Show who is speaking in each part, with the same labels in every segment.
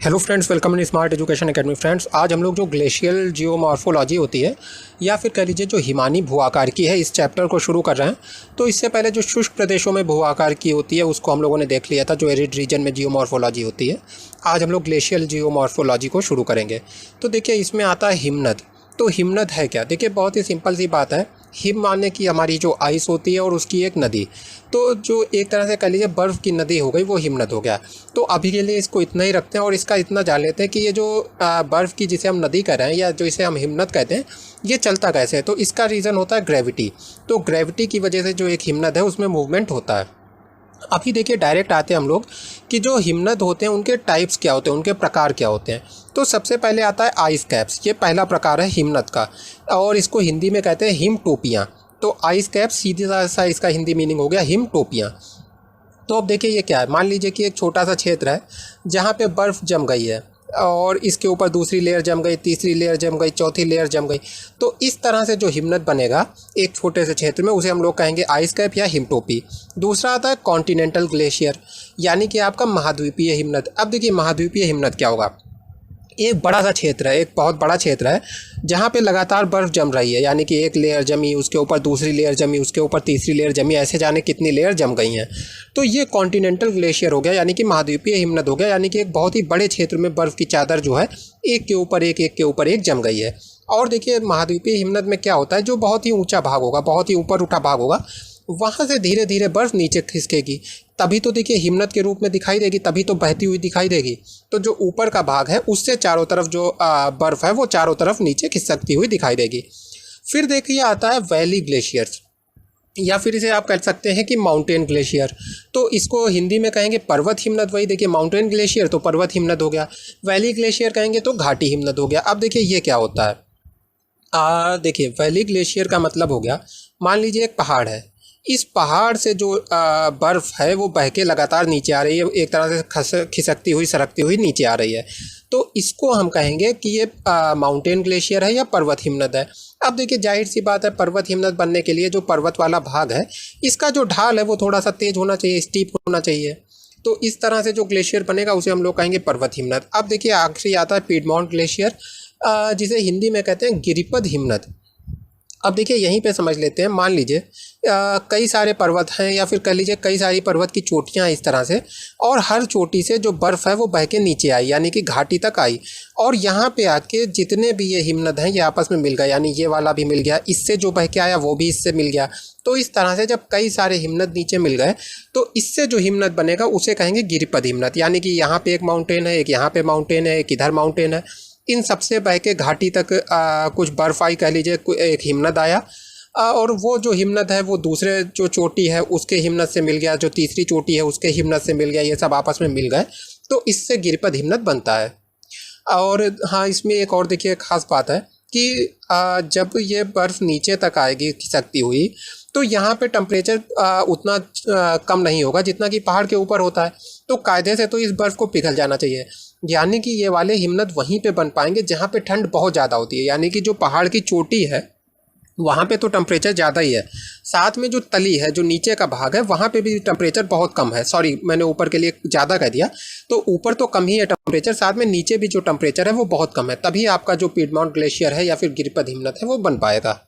Speaker 1: Hello friends, welcome in smart education academy. Friends, आज हम लोग जो ग्लेशियल जियोमॉर्फोलॉजी होती है या फिर कह लीजिए जो हिमानी भू आकार की है, इस चैप्टर को शुरू कर रहे हैं। तो इससे पहले जो शुष्क प्रदेशों में भू आकार की होती है उसको हम लोगों ने देख लिया था, जो एरिड रीजन में जियोमॉर्फोलॉजी होती है। आज हम लोग ग्लेशियल जियोमॉर्फोलॉजी को शुरू करेंगे। तो देखिए, इसमें आता है हिमनद। तो हिमनद है क्या? देखिए, बहुत ही सिंपल सी बात है। हिम माने कि हमारी जो आइस होती है और उसकी एक नदी, तो जो एक तरह से कह लीजिए बर्फ़ की नदी हो गई, वो हिमनद हो गया। तो अभी के लिए इसको इतना ही रखते हैं और इसका इतना जान लेते हैं कि ये जो बर्फ़ की जिसे हम नदी कह रहे हैं या जो इसे हम हिमनद कहते हैं, ये चलता कैसे है। तो इसका रीज़न होता है ग्रेविटी। तो ग्रेविटी की वजह से जो एक हिमनद है उसमें मूवमेंट होता है। अभी देखिए, डायरेक्ट आते हैं हम लोग कि जो हिमनद होते हैं उनके टाइप्स क्या होते हैं, उनके प्रकार क्या होते हैं। तो सबसे पहले आता है आइस कैप्स। ये पहला प्रकार है हिमनद का और इसको हिंदी में कहते हैं हिमटोपियाँ। तो आइस कैप्स सीधा सा इसका हिंदी मीनिंग हो गया हिमटोपियाँ। तो अब देखिए ये क्या है। मान लीजिए कि एक छोटा सा क्षेत्र है जहाँ पे बर्फ़ जम गई है और इसके ऊपर दूसरी लेयर जम गई, तीसरी लेयर जम गई, चौथी लेयर जम गई। तो इस तरह से जो हिमनद बनेगा एक छोटे से क्षेत्र में, उसे हम लोग कहेंगे आइस कैप या हिमटोपी। दूसरा आता है कॉन्टिनेंटल ग्लेशियर, यानी कि आपका महाद्वीपीय हिमनद। अब देखिए, महाद्वीपीय हिमनद क्या होगा। एक बड़ा सा क्षेत्र है, एक बहुत बड़ा क्षेत्र है जहाँ पे लगातार बर्फ़ जम रही है, यानी कि एक लेयर जमी, उसके ऊपर दूसरी लेयर जमी, उसके ऊपर तीसरी लेयर जमी, ऐसे जाने कितनी लेयर जम गई हैं। तो ये कॉन्टिनेंटल ग्लेशियर हो गया, यानी कि महाद्वीपीय हिमनद हो गया। यानी कि एक बहुत ही बड़े क्षेत्र में बर्फ़ की चादर जो है एक के ऊपर एक, एक के ऊपर एक जम गई है। और देखिए, महाद्वीपीय हिमनद में क्या होता है, जो बहुत ही ऊंचा भाग होगा, बहुत ही ऊपर उठा भाग होगा, वहाँ से धीरे धीरे बर्फ़ नीचे खिसकेगी, तभी तो देखिए हिमनद के रूप में दिखाई देगी, तभी तो बहती हुई दिखाई देगी। तो जो ऊपर का भाग है उससे चारों तरफ जो बर्फ़ है वो चारों तरफ नीचे खिसकती हुई दिखाई देगी। फिर देखिए आता है वैली ग्लेशियर्स, या फिर इसे आप कह सकते हैं कि माउंटेन ग्लेशियर। तो इसको हिंदी में कहेंगे पर्वत हिमनद। वही देखिए, माउंटेन ग्लेशियर तो पर्वत हिमनद हो गया, वैली ग्लेशियर कहेंगे तो घाटी हिमनद हो गया। अब देखिए ये क्या होता है। देखिए, वैली ग्लेशियर का मतलब हो गया, मान लीजिए एक पहाड़ है, इस पहाड़ से जो बर्फ़ है वो बह के लगातार नीचे आ रही है, एक तरह से खिसकती हुई सरकती हुई नीचे आ रही है। तो इसको हम कहेंगे कि ये माउंटेन ग्लेशियर है या पर्वत हिमनद है। अब देखिए, जाहिर सी बात है, पर्वत हिमनद बनने के लिए जो पर्वत वाला भाग है इसका जो ढाल है वो थोड़ा सा तेज़ होना चाहिए, स्टीप होना चाहिए। तो इस तरह से जो ग्लेशियर बनेगा उसे हम लोग कहेंगे पर्वत हिमनद। अब देखिए, आखिरी आता है पीडमोंट ग्लेशियर, जिसे हिंदी में कहते हैं गिरिपद हिमनद। अब देखिए, यहीं पे समझ लेते हैं। मान लीजिए कई सारे पर्वत हैं या फिर कह लीजिए कई सारी पर्वत की चोटियां हैं इस तरह से, और हर चोटी से जो बर्फ़ है वो बह के नीचे आई, यानी कि घाटी तक आई। और यहाँ पे आके जितने भी ये हिमनद हैं ये आपस में मिल गए, यानी ये वाला भी मिल गया, इससे जो बह के आया वो भी इससे मिल गया। तो इस तरह से जब कई सारे हिमनद नीचे मिल गए तो इससे जो हिमनद बनेगा उसे कहेंगे गिरिपद हिमनद। यानी कि यहाँ पे एक माउंटेन है, एक यहाँ पे माउंटेन है, एक इधर माउंटेन है, इन सबसे बह के घाटी तक कुछ बर्फ़ आई, कह लीजिए एक हिमनद आया। और वो जो हिमनद है वो दूसरे जो चोटी है उसके हिमनद से मिल गया, जो तीसरी चोटी है उसके हिमनद से मिल गया, ये सब आपस में मिल गए, तो इससे गिरिपद हिमनद बनता है। और हाँ, इसमें एक और देखिए खास बात है कि जब ये बर्फ़ नीचे तक आएगी खिसकती हुई, तो यहाँ पे टेम्परेचर उतना कम नहीं होगा जितना कि पहाड़ के ऊपर होता है। तो कायदे से तो इस बर्फ़ को पिघल जाना चाहिए, यानी कि ये वाले हिमनद वहीं पे बन पाएंगे जहाँ पे ठंड बहुत ज़्यादा होती है। यानी कि जो पहाड़ की चोटी है वहाँ पे तो टेम्परेचर ज़्यादा ही है, साथ में जो तली है, जो नीचे का भाग है, वहाँ पे भी टेम्परेचर बहुत कम है। सॉरी, मैंने ऊपर के लिए ज़्यादा कह दिया। तो ऊपर तो कम ही है टेम्परेचर, साथ में नीचे भी जो टेम्परेचर है वो बहुत कम है, तभी आपका जो पीडमोंट ग्लेशियर है या फिर गिरिपद हिमनद है वो बन पाएगा।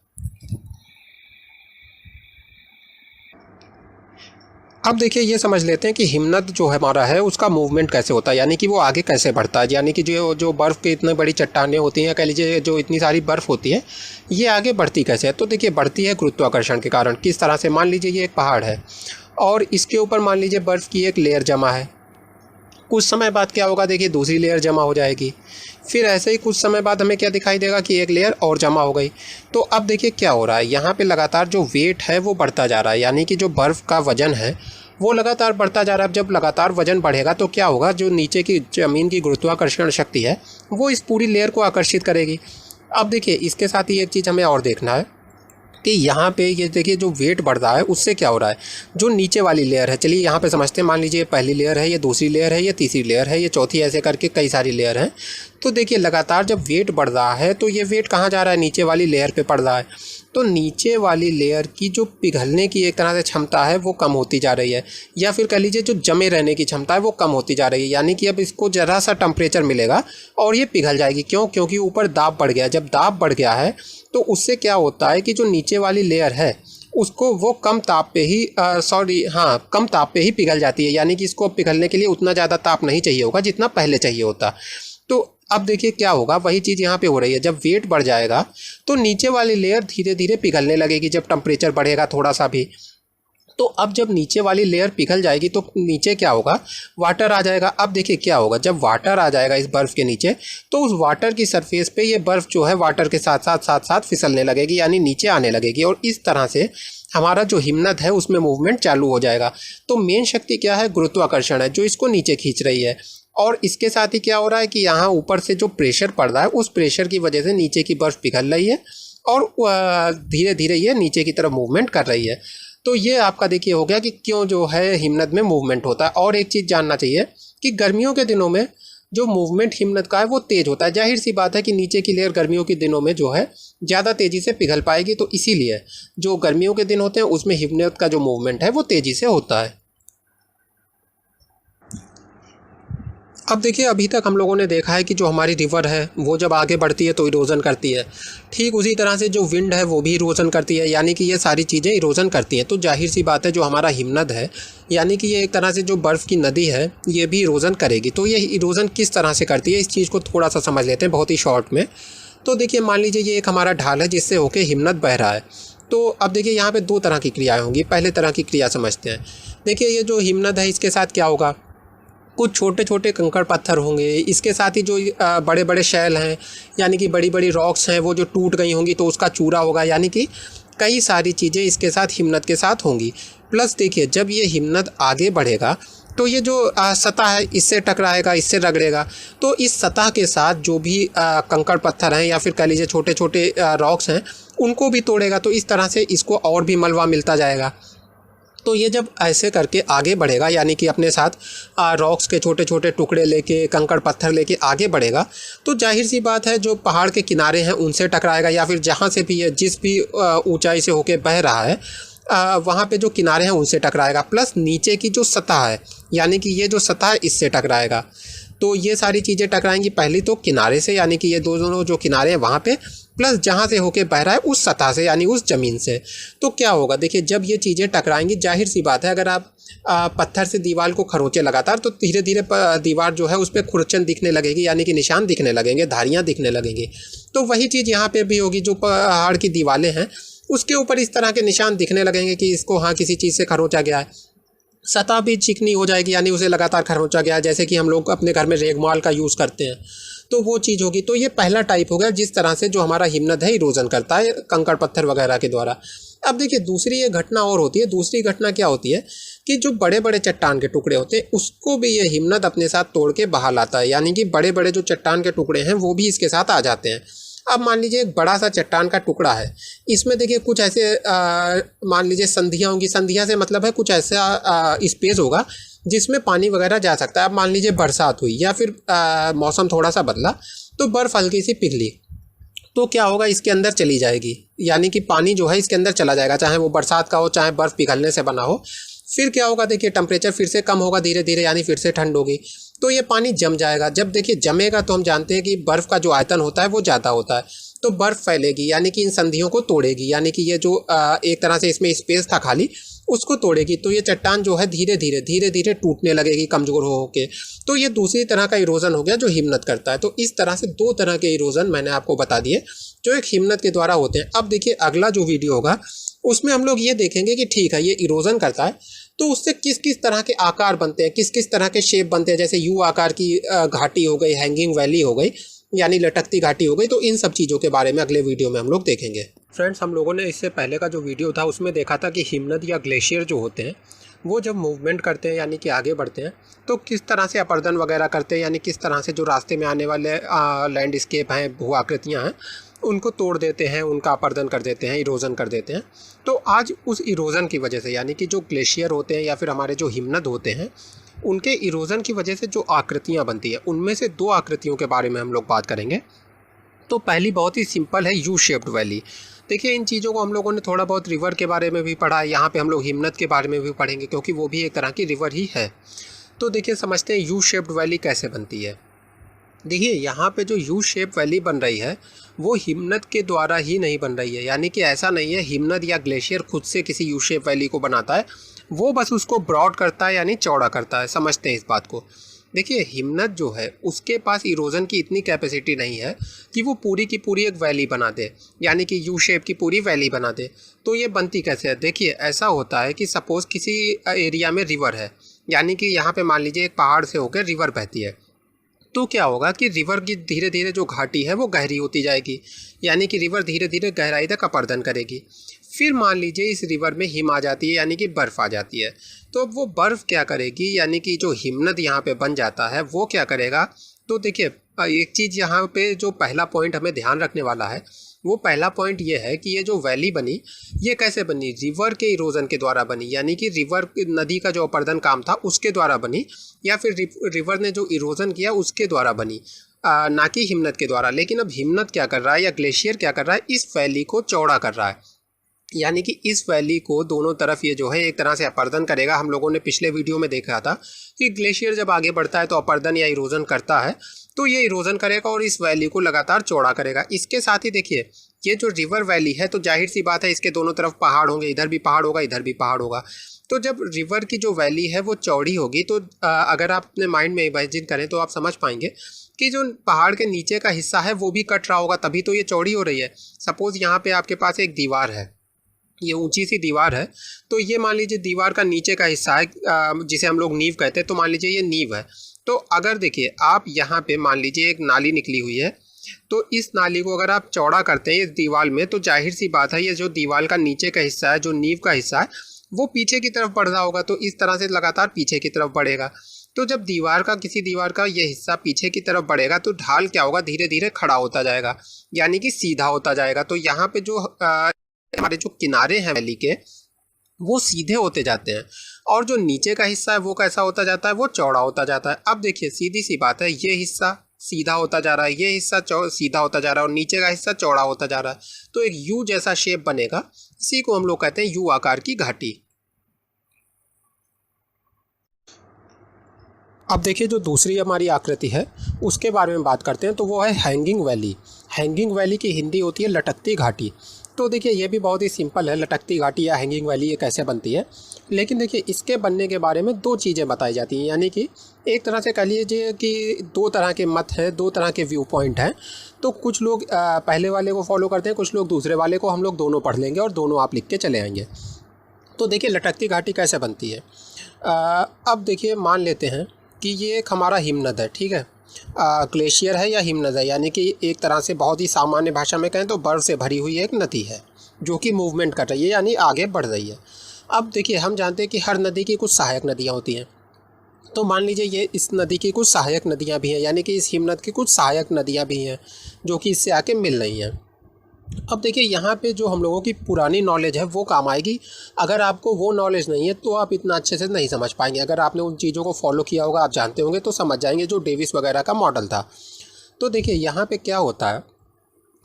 Speaker 1: अब देखिए, ये समझ लेते हैं कि हिमनद जो हमारा है उसका मूवमेंट कैसे होता है, यानी कि वो आगे कैसे बढ़ता है। यानी कि जो जो बर्फ़ की इतनी बड़ी चट्टानें होती हैं, कह लीजिए जो इतनी सारी बर्फ़ होती है, ये आगे बढ़ती कैसे है। तो देखिए, बढ़ती है गुरुत्वाकर्षण के कारण। किस तरह से? मान लीजिए ये एक पहाड़ है और इसके ऊपर मान लीजिए बर्फ़ की एक लेयर जमा है। कुछ समय बाद क्या होगा, देखिए दूसरी लेयर जमा हो जाएगी। फिर ऐसे ही कुछ समय बाद हमें क्या दिखाई देगा कि एक लेयर और जमा हो गई। तो अब देखिए क्या हो रहा है, यहाँ पे लगातार जो वेट है वो बढ़ता जा रहा है, यानी कि जो बर्फ़ का वज़न है वो लगातार बढ़ता जा रहा है। अब जब लगातार वज़न बढ़ेगा तो क्या होगा, जो नीचे की ज़मीन की गुरुत्वाकर्षण शक्ति है वो इस पूरी लेयर को आकर्षित करेगी। अब देखिए, इसके साथ ही एक चीज़ हमें और देखना है कि यहाँ पे ये देखिए जो वेट बढ़ रहा है उससे क्या हो रहा है, जो नीचे वाली लेयर है, चलिए यहाँ पे समझते हैं। मान लीजिए पहली लेयर है, ये दूसरी लेयर है, ये तीसरी लेयर है, ये चौथी, ऐसे करके कई सारी लेयर हैं। तो देखिए लगातार जब वेट बढ़ रहा है तो ये वेट कहाँ जा रहा है, नीचे वाली लेयर पे पड़ रहा है। तो नीचे वाली लेयर की जो पिघलने की एक तरह से क्षमता है वो कम होती जा रही है, या फिर कह लीजिए जो जमे रहने की क्षमता है वो कम होती जा रही है। यानी कि अब इसको ज़रा सा टेम्परेचर मिलेगा और ये पिघल जाएगी। क्यों? क्योंकि ऊपर दाब बढ़ गया। जब दाब बढ़ गया है तो उससे क्या होता है कि जो नीचे वाली लेयर है उसको वो कम ताप पे ही कम ताप पे ही पिघल जाती है। यानी कि इसको पिघलने के लिए उतना ज़्यादा ताप नहीं चाहिए होगा जितना पहले चाहिए होता। तो अब देखिए क्या होगा, वही चीज़ यहाँ पे हो रही है। जब वेट बढ़ जाएगा तो नीचे वाली लेयर धीरे धीरे पिघलने लगेगी जब टेम्परेचर बढ़ेगा थोड़ा सा भी। तो अब जब नीचे वाली लेयर पिघल जाएगी तो नीचे क्या होगा, वाटर आ जाएगा। अब देखिए क्या होगा, जब वाटर आ जाएगा इस बर्फ़ के नीचे तो उस वाटर की सरफेस पे ये बर्फ़ जो है वाटर के साथ साथ फिसलने लगेगी, यानी नीचे आने लगेगी। और इस तरह से हमारा जो हिमनद है उसमें मूवमेंट चालू हो जाएगा। तो मेन शक्ति क्या है? गुरुत्वाकर्षण है जो इसको नीचे खींच रही है। और इसके साथ ही क्या हो रहा है कि यहाँ ऊपर से जो प्रेशर पड़ रहा है उस प्रेशर की वजह से नीचे की बर्फ़ पिघल रही है और धीरे धीरे ये नीचे की तरफ मूवमेंट कर रही है। तो ये आपका देखिए हो गया कि क्यों जो है हिमनद में मूवमेंट होता है। और एक चीज़ जानना चाहिए कि गर्मियों के दिनों में जो मूवमेंट हिमनद का है वो तेज़ होता है। जाहिर सी बात है कि नीचे की लेयर गर्मियों के दिनों में जो है ज़्यादा तेज़ी से पिघल पाएगी, तो इसीलिए जो गर्मियों के दिन होते हैं उसमें हिमनद का जो मूवमेंट है वो तेज़ी से होता है। अब देखिए अभी तक हम लोगों ने देखा है कि जो हमारी रिवर है वो जब आगे बढ़ती है तो इरोज़न करती है। ठीक उसी तरह से जो विंड है वो भी इरोज़न करती है, यानी कि ये सारी चीज़ें इरोज़न करती हैं। तो जाहिर सी बात है जो हमारा हिमनद है, यानी कि ये एक तरह से जो बर्फ़ की नदी है ये भी इरोज़न करेगी। तो ये इरोज़न किस तरह से करती है इस चीज़ को थोड़ा सा समझ लेते हैं बहुत ही शॉर्ट में। तो देखिए मान लीजिए ये एक हमारा ढाल है जिससे होके हिमनद बह रहा है। तो अब देखिए यहाँ पे दो तरह की क्रियाएँ होंगी। पहले तरह की क्रिया समझते हैं। देखिए ये जो हिमनद है इसके साथ क्या होगा, कुछ छोटे छोटे कंकड़ पत्थर होंगे, इसके साथ ही जो बड़े बड़े शैल हैं यानी कि बड़ी बड़ी रॉक्स हैं वो जो टूट गई होंगी तो उसका चूरा होगा, यानी कि कई सारी चीज़ें इसके साथ हिमनद के साथ होंगी। प्लस देखिए जब ये हिमनद आगे बढ़ेगा तो ये जो सतह है इससे टकराएगा, इससे रगड़ेगा। तो इस सतह के साथ जो भी कंकड़ पत्थर हैं या फिर कह लीजिए छोटे छोटे रॉक्स हैं उनको भी तोड़ेगा। तो इस तरह से इसको और भी मलबा मिलता जाएगा। तो ये जब ऐसे करके आगे बढ़ेगा यानी कि अपने साथ रॉक्स के छोटे छोटे टुकड़े लेके कंकड़ पत्थर लेके आगे बढ़ेगा, तो जाहिर सी बात है जो पहाड़ के किनारे हैं उनसे टकराएगा, या फिर जहाँ से भी ये जिस भी ऊंचाई से होके बह रहा है वहाँ पे जो किनारे हैं उनसे टकराएगा। प्लस नीचे की जो सतह है यानी कि ये जो सतह है इससे टकराएगा। तो ये सारी चीज़ें टकराएंगी पहली तो किनारे से, यानी कि ये दोनों जो किनारे हैं वहाँ पे, प्लस जहाँ से होके बह रहा है उस सतह से यानी उस ज़मीन से। तो क्या होगा देखिए जब ये चीज़ें टकराएंगी, जाहिर सी बात है अगर आप पत्थर से दीवार को खरोंचे लगातार तो धीरे धीरे दीवार जो है उस पर खुरचन दिखने लगेगी, यानी कि निशान दिखने लगेंगे, धारियाँ दिखने लगेंगी। तो वही चीज़ यहाँ पे भी होगी, जो पहाड़ की दीवारें हैं उसके ऊपर इस तरह के निशान दिखने लगेंगे कि इसको हाँ किसी चीज़ से खरोंचा गया है। सतह भी चिकनी हो जाएगी यानी उसे लगातार खरोंचा गया है, जैसे कि हम लोग अपने घर में रेगमाल का यूज़ करते हैं तो वो चीज़ होगी। तो ये पहला टाइप हो गया जिस तरह से जो हमारा हिमनद है इरोजन करता है कंकड़ पत्थर वगैरह के द्वारा। अब देखिए दूसरी ये घटना और होती है। दूसरी घटना क्या होती है कि जो बड़े बड़े चट्टान के टुकड़े होते हैं उसको भी ये हिमनद अपने साथ तोड़ के बाहर लाता है, यानी कि बड़े बड़े जो चट्टान के टुकड़े हैं वो भी इसके साथ आ जाते हैं। अब मान लीजिए एक बड़ा सा चट्टान का टुकड़ा है, इसमें देखिए कुछ ऐसे मान लीजिए संधियाँ होंगी। संधियाँ से मतलब है कुछ ऐसा स्पेस होगा जिसमें पानी वगैरह जा सकता है। अब मान लीजिए बरसात हुई या फिर मौसम थोड़ा सा बदला तो बर्फ़ हल्की सी पिघली, तो क्या होगा इसके अंदर चली जाएगी, यानी कि पानी जो है इसके अंदर चला जाएगा, चाहे वो बरसात का हो चाहे बर्फ़ पिघलने से बना हो। फिर क्या होगा देखिए टेम्परेचर फिर से कम होगा धीरे धीरे, यानी फिर से ठंड होगी तो ये पानी जम जाएगा। जब देखिए जमेगा तो हम जानते हैं कि बर्फ़ का जो आयतन होता है वो ज़्यादा होता है, तो बर्फ़ फैलेगी यानी कि इन संधियों को तोड़ेगी, यानी कि ये जो एक तरह से इसमें स्पेस था खाली उसको तोड़ेगी। तो ये चट्टान जो है धीरे धीरे टूटने लगेगी कमज़ोर हो के। तो ये दूसरी तरह का इरोजन हो गया जो हिमनद करता है। तो इस तरह से दो तरह के इरोजन मैंने आपको बता दिए जो एक हिमनद के द्वारा होते हैं। अब देखिए अगला जो वीडियो होगा उसमें हम लोग ये देखेंगे कि ठीक है ये इरोजन करता है तो उससे किस किस तरह के आकार बनते हैं, किस किस तरह के शेप बनते हैं, जैसे यू आकार की घाटी हो गई, हैंगिंग वैली हो गई यानी लटकती घाटी हो गई। तो इन सब चीज़ों के बारे में अगले वीडियो में हम लोग देखेंगे। फ्रेंड्स हम लोगों ने इससे पहले का जो वीडियो था उसमें देखा था कि हिमनद या ग्लेशियर जो होते हैं वो जब मूवमेंट करते हैं यानी कि आगे बढ़ते हैं तो किस तरह से अपर्दन वगैरह करते हैं, यानी किस तरह से जो रास्ते में आने वाले लैंडस्केप हैं, भू आकृतियाँ हैं उनको तोड़ देते हैं, उनका अपर्दन कर देते हैं, इरोजन कर देते हैं। तो आज उस इरोजन की वजह से यानी कि जो ग्लेशियर होते हैं या फिर हमारे जो हिमनद होते हैं उनके इरोजन की वजह से जो आकृतियाँ बनती है उनमें से दो आकृतियों के बारे में हम लोग बात करेंगे। तो पहली बहुत ही सिंपल है यू शेप्ड वैली। देखिए इन चीज़ों को हम लोगों ने थोड़ा बहुत रिवर के बारे में भी पढ़ा है, यहाँ पे हम लोग हिमनद के बारे में भी पढ़ेंगे क्योंकि वो भी एक तरह की रिवर ही है। तो देखिए समझते हैं यू शेप्ड वैली कैसे बनती है। देखिए यहाँ पे जो यू शेप वैली बन रही है वो हिमनद के द्वारा ही नहीं बन रही है, यानी कि ऐसा नहीं है हिमनद या ग्लेशियर खुद से किसी यू शेप वैली को बनाता है, वो बस उसको ब्रॉड करता है यानी चौड़ा करता है। समझते हैं इस बात को। देखिए हिमनद जो है उसके पास इरोजन की इतनी कैपेसिटी नहीं है कि वो पूरी की पूरी एक वैली बना दे, यानी कि यू शेप की पूरी वैली बना दे। तो ये बनती कैसे है? देखिए ऐसा होता है कि सपोज़ किसी एरिया में रिवर है, यानी कि यहाँ पे मान लीजिए एक पहाड़ से होकर रिवर बहती है, तो क्या होगा कि रिवर की धीरे धीरे जो घाटी है वो गहरी होती जाएगी, यानी कि रिवर धीरे धीरे गहराई तक अपर्दन करेगी। फिर मान लीजिए इस रिवर में हिम आ जाती है, यानी कि बर्फ़ आ जाती है। तो अब वो बर्फ़ क्या करेगी, यानी कि जो हिमनद यहाँ पे बन जाता है वो क्या करेगा। तो देखिए एक चीज़ यहाँ पे जो पहला पॉइंट हमें ध्यान रखने वाला है, वो पहला पॉइंट ये है कि ये जो वैली बनी ये कैसे बनी, रिवर के इरोजन के द्वारा बनी, यानी कि रिवर नदी का जो अपर्दन काम था उसके द्वारा बनी, या फिर रिवर ने जो इरोजन किया उसके द्वारा बनी, ना कि हिमनद के द्वारा। लेकिन अब हिमनद क्या कर रहा है या ग्लेशियर क्या कर रहा है, इस वैली को चौड़ा कर रहा है, यानी कि इस वैली को दोनों तरफ ये जो है एक तरह से अपर्दन करेगा। हम लोगों ने पिछले वीडियो में देखा था कि ग्लेशियर जब आगे बढ़ता है तो अपर्दन या इरोजन करता है, तो ये इरोजन करेगा और इस वैली को लगातार चौड़ा करेगा। इसके साथ ही देखिए ये जो रिवर वैली है तो जाहिर सी बात है इसके दोनों तरफ पहाड़ होंगे, इधर भी पहाड़ होगा इधर भी पहाड़ होगा। तो जब रिवर की जो वैली है वो चौड़ी होगी तो अगर आप अपने माइंड में इमेजिन करें तो आप समझ पाएंगे कि जो पहाड़ के नीचे का हिस्सा है वो भी कट रहा होगा, तभी तो ये चौड़ी हो रही है। सपोज़ यहाँ पे आपके पास एक दीवार है, ये ऊंची सी दीवार है, तो ये मान लीजिए दीवार का नीचे का हिस्सा है जिसे हम लोग नींव कहते हैं, तो मान लीजिए ये नींव है। तो अगर देखिए आप यहाँ पे मान लीजिए एक नाली निकली हुई है, तो इस नाली को अगर आप चौड़ा करते हैं इस दीवार में, तो जाहिर सी बात है ये जो दीवार का नीचे का हिस्सा है, जो नींव का हिस्सा है, वो पीछे की तरफ बढ़ रहा होगा, तो इस तरह से लगातार पीछे की तरफ बढ़ेगा। तो जब किसी दीवार का ये हिस्सा पीछे की तरफ बढ़ेगा तो ढाल क्या होगा, धीरे धीरे खड़ा होता जाएगा, यानी कि सीधा होता जाएगा। तो यहाँ पे जो हमारे जो किनारे हैं वैली के वो सीधे होते जाते हैं, और जो नीचे का हिस्सा है वो कैसा होता जाता है, वो चौड़ा होता जाता है। अब देखिए सीधी सी बात है, ये हिस्सा सीधा होता जा रहा है, ये हिस्सा सीधा होता जा रहा है और नीचे का हिस्सा चौड़ा होता जा रहा है, तो एक यू जैसा शेप बनेगा। इसी को हम लोग कहते हैं यू आकार की घाटी। अब देखिए जो दूसरी हमारी आकृति है उसके बारे में बात करते हैं, तो वो है हैंगिंग वैली। हैंगिंग वैली की हिंदी होती है लटकती घाटी। तो देखिए ये भी बहुत ही सिंपल है, लटकती घाटी या हैंगिंग वैली ये कैसे बनती है। लेकिन देखिए इसके बनने के बारे में दो चीज़ें बताई जाती हैं, यानी कि एक तरह से कह लीजिए कि दो तरह के मत हैं, दो तरह के व्यू पॉइंट हैं। तो कुछ लोग पहले वाले को फॉलो करते हैं, कुछ लोग दूसरे वाले को। हम लोग दोनों पढ़ लेंगे और दोनों आप लिख के चले आएंगे। तो देखिए लटकती घाटी कैसे बनती है। अब देखिए मान लेते हैं कि ये एक हमारा हिमनद है, ठीक है, ग्लेशियर है या हिमनद है, यानी कि एक तरह से बहुत ही सामान्य भाषा में कहें तो बर्फ़ से भरी हुई एक नदी है जो कि मूवमेंट कर रही है, यानी आगे बढ़ रही है। अब देखिए हम जानते हैं कि हर नदी की कुछ सहायक नदियाँ होती हैं, तो मान लीजिए ये इस नदी की कुछ सहायक नदियाँ भी हैं, यानी कि इस हिमनद की कुछ सहायक नदियाँ भी हैं जो कि इससे आके मिल रही हैं। अब देखिए यहाँ पे जो हम लोगों की पुरानी नॉलेज है वो काम आएगी। अगर आपको वो नॉलेज नहीं है तो आप इतना अच्छे से नहीं समझ पाएंगे। अगर आपने उन चीज़ों को फॉलो किया होगा, आप जानते होंगे, तो समझ जाएंगे जो डेविस वगैरह का मॉडल था। तो देखिए यहाँ पे क्या होता है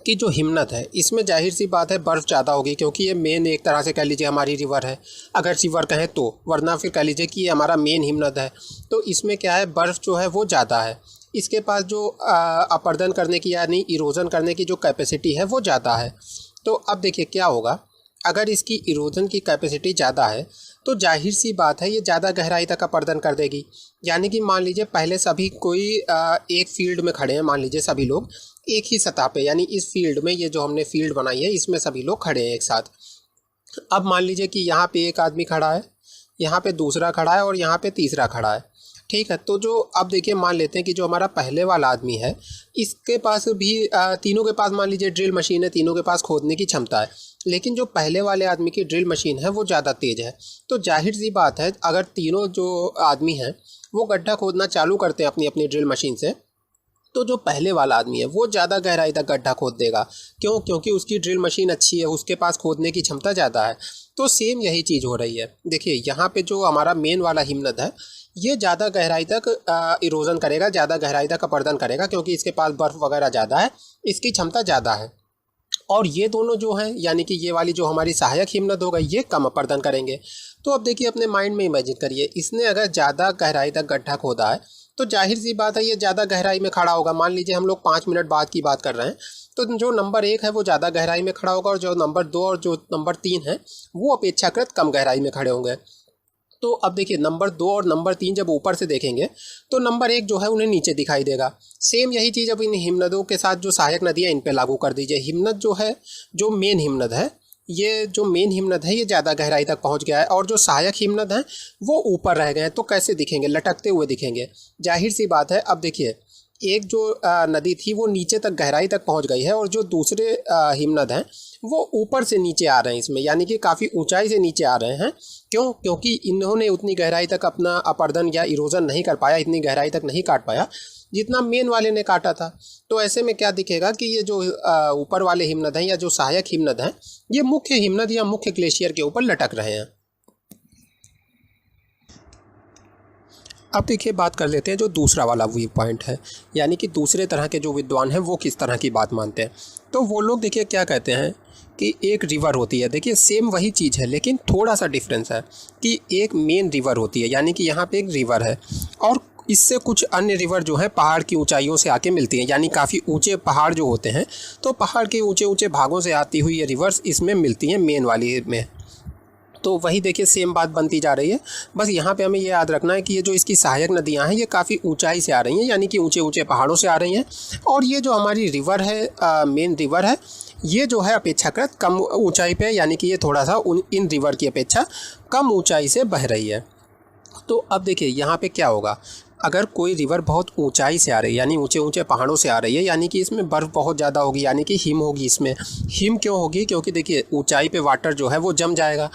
Speaker 1: कि जो हिमनद है इसमें जाहिर सी बात है बर्फ़ ज़्यादा होगी, क्योंकि ये मेन एक तरह से कह लीजिए हमारी रिवर है, अगर रिवर कहें तो, वरना फिर कह लीजिए कि ये हमारा मेन हिमनद है। तो इसमें क्या है, बर्फ़ जो है वो ज़्यादा है, इसके पास जो अपर्दन करने की यानी इरोजन करने की जो कैपेसिटी है वो ज़्यादा है। तो अब देखिए क्या होगा, अगर इसकी इरोजन की कैपेसिटी ज़्यादा है तो जाहिर सी बात है ये ज़्यादा गहराई तक अपर्दन कर देगी। यानी कि मान लीजिए पहले सभी कोई एक फील्ड में खड़े हैं, मान लीजिए सभी लोग एक ही सतह पे, यानी इस फील्ड में, ये जो हमने फील्ड बनाई है इसमें सभी लोग खड़े हैं एक साथ। अब मान लीजिए कि यहाँ पे एक आदमी खड़ा है, यहाँ पे दूसरा खड़ा है और यहाँ पे तीसरा खड़ा है, ठीक है। तो जो अब देखिए मान लेते हैं कि जो हमारा पहले वाला आदमी है इसके पास भी तीनों के पास मान लीजिए ड्रिल मशीन है, तीनों के पास खोदने की क्षमता है, लेकिन जो पहले वाले आदमी की ड्रिल मशीन है वो ज़्यादा तेज़ है। तो जाहिर सी बात है अगर तीनों जो आदमी हैं वो गड्ढा खोदना चालू करते हैं अपनी अपनी ड्रिल मशीन से, तो जो पहले वाला आदमी है वो ज़्यादा गहराई तक गड्ढा खोद देगा। क्यों? क्योंकि उसकी ड्रिल मशीन अच्छी है, उसके पास खोदने की क्षमता ज़्यादा है। तो सेम यही चीज़ हो रही है। देखिए यहाँ पे जो हमारा मेन वाला हिमनद है ये ज़्यादा गहराई तक इरोजन करेगा, ज़्यादा गहराई तक अपर्दन करेगा, क्योंकि इसके पास बर्फ़ वगैरह ज़्यादा है, इसकी क्षमता ज़्यादा है। और ये दोनों जो हैं यानी कि ये वाली जो हमारी सहायक हिमनद होगा ये कम अपर्दन करेंगे। तो अब देखिए अपने माइंड में इमेजिन करिए, इसने अगर ज़्यादा गहराई तक गड्ढा खोदा है तो जाहिर सी बात है ये ज़्यादा गहराई में खड़ा होगा। मान लीजिए हम लोग 5 मिनट बाद की बात कर रहे हैं, तो जो नंबर 1 है वो ज़्यादा गहराई में खड़ा होगा और जो नंबर 2 और जो नंबर 3 है वो अपेक्षाकृत कम गहराई में खड़े होंगे। तो अब देखिए नंबर 2 और नंबर 3 जब ऊपर से देखेंगे तो नंबर 1 जो है उन्हें नीचे दिखाई देगा। सेम यही चीज़ अब इन हिमनदों के साथ जो सहायक नदियाँ इन पे लागू कर दीजिए। हिमनद जो है, जो मेन हिमनद है, ये जो मेन हिमनद है ये ज़्यादा गहराई तक पहुंच गया है और जो सहायक हिमनद हैं वो ऊपर रह गए हैं। तो कैसे दिखेंगे? लटकते हुए दिखेंगे। जाहिर सी बात है। अब देखिए एक जो नदी थी वो नीचे तक गहराई तक पहुंच गई है और जो दूसरे हिमनद हैं वो ऊपर से नीचे आ रहे हैं इसमें, यानी कि काफ़ी ऊंचाई से नीचे आ रहे हैं। क्यों? क्योंकि इन्होंने उतनी गहराई तक अपना अपर्दन या इरोजन नहीं कर पाया, इतनी गहराई तक नहीं काट पाया जितना मेन वाले ने काटा था। तो ऐसे में क्या दिखेगा कि ये जो ऊपर वाले हिमनद हैं या जो सहायक हिमनद हैं ये मुख्य हिमनद या मुख्य ग्लेशियर के ऊपर लटक रहे हैं। अब देखिए बात कर लेते हैं जो दूसरा वाला व्यू पॉइंट है, यानी कि दूसरे तरह के जो विद्वान हैं वो किस तरह की बात मानते हैं। तो वो लोग देखिए क्या कहते हैं कि एक रिवर होती है। देखिए सेम वही चीज़ है लेकिन थोड़ा सा डिफरेंस है कि एक मेन रिवर होती है, यानी कि यहाँ पे एक रिवर है और इससे कुछ अन्य रिवर जो है पहाड़ की ऊंचाइयों से आके मिलती हैं, यानी काफ़ी ऊंचे पहाड़ जो होते हैं तो पहाड़ के ऊंचे ऊंचे भागों से आती हुई ये रिवर्स इसमें मिलती हैं मेन वाली में। तो वही देखिए सेम बात बनती जा रही है। बस यहाँ पे हमें ये याद रखना है कि ये जो इसकी सहायक नदियाँ हैं ये काफ़ी ऊंचाई से आ रही हैं, यानी कि ऊंचे ऊंचे पहाड़ों से आ रही हैं। और ये जो हमारी रिवर है, मेन रिवर है, ये जो है अपेक्षाकृत कम ऊंचाई पे, यानी कि ये थोड़ा सा इन रिवर की अपेक्षा कम ऊंचाई से बह रही है। तो अब देखिए यहाँ पे क्या होगा, अगर कोई रिवर बहुत ऊंचाई से आ रही है यानी ऊंचे ऊंचे पहाड़ों से आ रही है, यानी कि इसमें बर्फ़ बहुत ज़्यादा होगी, यानी कि हिम होगी। इसमें हिम क्यों होगी? क्योंकि देखिए ऊंचाई पे वाटर जो है वो जम जाएगा,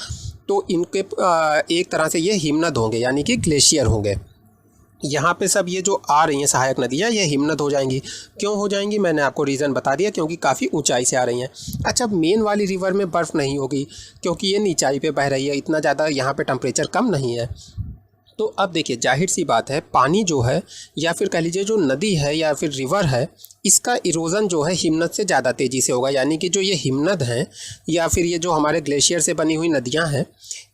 Speaker 1: तो इनके एक तरह से ये हिमनद होंगे, यानी कि ग्लेशियर होंगे। यहाँ पे सब ये जो आ रही हैं सहायक नदियाँ ये हिमनद हो जाएंगी। क्यों हो जाएंगी? मैंने आपको रीज़न बता दिया, क्योंकि काफ़ी ऊंचाई से आ रही हैं। अच्छा, मेन वाली रिवर में बर्फ़ नहीं होगी क्योंकि ये नीचाई पे बह रही है, इतना ज़्यादा यहाँ पे टेम्परेचर कम नहीं है। तो अब देखिए जाहिर सी बात है, पानी जो है या फिर कह लीजिए जो नदी है या फिर रिवर है, इसका इरोज़न जो है हिमनद से ज़्यादा तेज़ी से होगा। यानी कि जो ये हिमनद हैं या फिर ये जो हमारे ग्लेशियर से बनी हुई नदियां हैं,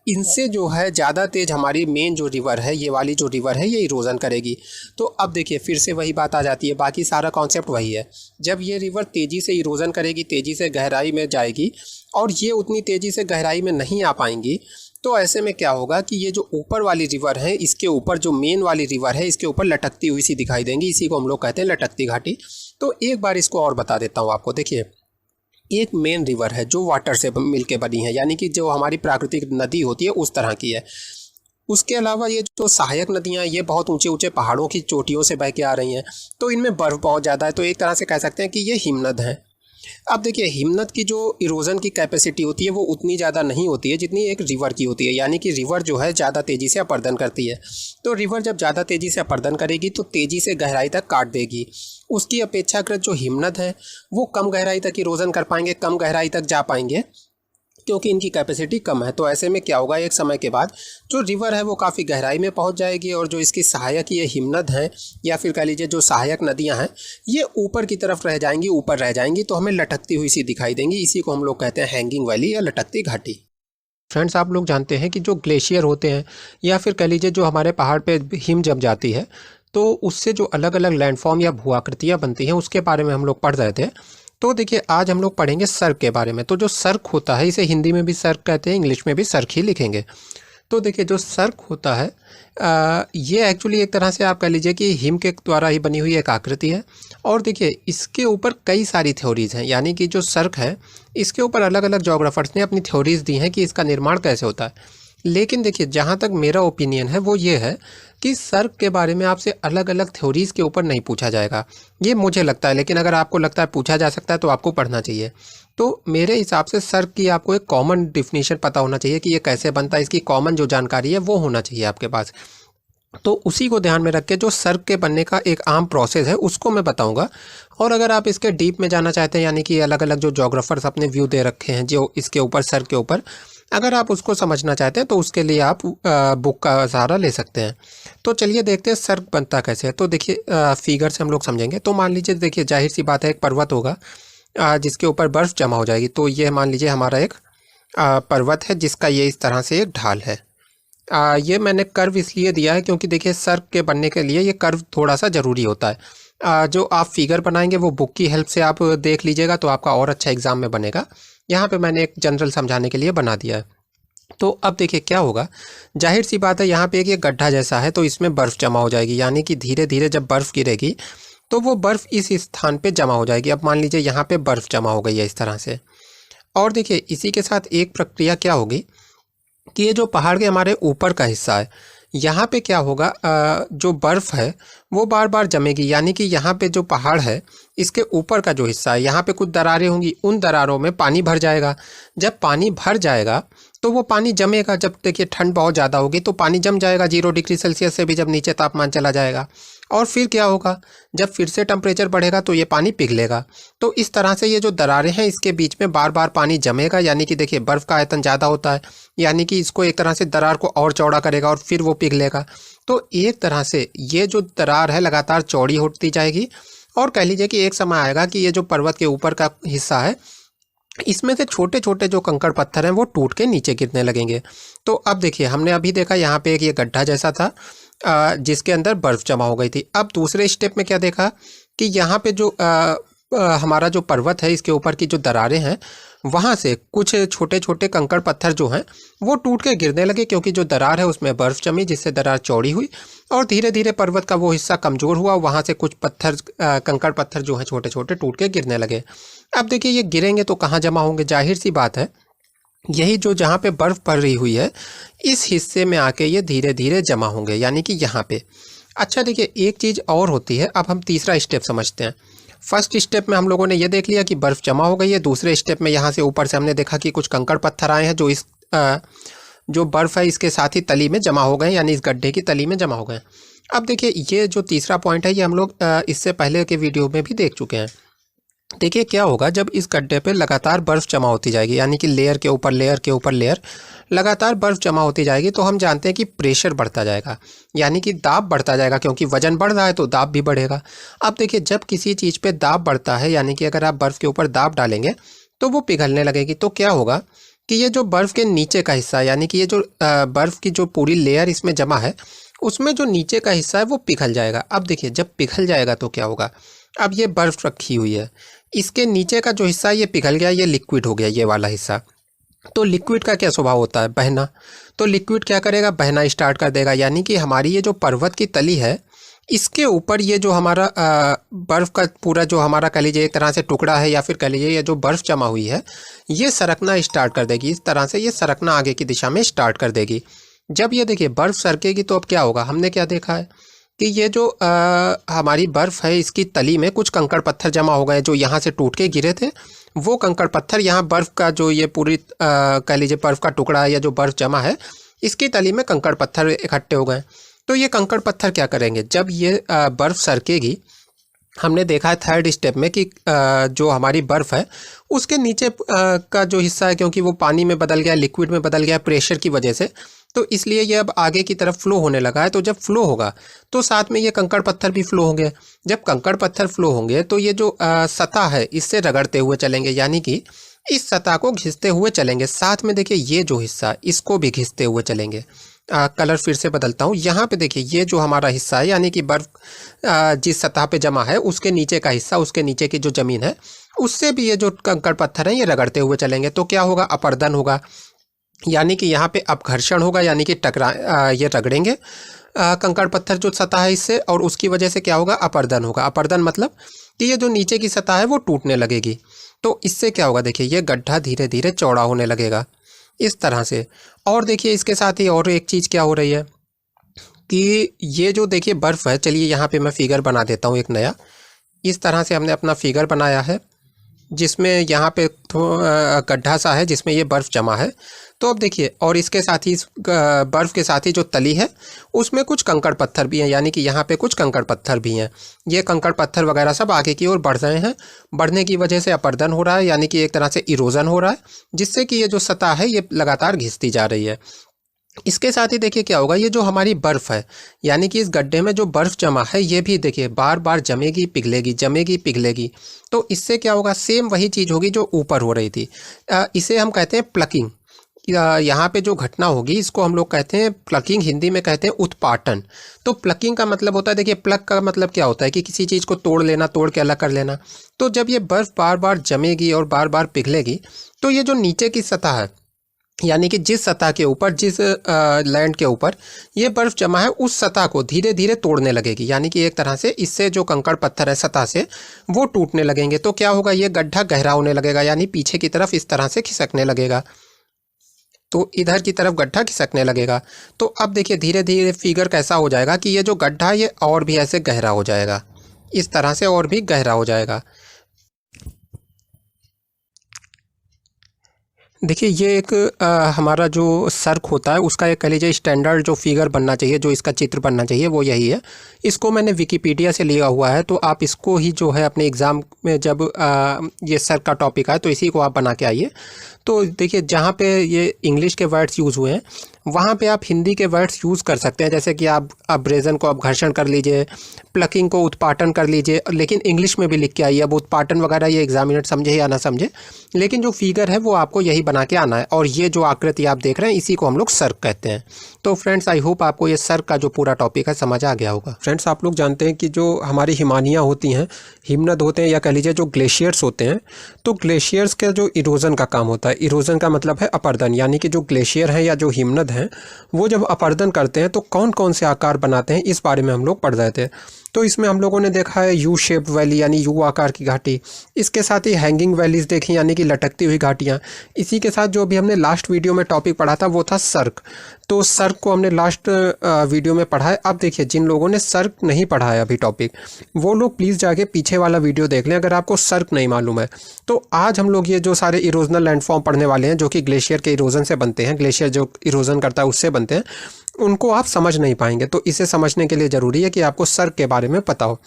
Speaker 1: इनसे जो है ज़्यादा तेज़ हमारी मेन जो रिवर है, ये वाली जो रिवर है, ये इरोज़न करेगी। तो अब देखिए फिर से वही बात आ जाती है, बाकी सारा कॉन्सेप्ट वही है। जब ये रिवर तेज़ी से इरोज़न करेगी, तेज़ी से गहराई में जाएगी और ये उतनी तेज़ी से गहराई में नहीं आ पाएंगी, तो ऐसे में क्या होगा कि ये जो ऊपर वाली रिवर है, इसके ऊपर जो मेन वाली रिवर है, इसके ऊपर लटकती हुई सी दिखाई देंगी। इसी को हम लोग कहते हैं लटकती घाटी। तो एक बार इसको और बता देता हूँ आपको। देखिए एक मेन रिवर है जो वाटर से मिलके बनी है, यानी कि जो हमारी प्राकृतिक नदी होती है उस तरह की है। उसके अलावा ये जो सहायक नदियाँ ये बहुत ऊंचे ऊंचे पहाड़ों की चोटियों से बह के आ रही हैं, तो इनमें बर्फ़ बहुत ज़्यादा है। तो एक तरह से कह सकते हैं कि ये हिमनद है। अब देखिए हिमनद की जो इरोज़न की कैपेसिटी होती है वो उतनी ज़्यादा नहीं होती है जितनी एक रिवर की होती है, यानी कि रिवर जो है ज़्यादा तेज़ी से अपर्दन करती है। तो रिवर जब ज़्यादा तेज़ी से अपर्दन करेगी तो तेज़ी से गहराई तक काट देगी। उसकी अपेक्षाकृत जो हिमनद है वो कम गहराई तक इरोज़न कर पाएंगे, कम गहराई तक जा पाएंगे, क्योंकि इनकी कैपेसिटी कम है। तो ऐसे में क्या होगा, एक समय के बाद जो रिवर है वो काफ़ी गहराई में पहुंच जाएगी और जो इसकी सहायक ये हिमनद हैं या फिर कह लीजिए जो सहायक नदियां हैं ये ऊपर की तरफ रह जाएंगी, ऊपर रह जाएंगी, तो हमें लटकती हुई सी दिखाई देंगी। इसी को हम लोग कहते हैं हैंगिंग वैली या लटकती घाटी। फ्रेंड्स, आप लोग जानते हैं कि जो ग्लेशियर होते हैं या फिर कह लीजिए जो हमारे पहाड़ पे हिम जम जाती है तो उससे जो अलग अलग लैंडफॉर्म या भूआकृतियाँ बनती हैं उसके बारे में हम लोग पढ़ रहे थे। तो देखिए आज हम लोग पढ़ेंगे सर्क के बारे में। तो जो सर्क होता है, इसे हिंदी में भी सर्क कहते हैं, इंग्लिश में भी सर्क ही लिखेंगे। तो देखिए जो सर्क होता है ये एक्चुअली एक तरह से आप कह लीजिए कि हिम के द्वारा ही बनी हुई एक आकृति है। और देखिए इसके ऊपर कई सारी थ्योरीज़ हैं, यानी कि जो सर्क है इसके ऊपर अलग अलग जोग्राफर्स ने अपनी थ्योरीज़ दी हैं कि इसका निर्माण कैसे होता है। लेकिन देखिए जहाँ तक मेरा ओपिनियन है वो ये है कि सर्क के बारे में आपसे अलग अलग थ्योरीज़ के ऊपर नहीं पूछा जाएगा, ये मुझे लगता है। लेकिन अगर आपको लगता है पूछा जा सकता है तो आपको पढ़ना चाहिए। तो मेरे हिसाब से सर्क की आपको एक कॉमन डिफिनीशन पता होना चाहिए कि ये कैसे बनता है, इसकी कॉमन जो जानकारी है वो होना चाहिए आपके पास। तो उसी को ध्यान में रख के जो सर्क के बनने का एक आम प्रोसेस है उसको मैं बताऊंगा। और अगर आप इसके डीप में जाना चाहते हैं, यानी कि अलग अलग जो जोग्राफर्स अपने व्यू दे रखे हैं जो इसके ऊपर सर्क के ऊपर, अगर आप उसको समझना चाहते हैं तो उसके लिए आप बुक का सहारा ले सकते हैं। तो चलिए देखते हैं सर्क बनता कैसे है। तो देखिए फिगर से हम लोग समझेंगे। तो मान लीजिए देखिए जाहिर सी बात है एक पर्वत होगा, जिसके ऊपर बर्फ़ जमा हो जाएगी। तो ये मान लीजिए हमारा एक पर्वत है जिसका ये इस तरह से एक ढाल है। ये मैंने कर्व इसलिए दिया है क्योंकि देखिए सर्प के बनने के लिए ये कर्व थोड़ा सा ज़रूरी होता है। जो आप फिगर बनाएंगे वो बुक की हेल्प से आप देख लीजिएगा तो आपका और अच्छा एग्जाम में बनेगा। यहाँ पे मैंने एक जनरल समझाने के लिए बना दिया है। तो अब देखिए क्या होगा, जाहिर सी बात है यहाँ पे एक ये गड्ढा जैसा है तो इसमें बर्फ़ जमा हो जाएगी, यानी कि धीरे धीरे जब बर्फ़ गिरेगी तो वो बर्फ़ इस स्थान पे जमा हो जाएगी। अब मान लीजिए यहाँ पे बर्फ़ जमा हो गई है इस तरह से। और देखिए इसी के साथ एक प्रक्रिया क्या होगी कि ये जो पहाड़ के हमारे ऊपर का हिस्सा है यहाँ पे क्या होगा, जो बर्फ़ है वो बार बार जमेगी, यानी कि यहाँ पे जो पहाड़ है इसके ऊपर का जो हिस्सा है यहाँ पे कुछ दरारें होंगी, उन दरारों में पानी भर जाएगा। जब पानी भर जाएगा तो वो पानी जमेगा। जब देखिए ठंड बहुत ज़्यादा होगी तो पानी जम जाएगा 0 डिग्री सेल्सियस से भी जब नीचे तापमान चला जाएगा। और फिर क्या होगा, जब फिर से टेम्परेचर बढ़ेगा तो ये पानी पिघलेगा। तो इस तरह से ये जो दरारें हैं इसके बीच में बार बार पानी जमेगा, यानी कि देखिए बर्फ़ का आयतन ज़्यादा होता है, यानी कि इसको एक तरह से दरार को और चौड़ा करेगा और फिर वो पिघलेगा। तो एक तरह से ये जो दरार है लगातार चौड़ी होती जाएगी और कह लीजिए कि एक समय आएगा कि ये जो पर्वत के ऊपर का हिस्सा है इसमें से छोटे छोटे जो कंकड़ पत्थर हैं वो टूट के नीचे गिरने लगेंगे। तो अब देखिए हमने अभी देखा यहाँ पे एक ये गड्ढा जैसा था जिसके अंदर बर्फ़ जमा हो गई थी। अब दूसरे स्टेप में क्या देखा कि यहाँ पे जो हमारा जो पर्वत है इसके ऊपर की जो दरारें हैं वहाँ से कुछ छोटे छोटे कंकड़ पत्थर जो हैं वो टूट के गिरने लगे, क्योंकि जो दरार है उसमें बर्फ़ जमी जिससे दरार चौड़ी हुई और धीरे धीरे पर्वत का वो हिस्सा कमज़ोर हुआ। वहाँ से कुछ पत्थर कंकड़ पत्थर जो हैं छोटे छोटे टूट के गिरने लगे। अब देखिए ये गिरेंगे तो कहाँ जमा होंगे, जाहिर सी बात है यही जो जहाँ पे बर्फ़ पड़ रही हुई है इस हिस्से में आके ये धीरे धीरे जमा होंगे, यानी कि यहाँ पे। अच्छा देखिए एक चीज़ और होती है, अब हम तीसरा स्टेप समझते हैं। फर्स्ट स्टेप में हम लोगों ने ये देख लिया कि बर्फ़ जमा हो गई है। दूसरे स्टेप में यहाँ से ऊपर से हमने देखा कि कुछ कंकड़ पत्थर आए हैं जो इस जो बर्फ़ है इसके साथ ही तली में जमा हो गए, यानी इस गड्ढे की तली में जमा हो गए। अब देखिए ये जो तीसरा पॉइंट है ये हम लोग इससे पहले के वीडियो में भी देख चुके हैं। देखिए क्या होगा, जब इस गड्ढे पे लगातार बर्फ़ जमा होती जाएगी, यानी कि लेयर के ऊपर लेयर लगातार बर्फ़ जमा होती जाएगी, तो हम जानते हैं कि प्रेशर बढ़ता जाएगा, यानी कि दाब बढ़ता जाएगा, क्योंकि वज़न बढ़ रहा है तो दाब भी बढ़ेगा। अब देखिए जब किसी चीज़ पे दाब बढ़ता है, यानी कि अगर आप बर्फ़ के ऊपर दाब डालेंगे तो वो पिघलने लगेगी। तो क्या होगा कि ये जो बर्फ़ के नीचे का हिस्सा है, यानी कि ये जो बर्फ़ की जो पूरी लेयर इसमें जमा है उसमें जो नीचे का हिस्सा है वो पिघल जाएगा। अब देखिए जब पिघल जाएगा तो क्या होगा, अब ये बर्फ़ रखी हुई है, इसके नीचे का जो हिस्सा है ये पिघल गया, ये लिक्विड हो गया ये वाला हिस्सा। तो लिक्विड का क्या स्वभाव होता है, बहना। तो लिक्विड क्या करेगा, बहना स्टार्ट कर देगा, यानी कि हमारी ये जो पर्वत की तली है इसके ऊपर ये जो हमारा बर्फ़ का पूरा जो हमारा कह लीजिए एक तरह से टुकड़ा है, या फिर कह लीजिए ये जो बर्फ़ जमा हुई है ये सरकना स्टार्ट कर देगी। इस तरह से ये सरकना आगे की दिशा में स्टार्ट कर देगी। जब ये देखिए बर्फ़ सरकेगी तो अब क्या होगा, हमने क्या देखा है कि ये जो हमारी बर्फ़ है इसकी तली में कुछ कंकड़ पत्थर जमा हो गए जो यहाँ से टूट के गिरे थे। वो कंकड़ पत्थर यहाँ बर्फ़ का जो ये पूरी कह लीजिए बर्फ़ का टुकड़ा है या जो बर्फ़ जमा है इसकी तली में कंकड़ पत्थर इकट्ठे हो गए। तो ये कंकड़ पत्थर क्या करेंगे, जब ये बर्फ़ सरकेगी, हमने देखा है थर्ड स्टेप में कि जो हमारी बर्फ़ है उसके नीचे का जो हिस्सा है, क्योंकि वो पानी में बदल गया, लिक्विड में बदल गया प्रेशर की वजह से, तो इसलिए ये अब आगे की तरफ फ्लो होने लगा है। तो जब फ्लो होगा तो साथ में ये कंकड़ पत्थर भी फ्लो होंगे। जब कंकड़ पत्थर फ्लो होंगे तो ये जो सतह है इससे रगड़ते हुए चलेंगे, यानी कि इस सतह को घिसते हुए चलेंगे। साथ में देखिए ये जो हिस्सा इसको भी घिसते हुए चलेंगे। कलर फिर से बदलता हूँ। यहाँ पे देखिए ये जो हमारा हिस्सा है, यानी कि बर्फ़ जिस सतह पे जमा है उसके नीचे का हिस्सा, उसके नीचे की जो ज़मीन है उससे भी ये जो कंकड़ पत्थर हैं ये रगड़ते हुए चलेंगे। तो क्या होगा, अपरदन होगा, यानी कि यहाँ पे अपघर्षण होगा, यानी कि ये रगड़ेंगे कंकड़ पत्थर जो सतह है इससे, और उसकी वजह से क्या होगा, अपरदन होगा। अपरदन मतलब कि ये जो नीचे की सतह है वो टूटने लगेगी। तो इससे क्या होगा, देखिए ये गड्ढा धीरे धीरे चौड़ा होने लगेगा इस तरह से। और देखिए इसके साथ ही और एक चीज़ क्या हो रही है कि ये जो देखिए बर्फ़ है, चलिए यहाँ पे मैं फ़िगर बना देता हूँ एक नया। इस तरह से हमने अपना फ़िगर बनाया है जिसमें यहाँ पे गड्ढा सा है जिसमें ये बर्फ़ जमा है। तो अब देखिए, और इसके साथ ही बर्फ़ के साथ ही जो तली है उसमें कुछ कंकड़ पत्थर भी हैं, यानी कि यहाँ पे कुछ कंकड़ पत्थर भी हैं। ये कंकड़ पत्थर वगैरह सब आगे की ओर बढ़ रहे हैं। बढ़ने की वजह से अपरदन हो रहा है, यानी कि एक तरह से इरोज़न हो रहा है, जिससे कि ये जो सतह है ये लगातार घिसती जा रही है। इसके साथ ही देखिए क्या होगा, ये जो हमारी बर्फ़ है, यानी कि इस गड्ढे में जो बर्फ़ जमा है ये भी देखिए बार बार जमेगी पिघलेगी, जमेगी पिघलेगी। तो इससे क्या होगा, सेम वही चीज़ होगी जो ऊपर हो रही थी। इसे हम कहते हैं प्लकिंग। यहाँ पे जो घटना होगी इसको हम लोग कहते हैं प्लकिंग, हिंदी में कहते हैं उत्पाटन। तो प्लकिंग का मतलब होता है, देखिए प्लक का मतलब क्या होता है कि किसी चीज़ को तोड़ लेना, तोड़ के अलग कर लेना। तो जब ये बर्फ़ बार बार जमेगी और बार बार पिघलेगी तो ये जो नीचे की सतह है, यानी कि जिस सतह के ऊपर, जिस लैंड के ऊपर ये बर्फ़ जमा है, उस सतह को धीरे धीरे तोड़ने लगेगी। यानी कि एक तरह से इससे जो कंकड़ पत्थर है सतह से वो टूटने लगेंगे। तो क्या होगा, ये गड्ढा गहरा होने लगेगा, यानी पीछे की तरफ इस तरह से खिसकने लगेगा। तो इधर की तरफ गड्ढा खिसकने लगेगा। तो अब देखिए धीरे धीरे फिगर कैसा हो जाएगा कि ये जो गड्ढा ये और भी ऐसे गहरा हो जाएगा, इस तरह से और भी गहरा हो जाएगा। देखिए ये एक हमारा जो सर्क होता है उसका एक कह लीजिए स्टैंडर्ड जो फिगर बनना चाहिए, जो इसका चित्र बनना चाहिए वो यही है। इसको मैंने विकिपीडिया से लिया हुआ है, तो आप इसको ही जो है अपने एग्ज़ाम में जब ये सर्क का टॉपिक आए तो इसी को आप बना के आइए। तो देखिए जहाँ पे ये इंग्लिश के वर्ड्स यूज़ हुए हैं वहाँ पे आप हिंदी के वर्ड्स यूज़ कर सकते हैं। जैसे कि आप अब्रेजन को आप घर्षण कर लीजिए, प्लकिंग को उत्पाटन कर लीजिए, लेकिन इंग्लिश में भी लिख के आइए। अब उत्पाटन वगैरह ये एग्जामिनर समझे या ना समझे, लेकिन जो फिगर है वो आपको यही बना के आना है। और ये जो आकृति आप देख रहे हैं इसी को हम लोग सर्क कहते हैं। तो फ्रेंड्स आई होप आपको ये सर्क का जो पूरा टॉपिक है समझ आ गया होगा। फ्रेंड्स आप लोग जानते हैं कि जो हमारी हिमानियाँ होती हैं, हिमनद होते हैं या कह लीजिए जो ग्लेशियर्स होते हैं, तो ग्लेशियर्स का जो इरोजन का काम होता है, इरोजन का मतलब है अपरदन, यानी कि जो ग्लेशियर हैं या जो हिमनद हैं वो जब अपरदन करते हैं तो कौन कौन से आकार बनाते हैं इस बारे में हम लोग पढ़ रहे थे। तो इसमें हम लोगों ने देखा है यू शेप वैली यानी यू आकार की घाटी, इसके साथ ही हैंगिंग वैलीज देखी यानी कि लटकती हुई घाटियाँ। इसी के साथ जो अभी हमने लास्ट वीडियो में टॉपिक पढ़ा था वो था सर्क। तो सर्क को हमने लास्ट वीडियो में पढ़ा है। अब देखिए जिन लोगों ने सर्क नहीं पढ़ा है अभी टॉपिक, वो लोग प्लीज़ जाके पीछे वाला वीडियो देख लें अगर आपको सर्क नहीं मालूम है। तो आज हम लोग ये जो सारे इरोजनल लैंडफॉर्म पढ़ने वाले हैं जो कि ग्लेशियर के इरोजन से बनते हैं, ग्लेशियर जो इरोजन करता है उससे बनते हैं, उनको आप समझ नहीं पाएंगे। तो इसे समझने के लिए ज़रूरी है कि आपको सर्क के बारे में पता हो।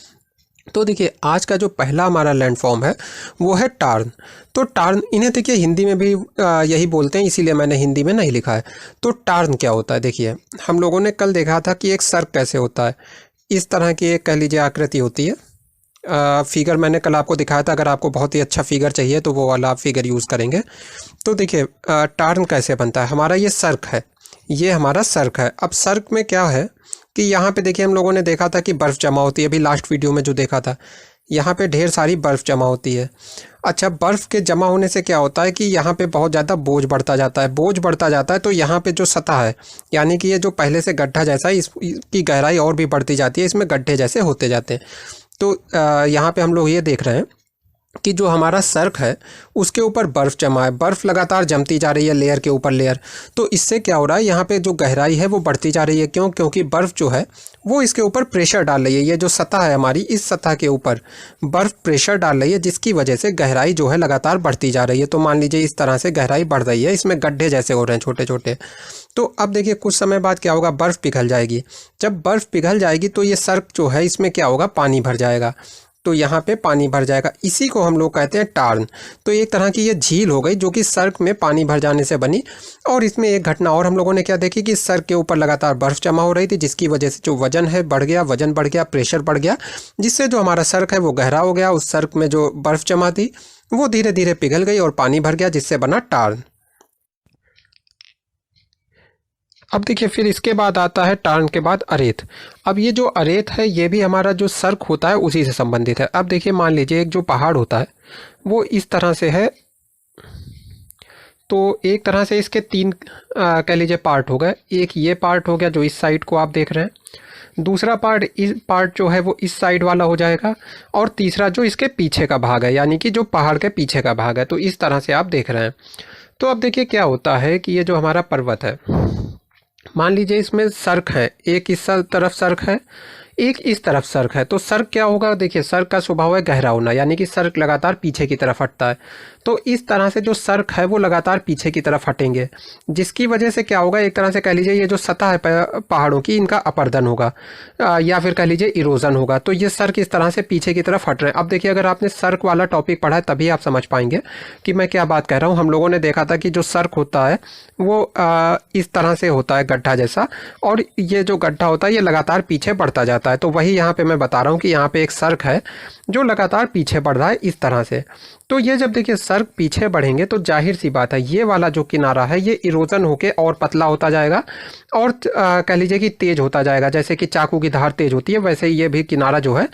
Speaker 1: तो देखिए आज का जो पहला हमारा लैंडफॉर्म है वो है टार्न। तो टार्न, इन्हें देखिए हिंदी में भी यही बोलते हैं, इसीलिए मैंने हिंदी में नहीं लिखा है। तो टार्न क्या होता है, देखिए हम लोगों ने कल देखा था कि एक सर्क कैसे होता है। इस तरह की एक कह लीजिए आकृति होती है। फिगर मैंने कल आपको दिखाया था, अगर आपको बहुत ही अच्छा फिगर चाहिए तो वो वाला आप फिगर यूज़ करेंगे। तो देखिए टार्न कैसे बनता है, हमारा ये सर्क है, ये हमारा सर्क है। अब सर्क में क्या है कि यहाँ पे देखिए हम लोगों ने देखा था कि बर्फ़ जमा होती है, अभी लास्ट वीडियो में जो देखा था यहाँ पे ढेर सारी बर्फ़ जमा होती है। अच्छा, बर्फ़ के जमा होने से क्या होता है कि यहाँ पे बहुत ज़्यादा बोझ बढ़ता जाता है, बोझ बढ़ता जाता है। तो यहाँ पे जो सतह है, यानी कि ये जो पहले से गड्ढा जैसा है इसकी गहराई और भी बढ़ती जाती है, इसमें गड्ढे जैसे होते जाते हैं। तो यहाँ पे हम लोग ये देख रहे हैं कि जो हमारा सर्क है उसके ऊपर बर्फ़ जमा है, बर्फ़ लगातार जमती जा रही है लेयर के ऊपर लेयर। तो इससे क्या हो रहा है, यहाँ पे जो गहराई है वो बढ़ती जा रही है। क्यों? क्योंकि बर्फ़ जो है वो इसके ऊपर प्रेशर डाल रही है। ये जो सतह है हमारी, इस सतह के ऊपर बर्फ़ प्रेशर डाल रही है, जिसकी वजह से गहराई जो है लगातार बढ़ती जा रही है। तो मान लीजिए इस तरह से गहराई बढ़ रही है, इसमें गड्ढे जैसे हो रहे हैं छोटे छोटे। तो अब देखिए कुछ समय बाद क्या होगा, बर्फ़ पिघल जाएगी। जब बर्फ़ पिघल जाएगी तो ये सर्क जो है इसमें क्या होगा, पानी भर जाएगा। तो यहाँ पे पानी भर जाएगा, इसी को हम लोग कहते हैं टार्न। तो एक तरह की ये झील हो गई जो कि सर्क में पानी भर जाने से बनी। और इसमें एक घटना और हम लोगों ने क्या देखी कि सर्क के ऊपर लगातार बर्फ़ जमा हो रही थी, जिसकी वजह से जो वजन है बढ़ गया, वजन बढ़ गया, प्रेशर बढ़ गया, जिससे जो हमारा सर्क है वो गहरा हो गया। उस सर्क में जो बर्फ़ जमा थी वो धीरे धीरे पिघल गई और पानी भर गया, जिससे बना टार्न। अब देखिए फिर इसके बाद आता है टार्न के बाद अरेत। अब ये जो अरेत है ये भी हमारा जो सर्क होता है उसी से संबंधित है। अब देखिए मान लीजिए एक जो पहाड़ होता है वो इस तरह से है। तो एक तरह से इसके तीन कह लीजिए पार्ट हो गए। एक ये पार्ट हो गया जो इस साइड को आप देख रहे हैं, दूसरा पार्ट जो है वो इस साइड वाला हो जाएगा, और तीसरा जो इसके पीछे का भाग है, यानी कि जो पहाड़ के पीछे का भाग है। तो इस तरह से आप देख रहे हैं। तो अब देखिए क्या होता है कि ये जो हमारा पर्वत है, मान लीजिए इसमें सर्क है, एक इस तरफ सर्क है, एक इस तरफ सर्क है, तो सर्क क्या होगा, देखिए सर्क का स्वभाव है गहरा होना, यानी कि सर्क लगातार पीछे की तरफ हटता है। तो इस तरह से जो सर्क है वो लगातार पीछे की तरफ हटेंगे, जिसकी वजह से क्या होगा, एक तरह से कह लीजिए ये जो सतह है पहाड़ों की, इनका अपरदन होगा या फिर कह लीजिए इरोजन होगा। तो ये सर्क इस तरह से पीछे की तरफ हट रहे हैं। अब देखिए अगर आपने सर्क वाला टॉपिक पढ़ा है तभी आप समझ पाएंगे कि मैं क्या बात कह रहा हूँ। हम लोगों ने देखा था कि जो सर्क होता है वो इस तरह से होता है गड्ढा जैसा, और ये जो गड्ढा होता है ये लगातार पीछे बढ़ता जाता है। तो वही यहाँ पे मैं बता रहा हूँ कि यहाँ पे एक सर्क है जो लगातार पीछे बढ़ रहा है इस तरह से। तो ये जब देखिए सर्क पीछे बढ़ेंगे तो जाहिर सी बात है ये वाला जो किनारा है ये इरोजन होके और पतला होता जाएगा और कह लीजिए कि तेज होता जाएगा। जैसे कि चाकू की धार तेज होती है वैसे ये भी किनारा जो है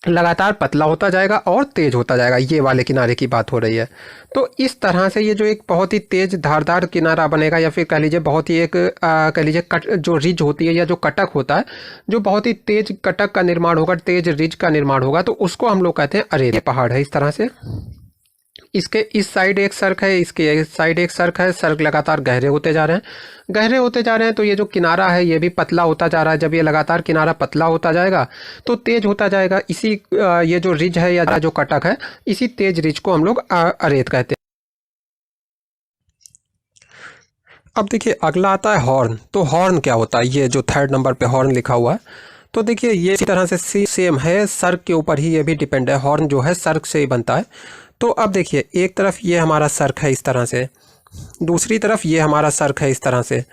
Speaker 1: लगातार पतला होता जाएगा और तेज होता जाएगा। ये वाले किनारे की बात हो रही है। तो इस तरह से ये जो एक बहुत ही तेज धारदार किनारा बनेगा, या फिर कह लीजिए बहुत ही एक कह लीजिए कट जो रिज होती है या जो कटक होता है, जो बहुत ही तेज कटक का निर्माण होगा, तेज रिज का निर्माण होगा, तो उसको हम लोग कहते हैं अरेरिया पहाड़ है। इस तरह से इसके इस साइड एक सर्क है, इसके इस साइड एक सर्क है। सर्क लगातार गहरे होते जा रहे हैं, गहरे होते जा रहे हैं। तो ये जो किनारा है ये भी पतला होता जा रहा है। जब ये लगातार किनारा पतला होता जाएगा तो तेज होता जाएगा। इसी ये जो रिज है या जो कटक है, इसी तेज रिज को हम लोग अरेत कहते हैं। अब देखिए अगला आता है हॉर्न। तो हॉर्न क्या होता है, ये जो 3rd नंबर पे हॉर्न लिखा हुआ है, तो देखिए ये इसी तरह से सेम है, सर्क के ऊपर ही ये भी डिपेंड है। हॉर्न जो है सर्क से ही बनता है। तो अब देखिए एक तरफ ये हमारा सर्क है इस तरह से, दूसरी तरफ ये हमारा सर्क है इस तरह से।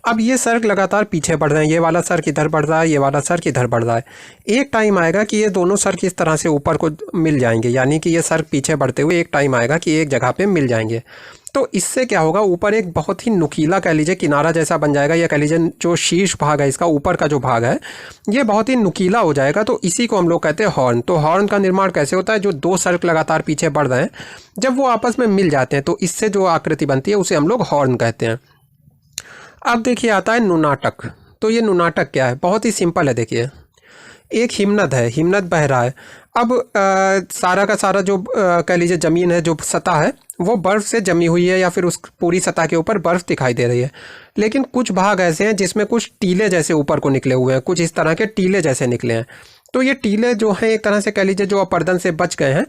Speaker 1: अब ये सर्क लगातार पीछे बढ़ रहे हैं, ये वाला सर्क इधर बढ़ रहा है, ये वाला सर्क इधर बढ़ रहा है। एक टाइम आएगा कि ये दोनों सर्क इस तरह से ऊपर को मिल जाएंगे, यानी कि ये सर्क पीछे बढ़ते हुए एक टाइम आएगा कि एक जगह पे मिल जाएंगे। तो इससे क्या होगा, ऊपर एक बहुत ही नुकीला कह लीजिए किनारा जैसा बन जाएगा, या कह लीजिए जो शीर्ष भाग है इसका, ऊपर का जो भाग है ये बहुत ही नुकीला हो जाएगा। तो इसी को हम लोग कहते हैं हॉर्न। तो हॉर्न का निर्माण कैसे होता है, जो दो सर्क लगातार पीछे बढ़ रहे हैं जब वो आपस में मिल जाते हैं तो इससे जो आकृति बनती है उसे हम लोग हॉर्न कहते हैं। अब देखिए आता है नुनाटक। तो ये नुनाटक क्या है, बहुत ही सिंपल है। देखिए एक हिमनद है, हिमनद बह रहा है। अब सारा का सारा जो कह लीजिए ज़मीन है, जो सतह है वो बर्फ़ से जमी हुई है, या फिर उस पूरी सतह के ऊपर बर्फ़ दिखाई दे रही है। लेकिन कुछ भाग ऐसे हैं जिसमें कुछ टीले जैसे ऊपर को निकले हुए हैं, कुछ इस तरह के टीले जैसे निकले हैं। तो ये टीले जो हैं एक तरह से कह लीजिए जो अपर्दन से बच गए हैं,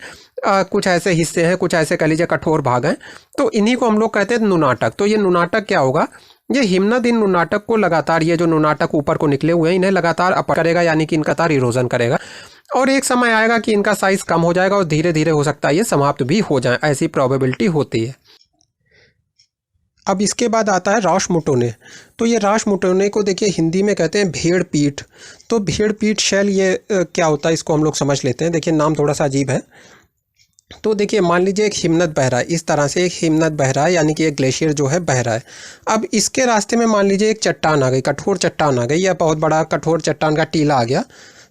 Speaker 1: कुछ ऐसे हिस्से हैं, कुछ ऐसे कह लीजिए कठोर भाग हैं। तो इन्हीं को हम लोग कहते हैं नुनाटक। तो ये नुनाटक क्या होगा, ये हिमनद इन नुनाटक को लगातार, ये जो नुनाटक ऊपर को निकले हुए हैं इन्हें लगातार अपर करेगा, यानी कि इनका तार इरोजन करेगा। और एक समय आएगा कि इनका साइज कम हो जाएगा और धीरे धीरे हो सकता है ये समाप्त भी हो जाए, ऐसी प्रोबेबिलिटी होती है। अब इसके बाद आता है राशमुटोने। तो ये राशमुटोने को देखिए हिंदी में कहते हैं भेड़ पीठ। तो भेड़ पीठ शैल ये क्या होता है इसको हम लोग समझ लेते हैं। देखिए नाम थोड़ा सा अजीब है। तो देखिए मान लीजिए एक हिमनद बह रहा है, इस तरह से एक हिमनद बह रहा है, यानी कि एक ग्लेशियर जो है बह रहा है। अब इसके रास्ते में मान लीजिए एक चट्टान आ गई, कठोर चट्टान आ गई, या बहुत बड़ा कठोर चट्टान का टीला आ गया।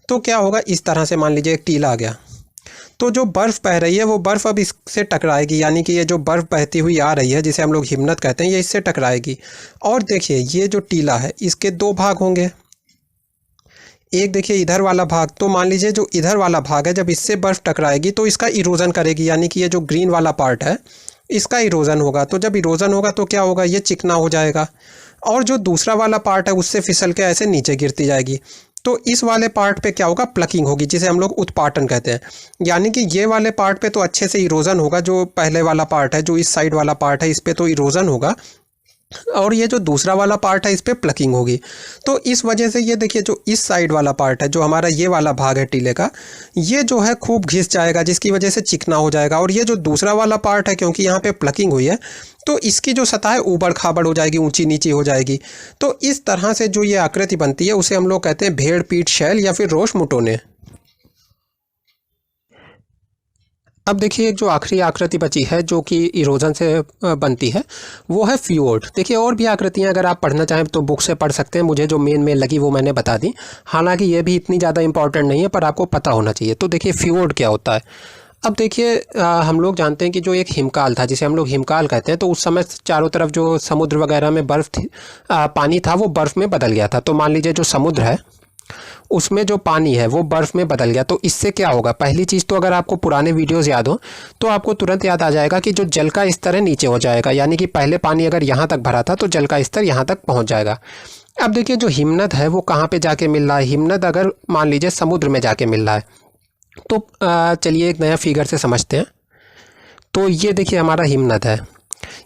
Speaker 1: तो क्या होगा, इस तरह से मान लीजिए एक टीला आ गया, तो जो बर्फ़ बह रही है वो बर्फ़ अब इससे टकराएगी, यानी कि ये जो बर्फ़ बहती हुई आ रही है जिसे हम लोग हिमनद कहते हैं, ये इससे टकराएगी। और देखिए ये जो टीला है इसके दो भाग होंगे। एक देखिए इधर वाला भाग, तो मान लीजिए जो इधर वाला भाग है जब इससे बर्फ़ टकराएगी तो इसका इरोजन करेगी, यानी कि ये जो ग्रीन वाला पार्ट है इसका इरोजन होगा। तो जब इरोजन होगा तो क्या होगा, ये चिकना हो जाएगा, और जो दूसरा वाला पार्ट है उससे फिसल के ऐसे नीचे गिरती जाएगी। तो इस वाले पार्ट पे क्या होगा, प्लकिंग होगी, जिसे हम लोग उत्पाटन कहते हैं। यानी कि ये वाले पार्ट पे तो अच्छे से इरोजन होगा, जो पहले वाला पार्ट है, जो इस साइड वाला पार्ट है, इस पे तो इरोजन होगा, और ये जो दूसरा वाला पार्ट है इस पे प्लकिंग होगी। तो इस वजह से ये देखिए जो इस साइड वाला पार्ट है, जो हमारा ये वाला भाग है टीले का, ये जो है खूब घिस जाएगा, जिसकी वजह से चिकना हो जाएगा। और ये जो दूसरा वाला पार्ट है, क्योंकि यहाँ पे प्लकिंग हुई है तो इसकी जो सतह है ऊबड़ खाबड़ हो जाएगी, ऊंची नीची हो जाएगी। तो इस तरह से जो ये आकृति बनती है उसे हम लोग कहते हैं भेड़ पीठ शैल या फिर राशमुटोने। अब देखिए एक जो आखिरी आकृति बची है जो कि इरोजन से बनती है, वो है फ्यूर्ड। देखिए और भी आकृतियां अगर आप पढ़ना चाहें तो बुक से पढ़ सकते हैं, मुझे जो मेन लगी वो मैंने बता दी। हालांकि ये भी इतनी ज़्यादा इंपॉर्टेंट नहीं है, पर आपको पता होना चाहिए। तो देखिए फ्यूर्ड क्या होता है। अब देखिए हम लोग जानते हैं कि जो एक हिमकाल था, जिसे हम लोग हिमकाल कहते हैं, तो उस समय चारों तरफ जो समुद्र वगैरह में बर्फ़ थी, पानी था, वो बर्फ़ में बदल गया था। तो मान लीजिए जो समुद्र है उसमें जो पानी है वो बर्फ़ में बदल गया। तो इससे क्या होगा, पहली चीज़ तो अगर आपको पुराने वीडियोज़ याद हो तो आपको तुरंत याद आ जाएगा कि जो जल का स्तर है नीचे हो जाएगा, यानी कि पहले पानी अगर यहाँ तक भरा था तो जल का स्तर यहाँ तक पहुँच जाएगा। अब देखिए जो हिमनद है वो कहाँ पे जाके मिल रहा है। हिमनद अगर मान लीजिए समुद्र में जाके मिल रहा है तो चलिए एक नया फिगर से समझते हैं। तो ये देखिए हमारा हिमनद है,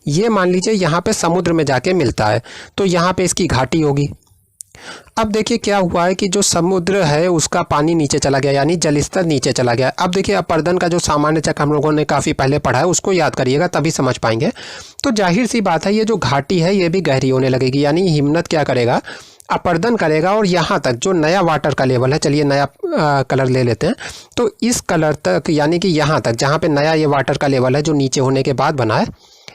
Speaker 1: ये मान लीजिए यहाँ पे समुद्र में जाके मिलता है, तो यहाँ पे इसकी घाटी होगी। अब देखिए क्या हुआ है कि जो समुद्र है उसका पानी नीचे चला गया, यानी जल स्तर नीचे चला गया। अब देखिए अपरदन का जो सामान्य चक्र हम लोगों ने काफ़ी पहले पढ़ा है उसको याद करिएगा, तभी समझ पाएंगे। तो जाहिर सी बात है ये जो घाटी है ये भी गहरी होने लगेगी, यानी हिमनद क्या करेगा, अपर्दन करेगा और यहाँ तक जो नया वाटर का लेवल है, चलिए नया कलर ले लेते हैं, तो इस कलर तक यानी कि यहाँ तक जहाँ पे नया ये वाटर का लेवल है जो नीचे होने के बाद बना है,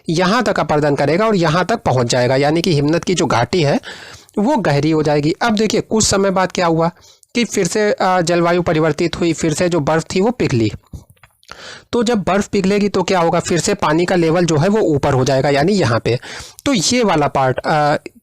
Speaker 1: यहाँ तक अपर्दन करेगा और यहाँ तक पहुँच जाएगा, यानी कि हिमनद की जो घाटी है वो गहरी हो जाएगी। अब देखिए कुछ समय बाद क्या हुआ कि फिर से जलवायु परिवर्तित हुई, फिर से जो बर्फ़ थी वो पिघली। तो जब बर्फ़ पिघलेगी तो क्या होगा, फिर से पानी का लेवल जो है वो ऊपर हो जाएगा, यानी यहाँ पे। तो ये वाला पार्ट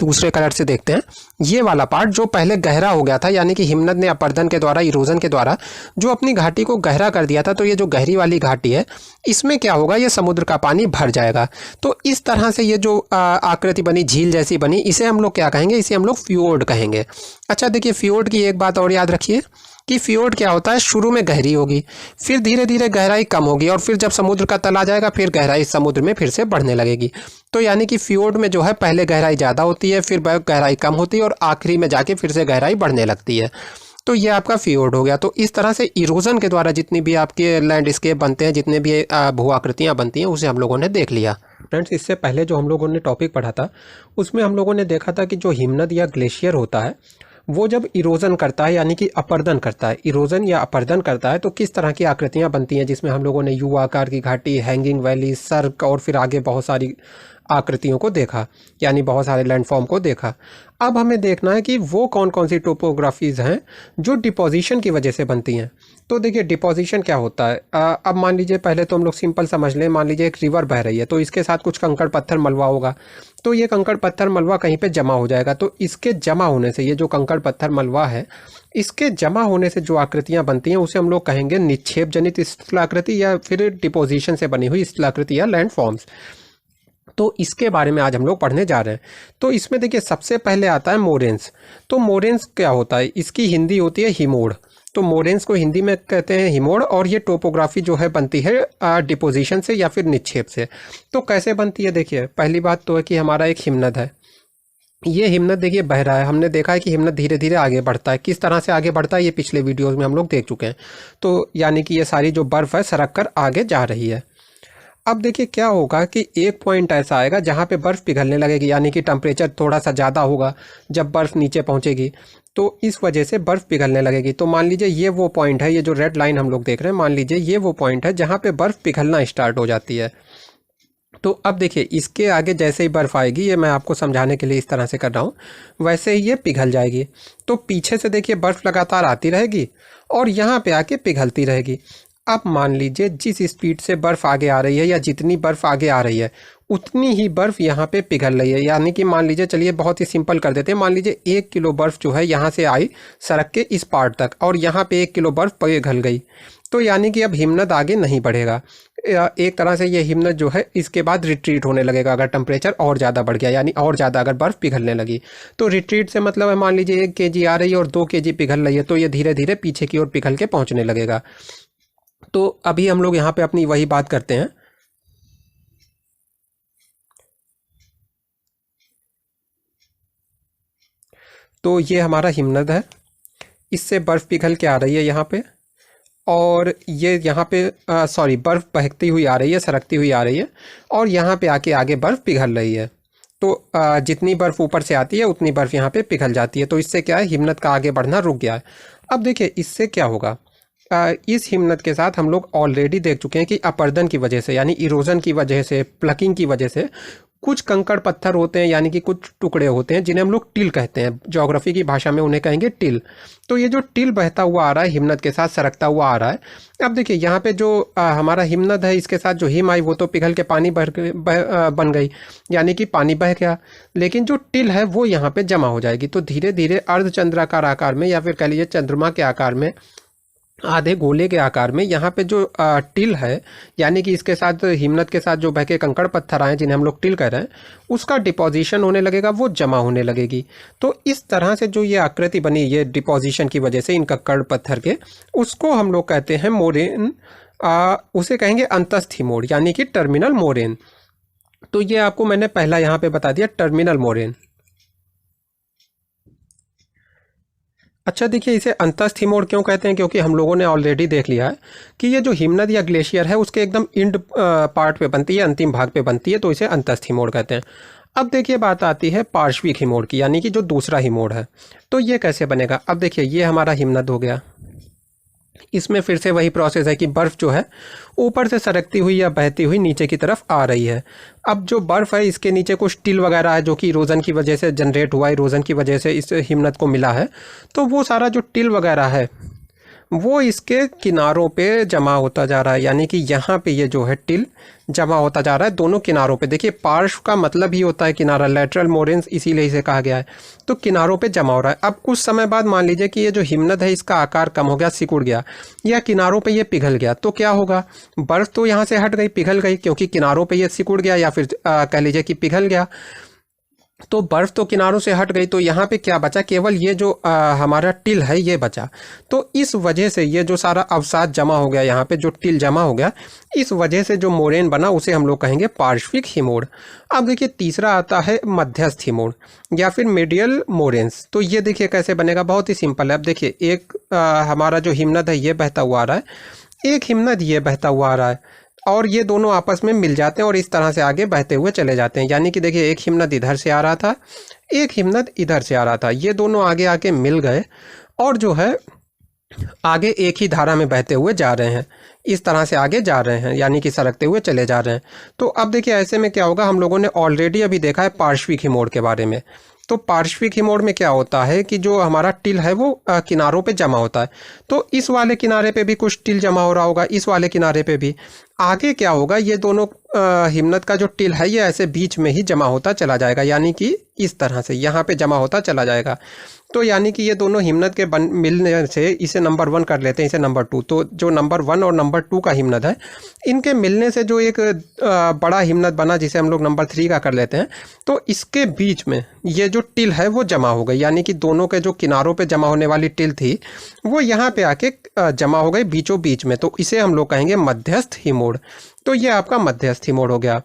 Speaker 1: दूसरे कलर से देखते हैं। ये वाला पार्ट जो पहले गहरा हो गया था, यानी कि हिमनद ने अपर्दन के द्वारा, इरोजन के द्वारा जो अपनी घाटी को गहरा कर दिया था, तो ये जो गहरी वाली घाटी है इसमें क्या होगा, ये समुद्र का पानी भर जाएगा। तो इस तरह से ये जो आकृति बनी, झील जैसी बनी, इसे हम लोग क्या कहेंगे, इसे हम लोग फ्योर्ड कहेंगे। अच्छा देखिए फ्योर्ड की एक बात और याद रखिए कि फ्योर्ड क्या होता है, शुरू में गहरी होगी, फिर धीरे धीरे गहराई कम होगी और फिर जब समुद्र का तल आ जाएगा फिर गहराई समुद्र में फिर से बढ़ने लगेगी। तो यानी कि फ्योर्ड में जो है पहले गहराई ज़्यादा होती है, फिर गहराई कम होती है और आखिरी में जाके फिर से गहराई बढ़ने लगती है। तो ये आपका फ्योर्ड हो गया। तो इस तरह से इरोजन के द्वारा जितनी भी आपके लैंडस्केप बनते हैं, जितने भी भू आकृतियाँ बनती हैं, उसे हम लोगों ने देख लिया। फ्रेंड्स इससे पहले जो हम लोगों ने टॉपिक पढ़ा था उसमें हम लोगों ने देखा था कि जो हिमनद या ग्लेशियर होता है वो जब इरोजन करता है, यानी कि अपर्दन करता है, इरोजन या अपर्दन करता है, तो किस तरह की आकृतियां बनती हैं, जिसमें हम लोगों ने यू आकार की घाटी, हैंगिंग वैली, सर्क और फिर आगे बहुत सारी आकृतियों को देखा, यानी बहुत सारे लैंडफॉर्म को देखा। अब हमें देखना है कि वो कौन कौन सी टोपोग्राफीज़ हैं जो डिपोजिशन की वजह से बनती हैं। तो देखिए डिपोजिशन क्या होता है, अब मान लीजिए पहले तो हम लोग सिंपल समझ लें, मान लीजिए एक रिवर बह रही है तो इसके साथ कुछ कंकड़ पत्थर मलबा होगा, तो ये कंकड़ पत्थर मलबा कहीं पे जमा हो जाएगा। तो इसके जमा होने से, ये जो कंकड़ पत्थर मलबा है इसके जमा होने से जो आकृतियाँ बनती हैं उसे हम लोग कहेंगे निक्षेप जनित स्थलाकृति या फिर डिपोजिशन से बनी हुई स्थलाकृति या लैंडफॉर्म्स। तो इसके बारे में आज हम लोग पढ़ने जा रहे हैं। तो इसमें देखिए सबसे पहले आता है मोरेंस। तो मोरेंस क्या होता है, इसकी हिंदी होती है हिमोड़। तो मोरेंस को हिंदी में कहते हैं हिमोड़ और ये टोपोग्राफी जो है बनती है डिपोजिशन से या फिर निक्षेप से। तो कैसे बनती है, देखिए पहली बात तो है कि हमारा एक हिमनद है, ये हिमनद देखिए बह रहा है, हमने देखा है कि हिमनद धीरे धीरे आगे बढ़ता है। किस तरह से आगे बढ़ता है ये पिछले वीडियोज़ में हम लोग देख चुके हैं। तो यानी कि ये सारी जो बर्फ़ है सरक कर आगे जा रही है। अब देखिए क्या होगा कि एक पॉइंट ऐसा आएगा जहाँ पे बर्फ़ पिघलने लगेगी, यानी कि टेम्परेचर थोड़ा सा ज़्यादा होगा जब बर्फ़ नीचे पहुँचेगी, तो इस वजह से बर्फ़ पिघलने लगेगी। तो मान लीजिए ये वो पॉइंट है, ये जो रेड लाइन हम लोग देख रहे हैं, मान लीजिए ये वो पॉइंट है जहाँ पे बर्फ़ पिघलना स्टार्ट हो जाती है। तो अब देखिए इसके आगे जैसे ही बर्फ़ आएगी, ये मैं आपको समझाने के लिए इस तरह से कर रहा हूँ, वैसे ही ये पिघल जाएगी। तो पीछे से देखिए बर्फ़ लगातार आती रहेगी और यहाँ पे आके पिघलती रहेगी। अब मान लीजिए जिस स्पीड से बर्फ़ आगे आ रही है या जितनी बर्फ़ आगे आ रही है उतनी ही बर्फ़ यहाँ पे पिघल रही है। यानी कि मान लीजिए, चलिए बहुत ही सिंपल कर देते हैं, मान लीजिए 1 किलो बर्फ़ जो है यहाँ से आई सड़क के इस पार्ट तक और यहाँ पे 1 किलो बर्फ़ पिघल गई, तो यानी कि अब हिमनद आगे नहीं बढ़ेगा। एक तरह से ये हिमनद जो है इसके बाद रिट्रीट होने लगेगा अगर टेम्परेचर और ज़्यादा बढ़ गया, यानी और ज़्यादा अगर बर्फ़ पिघलने लगी। तो रिट्रीट से मतलब है मान लीजिए 1 kg आ रही है और 2 kg पिघल रही है, तो ये धीरे धीरे पीछे की ओर पिघल के पहुँचने लगेगा। तो अभी हम लोग यहाँ पे अपनी वही बात करते हैं। तो ये हमारा हिमनद है, इससे बर्फ़ पिघल के आ रही है यहाँ पे, और ये यहाँ पे सॉरी बर्फ़ बहती हुई आ रही है, सरकती हुई आ रही है और यहाँ पे आके आगे बर्फ़ पिघल रही है। तो जितनी बर्फ़ ऊपर से आती है उतनी बर्फ़ यहाँ पे पिघल जाती है। तो इससे क्या है, हिमनद का आगे बढ़ना रुक गया है। अब देखिए इससे क्या होगा, इस हिमनद के साथ हम लोग ऑलरेडी देख चुके हैं कि अपर्दन की वजह से, यानी इरोजन की वजह से, प्लकिंग की वजह से कुछ कंकड़ पत्थर होते हैं, यानी कि कुछ टुकड़े होते हैं जिन्हें हम लोग टिल कहते हैं, ज्योग्राफी की भाषा में उन्हें कहेंगे टिल। तो ये जो टिल बहता हुआ आ रहा है, हिमनद के साथ सरकता हुआ आ रहा है। अब देखिए यहाँ पे जो हमारा हिमनद है, इसके साथ जो हिम आई वो तो पिघल के पानी बन गई, यानी कि पानी बह गया, लेकिन जो टिल है वो यहाँ पे जमा हो जाएगी। तो धीरे धीरे अर्धचंद्राकार आकार में या फिर कह लीजिए चंद्रमा के आकार में आधे गोले के आकार में यहाँ पे जो टिल है, यानी कि इसके साथ हिमनद के साथ जो बह के कंकड़ पत्थर आए जिन्हें हम लोग टिल कह रहे हैं, उसका डिपोजिशन होने लगेगा, वो जमा होने लगेगी। तो इस तरह से जो ये आकृति बनी, ये डिपोजिशन की वजह से इन कंकड़ पत्थर के, उसको हम लोग कहते हैं मोरेन, उसे कहेंगे अंतस्थी मोड़, यानी कि टर्मिनल मोरेन। तो ये आपको मैंने पहला यहाँ पे बता दिया, टर्मिनल मोरेन। अच्छा देखिए, इसे अंतस्थ हिमोड़ क्यों कहते हैं, क्योंकि हम लोगों ने ऑलरेडी देख लिया है कि ये जो हिमनद या ग्लेशियर है उसके एकदम इंड पार्ट पे बनती है, अंतिम भाग पे बनती है, तो इसे अंतस्थ हिमोड़ कहते हैं। अब देखिए बात आती है पार्श्विक हिमोड़ की, यानी कि जो दूसरा हिमोड़ है, तो ये कैसे बनेगा। अब देखिए ये हमारा हिमनद हो गया, इसमें फिर से वही प्रोसेस है कि बर्फ़ जो है ऊपर से सरकती हुई या बहती हुई नीचे की तरफ आ रही है। अब जो बर्फ़ है इसके नीचे कुछ टिल वगैरह है जो कि इरोजन की वजह से जनरेट हुआ, इरोजन की वजह से इस हिमनद को मिला है। तो वो सारा जो टिल वगैरह है वो इसके किनारों पे जमा होता जा रहा है, यानी कि यहाँ पे ये जो है टिल जमा होता जा रहा है दोनों किनारों पे। देखिए पार्श्व का मतलब ही होता है किनारा, लेटरल मोरेन्स इसीलिए इसे कहा गया है। तो किनारों पे जमा हो रहा है। अब कुछ समय बाद मान लीजिए कि ये जो हिमनद है इसका आकार कम हो गया, सिकुड़ गया, या किनारों पे ये पिघल गया, तो क्या होगा, बर्फ़ तो यहाँ से हट गई, पिघल गई, क्योंकि किनारों पे ये सिकुड़ गया या फिर कह लीजिए कि पिघल गया। तो बर्फ़ तो किनारों से हट गई, तो यहाँ पे क्या बचा, केवल ये जो हमारा टिल है ये बचा। तो इस वजह से ये जो सारा अवसाद जमा हो गया, यहाँ पे जो टिल जमा हो गया, इस वजह से जो मोरेन बना उसे हम लोग कहेंगे पार्श्विक हिमोड़। अब देखिए तीसरा आता है मध्यस्थ हिमोड़ या फिर मीडियल मोरेन्स। तो ये देखिए कैसे बनेगा, बहुत ही सिंपल है। अब देखिए एक हमारा जो हिमनद है ये बहता हुआ आ रहा है, एक हिमनद ये बहता हुआ आ रहा है, और ये दोनों आपस में मिल जाते हैं और इस तरह से आगे बहते हुए चले जाते हैं। यानी कि देखिए एक हिमनद इधर से आ रहा था, एक हिमनद इधर से आ रहा था, ये दोनों आगे आके मिल गए और जो है आगे एक ही धारा में बहते हुए जा रहे हैं, इस तरह से आगे जा रहे हैं, यानी कि सरकते हुए चले जा रहे हैं। तो अब देखिए ऐसे में क्या होगा, हम लोगों ने ऑलरेडी अभी देखा है पार्श्विक हिमोड़ के बारे में। तो पार्श्विक हिमोड़ में क्या होता है कि जो हमारा टिल है वो किनारों पे जमा होता है। तो इस वाले किनारे पे भी कुछ टिल जमा हो रहा होगा, इस वाले किनारे पे भी। आगे क्या होगा, ये दोनों हिमनद का जो टिल है ये ऐसे बीच में ही जमा होता चला जाएगा, यानी कि इस तरह से यहाँ पे जमा होता चला जाएगा। तो यानी कि ये दोनों हिमनद के मिलने से इसे नंबर 1 कर लेते हैं, इसे नंबर 2। तो जो नंबर 1 और नंबर 2 का हिमनद है, इनके मिलने से जो एक बड़ा हिमनद बना जिसे हम लोग नंबर 3 का कर लेते हैं, तो इसके बीच में ये जो टिल है वो जमा हो गई, यानी कि दोनों के जो किनारों पे जमा होने वाली टिल थी वो यहाँ पे आके जमा हो गई बीचों बीच में। तो इसे हम लोग कहेंगे मध्यस्थ हिमोड़। तो ये आपका मध्यस्थ हिमोड़ हो गया।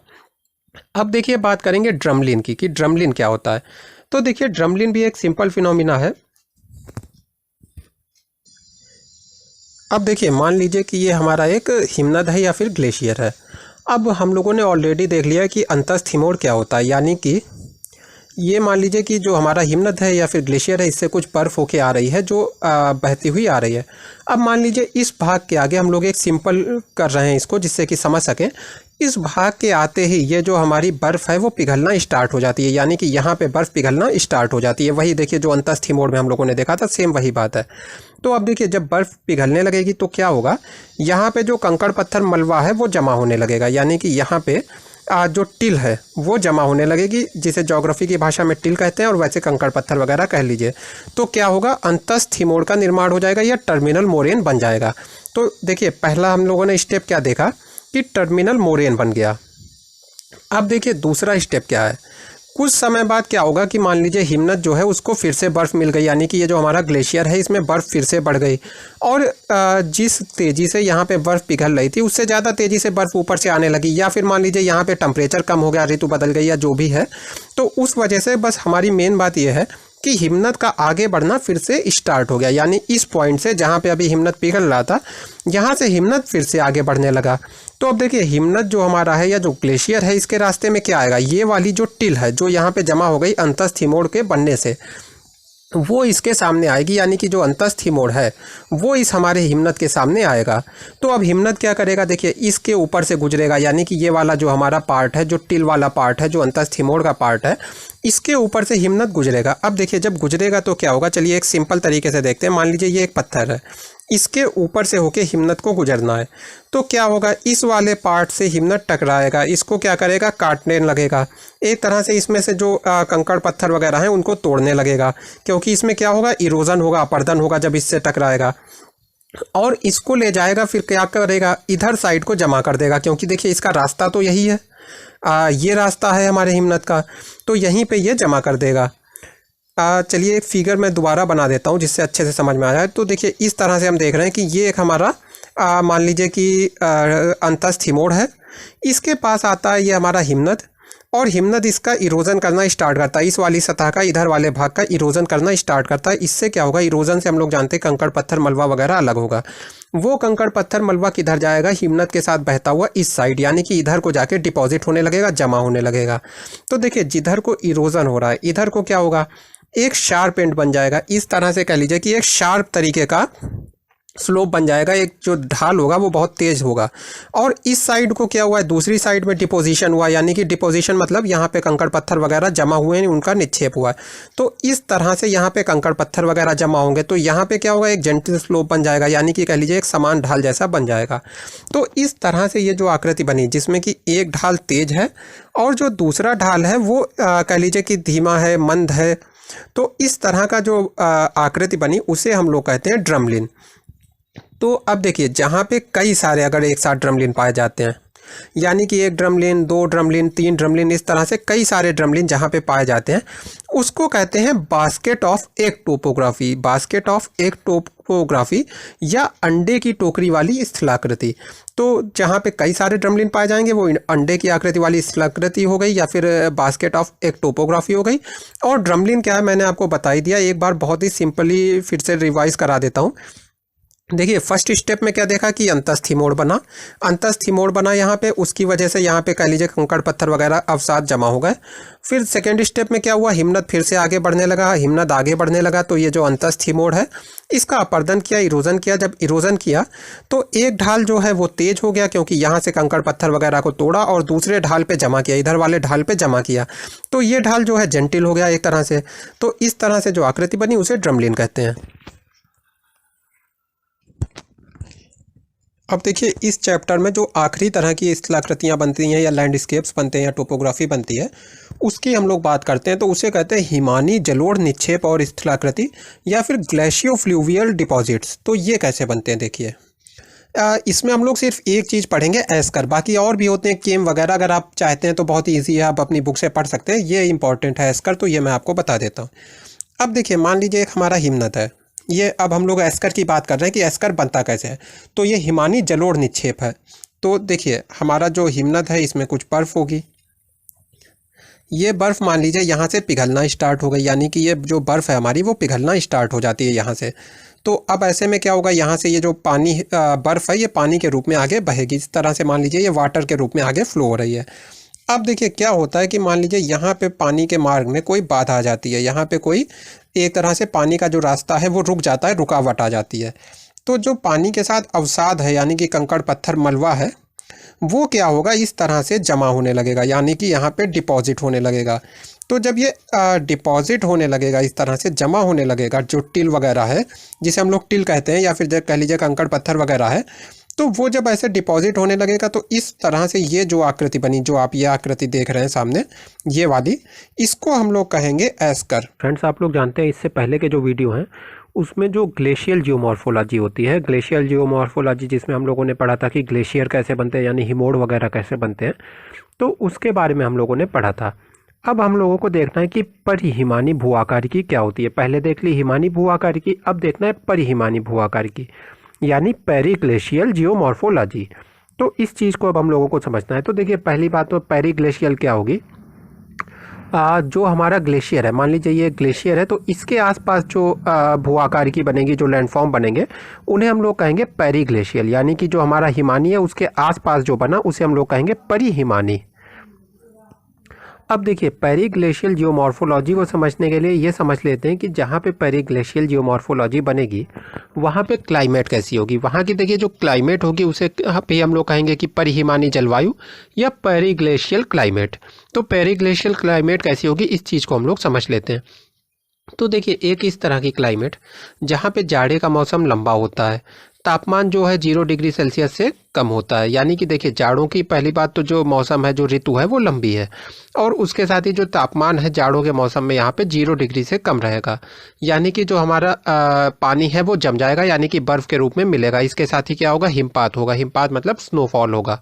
Speaker 1: अब देखिए बात करेंगे ड्रमलिन की कि ड्रमलिन क्या होता है। तो देखिए ड्रमलिन भी एक सिंपल फिनोमिना है। अब देखिए मान लीजिए कि ये हमारा एक हिमनद है या फिर ग्लेशियर है। अब हम लोगों ने ऑलरेडी देख लिया कि अंतस्थ हिमोड़ क्या होता है, यानी कि ये मान लीजिए कि जो हमारा हिमनद है या फिर ग्लेशियर है इससे कुछ बर्फ़ होके आ रही है जो बहती हुई आ रही है। अब मान लीजिए इस भाग के आगे हम लोग एक सिंपल कर रहे हैं इसको जिससे कि समझ सकें। इस भाग के आते ही ये जो हमारी बर्फ़ है वो पिघलना स्टार्ट हो जाती है, यानी कि यहाँ पे बर्फ़ पिघलना स्टार्ट हो जाती है। वही देखिए जो अंतस्थ हिमोड़ में हम लोगों ने देखा था, सेम वही बात है। तो अब देखिए जब बर्फ़ पिघलने लगेगी तो क्या होगा, यहाँ पे जो कंकड़ पत्थर मलबा है वो जमा होने लगेगा, यानी कि यहाँ पे जो टिल है वो जमा होने लगेगी, जिसे ज्योग्राफी की भाषा में टिल कहते हैं और वैसे कंकड़ पत्थर वगैरह कह लीजिए। तो क्या होगा, अंतस्थ हिमोड़ का निर्माण हो जाएगा या टर्मिनल मोरेन बन जाएगा। तो देखिए पहला हम लोगों ने स्टेप क्या देखा कि टर्मिनल मोरेन बन गया। अब देखिए दूसरा स्टेप क्या है, कुछ समय बाद क्या होगा कि मान लीजिए हिमनद जो है उसको फिर से बर्फ़ मिल गई, यानी कि ये जो हमारा ग्लेशियर है इसमें बर्फ़ फिर से बढ़ गई, और जिस तेज़ी से यहाँ पे बर्फ़ पिघल रही थी उससे ज़्यादा तेज़ी से बर्फ़ ऊपर से आने लगी, या फिर मान लीजिए यहाँ पे टेम्परेचर कम हो गया, ऋतु बदल गई या जो भी है। तो उस वजह से बस हमारी मेन बात यह है कि हिमनद का आगे बढ़ना फिर से स्टार्ट हो गया, यानी इस पॉइंट से जहाँ पे अभी हिमनद पिघल रहा था यहाँ से हिमनद फिर से आगे बढ़ने लगा। तो अब देखिए हिमनद जो हमारा है या जो ग्लेशियर है इसके रास्ते में क्या आएगा, ये वाली जो टिल है जो यहाँ पे जमा हो गई अंतस्थ हिमोड़ के बनने से, वो इसके सामने आएगी, यानी कि जो अंतस्थ हिमोड़ है वो इस हमारे हिमनद के सामने आएगा। तो अब हिमनद क्या करेगा, देखिए इसके ऊपर से गुजरेगा, यानी कि ये वाला जो हमारा पार्ट है, जो टिल वाला पार्ट है, जो अंतस्थ हिमोड़ का पार्ट है, इसके ऊपर से हिमनद गुजरेगा। अब देखिए जब गुजरेगा तो क्या होगा, चलिए एक सिंपल तरीके से देखते हैं। मान लीजिए ये एक पत्थर है, इसके ऊपर से होके हिमनद को गुजरना है, तो क्या होगा, इस वाले पार्ट से हिमनद टकराएगा, इसको क्या करेगा, काटने लगेगा, एक तरह से इसमें से जो कंकड़ पत्थर वगैरह हैं उनको तोड़ने लगेगा, क्योंकि इसमें क्या होगा, इरोजन होगा, अपर्दन होगा जब इससे टकराएगा। और इसको ले जाएगा, फिर क्या करेगा, इधर साइड को जमा कर देगा, क्योंकि देखिए इसका रास्ता तो यही है, ये रास्ता है हमारे हिमनद का, तो यहीं पे ये जमा कर देगा। चलिए एक फिगर मैं दोबारा बना देता हूँ जिससे अच्छे से समझ में आ जाए। तो देखिए इस तरह से हम देख रहे हैं कि ये एक हमारा मान लीजिए कि अंतस्थ हिमोड़ है, इसके पास आता है ये हमारा हिमनद, और हिमनद इसका इरोजन करना स्टार्ट करता है, इस वाली सतह का, इधर वाले भाग का इरोजन करना स्टार्ट करता है। इससे क्या होगा, इरोजन से हम लोग जानते हैं कंकड़ पत्थर मलबा वगैरह अलग होगा। वो कंकड़ पत्थर मलबा किधर जाएगा, हिमनद के साथ बहता हुआ इस साइड, यानी कि इधर को जाके डिपॉजिट होने लगेगा, जमा होने लगेगा। तो देखिए जिधर को इरोजन हो रहा है, इधर को क्या होगा, एक शार्प एंड बन जाएगा, इस तरह से कह लीजिए कि एक शार्प तरीके का स्लोप बन जाएगा, एक जो ढाल होगा वो बहुत तेज होगा। और इस साइड को क्या हुआ है, दूसरी साइड में डिपोजिशन हुआ, यानी कि डिपोजिशन मतलब यहाँ पे कंकड़ पत्थर वगैरह जमा हुए हैं, उनका निक्षेप हुआ है। तो इस तरह से यहाँ पे कंकड़ पत्थर वगैरह जमा होंगे, तो यहाँ पे क्या होगा, एक जेंटल स्लोप बन जाएगा, यानी कि कह लीजिए एक समान ढाल जैसा बन जाएगा। तो इस तरह से ये जो आकृति बनी, जिसमें कि एक ढाल तेज है और जो दूसरा ढाल है वो कह लीजिए कि धीमा है, मंद है। तो इस तरह का जो आकृति बनी उसे हम लोग कहते हैं ड्रमलिन। तो अब देखिए जहाँ पे कई सारे अगर एक साथ ड्रमलिन पाए जाते हैं, यानी कि एक ड्रमलिन, दो ड्रमलिन, तीन ड्रमलिन, इस तरह से कई सारे ड्रमलिन जहाँ पे पाए जाते हैं, उसको कहते हैं बास्केट ऑफ एक टोपोग्राफी। बास्केट ऑफ एक टोपोग्राफी या अंडे की टोकरी वाली स्थलाकृति। तो जहाँ पे कई सारे ड्रमलिन पाए जाएंगे वो अंडे की आकृति वाली स्थलाकृति हो गई, या फिर बास्केट ऑफ एक टोपोग्राफी हो गई। और ड्रमलिन क्या है मैंने आपको बता ही दिया, एक बार बहुत ही सिंपली फिर से रिवाइज करा देता हूँ। देखिए फर्स्ट स्टेप में क्या देखा कि अंतस्थ हिमोड़ बना, अंतस्थ हिमोड़ बना यहाँ पे, उसकी वजह से यहाँ पे कह लीजिए कंकड़ पत्थर वगैरह अवसाद जमा हो गए। फिर सेकेंड स्टेप में क्या हुआ, हिमनद फिर से आगे बढ़ने लगा, हिमनद आगे बढ़ने लगा, तो ये जो अंतस्थ हिमोड़ है इसका अपर्दन किया, इरोजन किया। जब इरोजन किया तो एक ढाल जो है वो तेज हो गया, क्योंकि यहाँ से कंकड़ पत्थर वगैरह को तोड़ा और दूसरे ढाल पे जमा किया, इधर वाले ढाल पे जमा किया, तो ये ढाल जो है जेंटिल हो गया एक तरह से। तो इस तरह से जो आकृति बनी उसे ड्रमलिन कहते हैं। अब देखिए इस चैप्टर में जो आखिरी तरह की स्थलाकृतियाँ बनती हैं या लैंडस्केप्स बनते हैं या टोपोग्राफी बनती है, उसकी हम लोग बात करते हैं। तो उसे कहते हैं हिमानी जलोढ़ निक्षेप और स्थलाकृति या फिर ग्लेशियो फ्लूवियल डिपॉजिट्स। तो ये कैसे बनते हैं देखिए, इसमें हम लोग सिर्फ एक चीज़ पढ़ेंगे एस्कर, बाकी और भी होते हैं केम वगैरह, अगर आप चाहते हैं तो बहुत ईजी है, आप अपनी बुक से पढ़ सकते हैं। ये इंपॉर्टेंट है एस्कर, तो ये मैं आपको बता देता हूँ। अब देखिए मान लीजिए एक हमारा हिमनद है, ये अब हम लोग एस्कर की बात कर रहे हैं कि एस्कर बनता कैसे है। तो ये हिमानी जलोढ़ निक्षेप है। तो देखिए हमारा जो हिमनद है इसमें कुछ बर्फ़ होगी, ये बर्फ़ मान लीजिए यहाँ से पिघलना स्टार्ट हो गई, यानी कि ये जो बर्फ़ है हमारी वो पिघलना स्टार्ट हो जाती है यहाँ से। तो अब ऐसे में क्या होगा, यहाँ से ये जो पानी बर्फ़ है ये पानी के रूप में आगे बहेगी, इस तरह से मान लीजिए ये वाटर के रूप में आगे फ्लो हो रही है। अब देखिए क्या होता है कि मान लीजिए यहाँ पे पानी के मार्ग में कोई बाधा आ जाती है, यहाँ पे कोई एक तरह से पानी का जो रास्ता है वो रुक जाता है, रुकावट आ जाती है। तो जो पानी के साथ अवसाद है यानी कि कंकड़ पत्थर मलबा है, वो क्या होगा, इस तरह से जमा होने लगेगा, यानी कि यहाँ पे डिपॉजिट होने लगेगा। तो जब ये डिपॉजिट होने लगेगा, इस तरह से जमा होने लगेगा, जो टिल वगैरह है जिसे हम लोग टिल कहते हैं या फिर कह लीजिए कंकड़ पत्थर वगैरह है, तो वो जब ऐसे डिपॉजिट होने लगेगा तो इस तरह से ये जो आकृति बनी, जो आप ये आकृति देख रहे हैं सामने ये वाली, इसको हम लोग कहेंगे एस्कर। फ्रेंड्स आप लोग जानते हैं इससे पहले के जो वीडियो हैं उसमें जो ग्लेशियल जियोमॉर्फोलॉजी होती है, ग्लेशियल जियोमॉर्फोलॉजी जिसमें हम लोगों ने पढ़ा था कि ग्लेशियर कैसे बनते हैं यानी हिमोड़ वगैरह कैसे बनते हैं, तो उसके बारे में हम लोगों ने पढ़ा था। अब हम लोगों को देखना है कि परिहिमानी भू आकारिकी क्या होती है। पहले देख ली हिमानी भू आकारिकी, अब देखना है परिहिमानी भू आकारिकी यानी पेरीग्लेशियल जियोमॉर्फोलॉजी। तो इस चीज़ को अब हम लोगों को समझना है। तो देखिए पहली बात तो पेरीग्लेशियल क्या होगी, जो हमारा ग्लेशियर है, मान लीजिए ये ग्लेशियर है, तो इसके आसपास जो भू आकारिकी बनेगी, जो लैंडफॉर्म बनेंगे, उन्हें हम लोग कहेंगे पेरीग्लेशियल, यानी कि जो हमारा हिमानी है उसके आसपास जो बना उसे हम लोग कहेंगे परिहिमानी। अब देखिए पेरीग्लेशियल जियोमॉर्फोलॉजी को समझने के लिए ये समझ लेते हैं कि जहाँ पे पेरीग्लेशियल जियोमॉर्फोलॉजी बनेगी वहाँ पे क्लाइमेट कैसी होगी। वहाँ की देखिए जो क्लाइमेट होगी उसे पे हम लोग कहेंगे कि परिहिमानी जलवायु या पेरीग्लेशियल क्लाइमेट। तो पेरीग्लेशियल क्लाइमेट कैसी होगी इस चीज़ को हम लोग समझ लेते हैं। तो देखिए एक इस तरह की क्लाइमेट जहाँ पे जाड़े का मौसम लंबा होता है, तापमान जो है 0 डिग्री सेल्सियस से कम होता है। यानी कि देखिए जाड़ों की पहली बात तो जो मौसम है, जो ऋतु है वो लंबी है, और उसके साथ ही जो तापमान है जाड़ों के मौसम में यहाँ पे 0 डिग्री से कम रहेगा। यानी कि जो हमारा पानी है वो जम जाएगा, यानी कि बर्फ़ के रूप में मिलेगा। इसके साथ ही क्या होगा, हिमपात होगा। हिमपात मतलब स्नोफॉल होगा।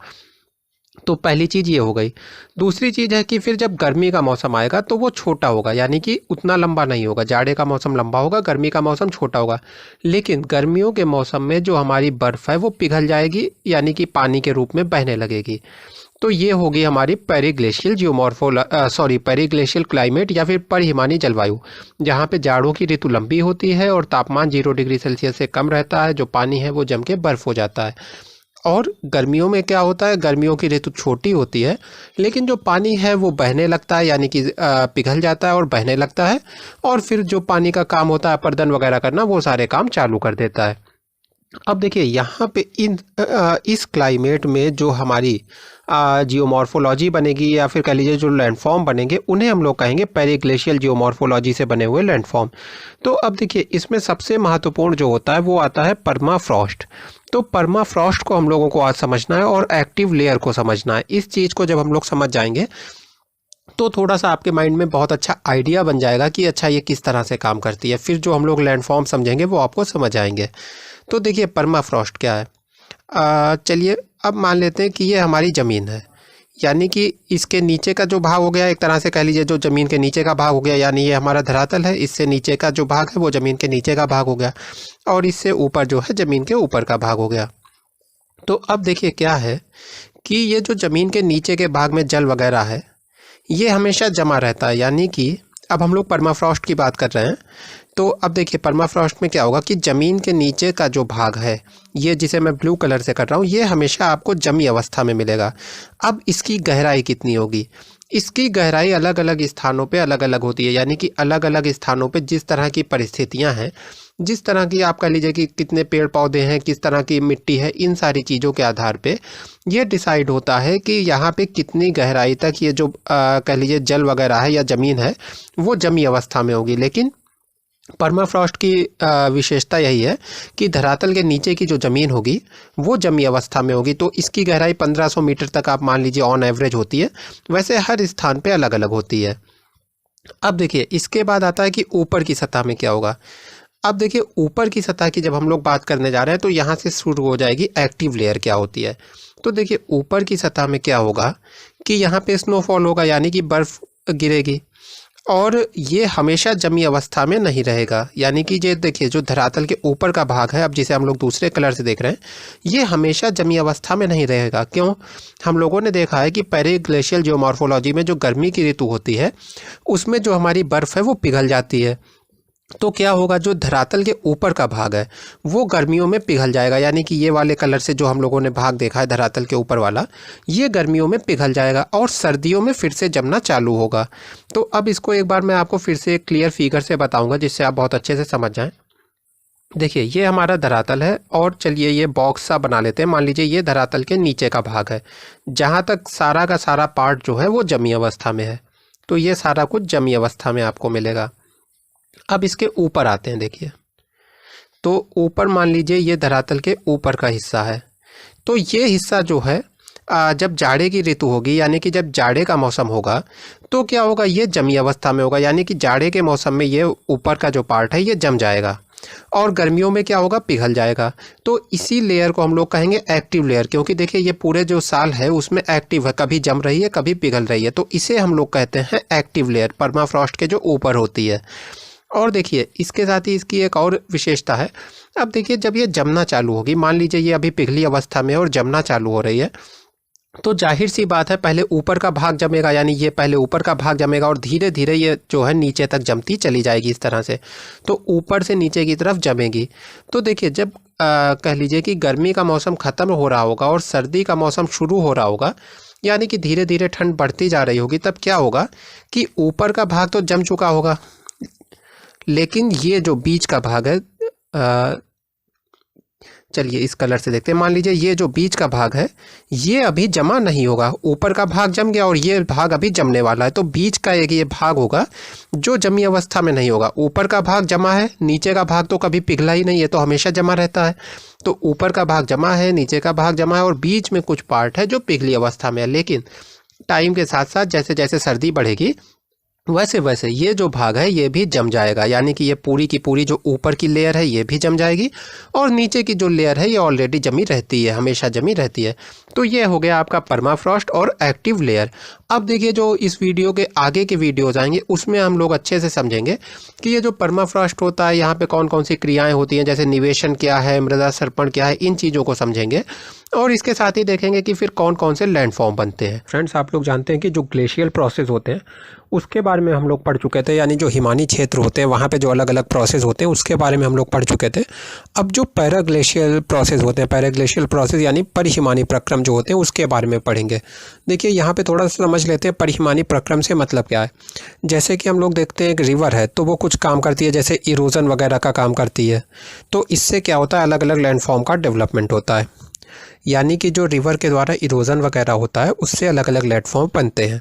Speaker 1: तो पहली चीज़ ये हो गई। दूसरी चीज़ है कि फिर जब गर्मी का मौसम आएगा तो वो छोटा होगा, यानी कि उतना लंबा नहीं होगा। जाड़े का मौसम लंबा होगा, गर्मी का मौसम छोटा होगा। लेकिन गर्मियों के मौसम में जो हमारी बर्फ़ है वो पिघल जाएगी, यानी कि पानी के रूप में बहने लगेगी। तो ये होगी हमारी पेरीग्लेशियल क्लाइमेट या फिर परिहिमानी जलवायु, जहाँ पे जाड़ों की ऋतु लंबी होती है और तापमान 0 डिग्री सेल्सियस से कम रहता है। जो पानी है वो जम के बर्फ़ हो जाता है। और गर्मियों में क्या होता है, गर्मियों की ऋतु छोटी होती है, लेकिन जो पानी है वो बहने लगता है, यानी कि पिघल जाता है और बहने लगता है। और फिर जो पानी का काम होता है अपर्दन वगैरह करना, वो सारे काम चालू कर देता है। अब देखिए यहाँ पे इस क्लाइमेट में जो हमारी जियोमॉर्फोलॉजी बनेगी, या फिर कह लीजिए जो लैंडफॉर्म बनेंगे, उन्हें हम लोग कहेंगे पेरीग्लेशियल जियोमॉर्फोलॉजी से बने हुए लैंडफॉर्म। तो अब देखिए इसमें सबसे महत्वपूर्ण जो होता है वो आता है परमाफ्रॉस्ट। तो परमाफ्रॉस्ट को हम लोगों को आज समझना है और एक्टिव लेयर को समझना है। इस चीज़ को जब हम लोग समझ जाएंगे तो थोड़ा सा आपके माइंड में बहुत अच्छा आइडिया बन जाएगा कि अच्छा ये किस तरह से काम करती है। फिर जो हम लोग लैंडफॉर्म समझेंगे वो आपको समझ आएंगे। तो देखिए परमाफ्रॉस्ट क्या है। चलिए अब मान लेते हैं कि ये हमारी ज़मीन है, यानी कि इसके नीचे का जो भाग हो गया, एक तरह से कह लीजिए जो ज़मीन के नीचे का भाग हो गया, यानी ये हमारा धरातल है। इससे नीचे का जो भाग है वो ज़मीन के नीचे का भाग हो गया, और इससे ऊपर जो है ज़मीन के ऊपर का भाग हो गया। तो अब देखिए क्या है कि ये जो ज़मीन के नीचे के भाग में जल वगैरह है ये हमेशा जमा रहता है। यानी कि अब हम लोग परमाफ्रॉस्ट की बात कर रहे हैं। तो अब देखिए परमाफ्रॉस्ट में क्या होगा कि ज़मीन के नीचे का जो भाग है, ये जिसे मैं ब्लू कलर से कर रहा हूँ, ये हमेशा आपको जमी अवस्था में मिलेगा। अब इसकी गहराई कितनी होगी, इसकी गहराई अलग अलग स्थानों पे अलग अलग होती है। यानी कि अलग अलग स्थानों पे जिस तरह की परिस्थितियाँ हैं, जिस तरह की आप कह लीजिए कि कितने पेड़ पौधे हैं, किस तरह की मिट्टी है, इन सारी चीज़ों के आधार पे ये डिसाइड होता है कि यहाँ पे कितनी गहराई तक ये जो कह लीजिए जल वगैरह है या ज़मीन है वो जमी अवस्था में होगी। लेकिन परमाफ्रॉस्ट की विशेषता यही है कि धरातल के नीचे की जो ज़मीन होगी वो जमी अवस्था में होगी। तो इसकी गहराई 1500 मीटर तक आप मान लीजिए ऑन एवरेज होती है। वैसे हर स्थान पे अलग अलग होती है। अब देखिए इसके बाद आता है कि ऊपर की सतह में क्या होगा। अब देखिए ऊपर की सतह की जब हम लोग बात करने जा रहे हैं तो यहाँ से शुरू हो जाएगी एक्टिव लेयर क्या होती है। तो देखिए ऊपर की सतह में क्या होगा कि यहाँ पे स्नोफॉल होगा, यानी कि बर्फ़ गिरेगी, और ये हमेशा जमी अवस्था में नहीं रहेगा। यानी कि ये देखिए जो धरातल के ऊपर का भाग है, अब जिसे हम लोग दूसरे कलर से देख रहे हैं, ये हमेशा जमी अवस्था में नहीं रहेगा। क्यों? हम लोगों ने देखा है कि पेरीग्लेशियल जियोमॉर्फोलॉजी में जो गर्मी की ऋतु होती है उसमें जो हमारी बर्फ़ है वो पिघल जाती है। तो क्या होगा, जो धरातल के ऊपर का भाग है वो गर्मियों में पिघल जाएगा। यानी कि ये वाले कलर से जो हम लोगों ने भाग देखा है धरातल के ऊपर वाला, ये गर्मियों में पिघल जाएगा और सर्दियों में फिर से जमना चालू होगा। तो अब इसको एक बार मैं आपको फिर से एक क्लियर फिगर से बताऊंगा जिससे आप बहुत अच्छे से समझ जाएं। देखिए ये हमारा धरातल है, और चलिए ये बॉक्स सा बना लेते हैं। मान लीजिए ये धरातल के नीचे का भाग है, जहाँ तक सारा का सारा पार्ट जो है वो जमी अवस्था में है। तो ये सारा कुछ जमी अवस्था में आपको मिलेगा। अब इसके ऊपर आते हैं। देखिए तो ऊपर मान लीजिए ये धरातल के ऊपर का हिस्सा है। तो ये हिस्सा जो है जब जाड़े की ऋतु होगी, यानी कि जब जाड़े का मौसम होगा, तो क्या होगा, ये जमी अवस्था में होगा। यानी कि जाड़े के मौसम में ये ऊपर का जो पार्ट है ये जम जाएगा, और गर्मियों में क्या होगा, पिघल जाएगा। तो इसी लेयर को हम लोग कहेंगे एक्टिव लेयर, क्योंकि देखिए ये पूरे जो साल है उसमें एक्टिव है, कभी जम रही है कभी पिघल रही है। तो इसे हम लोग कहते हैं एक्टिव लेयर, परमाफ्रॉस्ट के जो ऊपर होती है। और देखिए इसके साथ ही इसकी एक और विशेषता है। अब देखिए जब ये जमना चालू होगी, मान लीजिए ये अभी पिघली अवस्था में और जमना चालू हो रही है, तो जाहिर सी बात है पहले ऊपर का भाग जमेगा। यानी ये पहले ऊपर का भाग जमेगा और धीरे धीरे ये जो है नीचे तक जमती चली जाएगी इस तरह से। तो ऊपर से नीचे की तरफ जमेगी। तो देखिए जब कह लीजिए कि गर्मी का मौसम ख़त्म हो रहा होगा और सर्दी का मौसम शुरू हो रहा होगा, यानी कि धीरे धीरे ठंड बढ़ती जा रही होगी, तब क्या होगा कि ऊपर का भाग तो जम चुका होगा, लेकिन ये जो बीच का भाग है, चलिए इस कलर से देखते हैं। मान लीजिए ये जो बीच का भाग है ये अभी जमा नहीं होगा, ऊपर का भाग जम गया और ये भाग अभी जमने वाला है। तो बीच का एक ये भाग होगा जो जमी अवस्था में नहीं होगा। ऊपर का भाग जमा है, नीचे का भाग तो कभी पिघला ही नहीं है, तो हमेशा जमा रहता है। तो ऊपर का भाग जमा है, नीचे का भाग जमा है और बीच में कुछ पार्ट है जो पिघली अवस्था में है। लेकिन टाइम के साथ साथ जैसे जैसे सर्दी बढ़ेगी वैसे वैसे ये जो भाग है ये भी जम जाएगा, यानी कि ये पूरी की पूरी जो ऊपर की लेयर है ये भी जम जाएगी और नीचे की जो लेयर है ये ऑलरेडी जमी रहती है, हमेशा जमी रहती है। तो ये हो गया आपका परमाफ्रॉस्ट और एक्टिव लेयर। अब देखिए जो इस वीडियो के आगे के वीडियोज़ आएंगे उसमें हम लोग अच्छे से समझेंगे कि ये जो परमाफ्रॉस्ट होता है यहाँ पे कौन कौन सी क्रियाएं होती हैं, जैसे निवेशन क्या है, मृदा सर्पण क्या है, इन चीज़ों को समझेंगे और इसके साथ ही देखेंगे कि फिर कौन कौन से लैंडफॉर्म बनते हैं। फ्रेंड्स, आप लोग जानते हैं कि जो ग्लेशियल प्रोसेस होते हैं उसके बारे में हम लोग पढ़ चुके थे, यानी जो हिमानी क्षेत्र होते हैं वहाँ पे जो अलग अलग प्रोसेस होते हैं उसके बारे में हम लोग पढ़ चुके थे। अब जो पैराग्लेशियल प्रोसेस होते हैं, पैराग्लेशियल प्रोसेस यानी परिहिमानी प्रक्रम जो होते हैं उसके बारे में पढ़ेंगे। देखिए यहाँ पे थोड़ा सा समझ लेते हैं परिहिमानी प्रक्रम से मतलब क्या है। जैसे कि हम लोग देखते हैं एक रिवर है तो वो कुछ काम करती है, जैसे इरोजन वगैरह का काम करती है। तो इससे क्या होता है, अलग अलग लैंडफॉर्म का डेवलपमेंट होता है, यानी कि जो रिवर के द्वारा इरोजन वगैरह होता है उससे अलग अलग लैंडफॉर्म बनते हैं,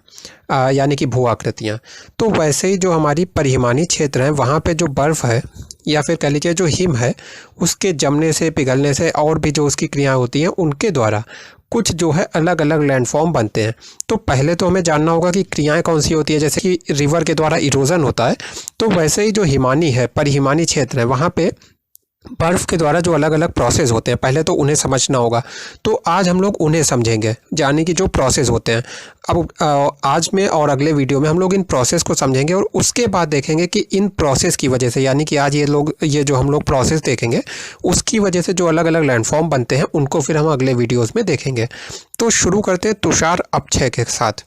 Speaker 1: यानी कि भू आकृतियाँ। तो वैसे ही जो हमारी परिहिमानी क्षेत्र है वहाँ पे जो बर्फ़ है या फिर कह लीजिए जो हिम है उसके जमने से, पिघलने से और भी जो उसकी क्रियाएँ होती हैं उनके द्वारा कुछ जो है अलग अलग लैंडफॉर्म बनते हैं। तो पहले तो हमें जानना होगा कि क्रियाएं कौन सी होती है। जैसे कि रिवर के द्वारा इरोजन होता है तो वैसे ही जो हिमानी है, परिहिमानी क्षेत्र है, वहाँ पे बर्फ़ के द्वारा जो अलग अलग प्रोसेस होते हैं पहले तो उन्हें समझना होगा। तो आज हम लोग उन्हें समझेंगे, यानी कि जो प्रोसेस होते हैं। अब आज में और अगले वीडियो में हम लोग इन प्रोसेस को समझेंगे और उसके बाद देखेंगे कि इन प्रोसेस की वजह से, यानी कि आज ये जो हम लोग प्रोसेस देखेंगे उसकी वजह से जो अलग अलग लैंडफॉर्म बनते हैं उनको फिर हम अगले वीडियोज़ में देखेंगे। तो शुरू करते हैं तुषार अपक्षय के साथ।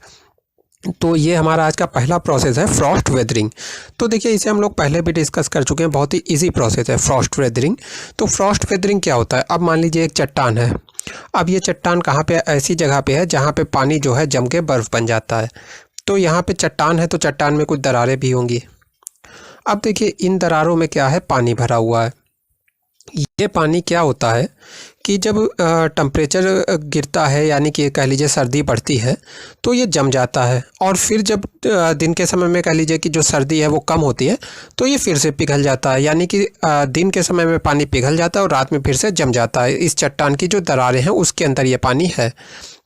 Speaker 1: तो ये हमारा आज का पहला प्रोसेस है फ्रॉस्ट वेदरिंग। तो देखिए इसे हम लोग पहले भी डिस्कस कर चुके हैं, बहुत ही इजी प्रोसेस है फ्रॉस्ट वेदरिंग। तो फ्रॉस्ट वेदरिंग क्या होता है, अब मान लीजिए एक चट्टान है। अब ये चट्टान कहाँ पे, ऐसी जगह पे है जहाँ पे पानी जो है जम के बर्फ़ बन जाता है। तो यहाँ पे चट्टान है तो चट्टान में कुछ दरारें भी होंगी। अब देखिए इन दरारों में क्या है, पानी भरा हुआ है। ये पानी क्या होता है कि जब टेम्परेचर गिरता है, यानी कि कह लीजिए सर्दी बढ़ती है तो ये जम जाता है और फिर जब दिन के समय में कह लीजिए कि जो सर्दी है वो कम होती है तो ये फिर से पिघल जाता है, यानी कि दिन के समय में पानी पिघल जाता है और रात में फिर से जम जाता है। इस चट्टान की जो दरारें हैं उसके अंदर ये पानी है।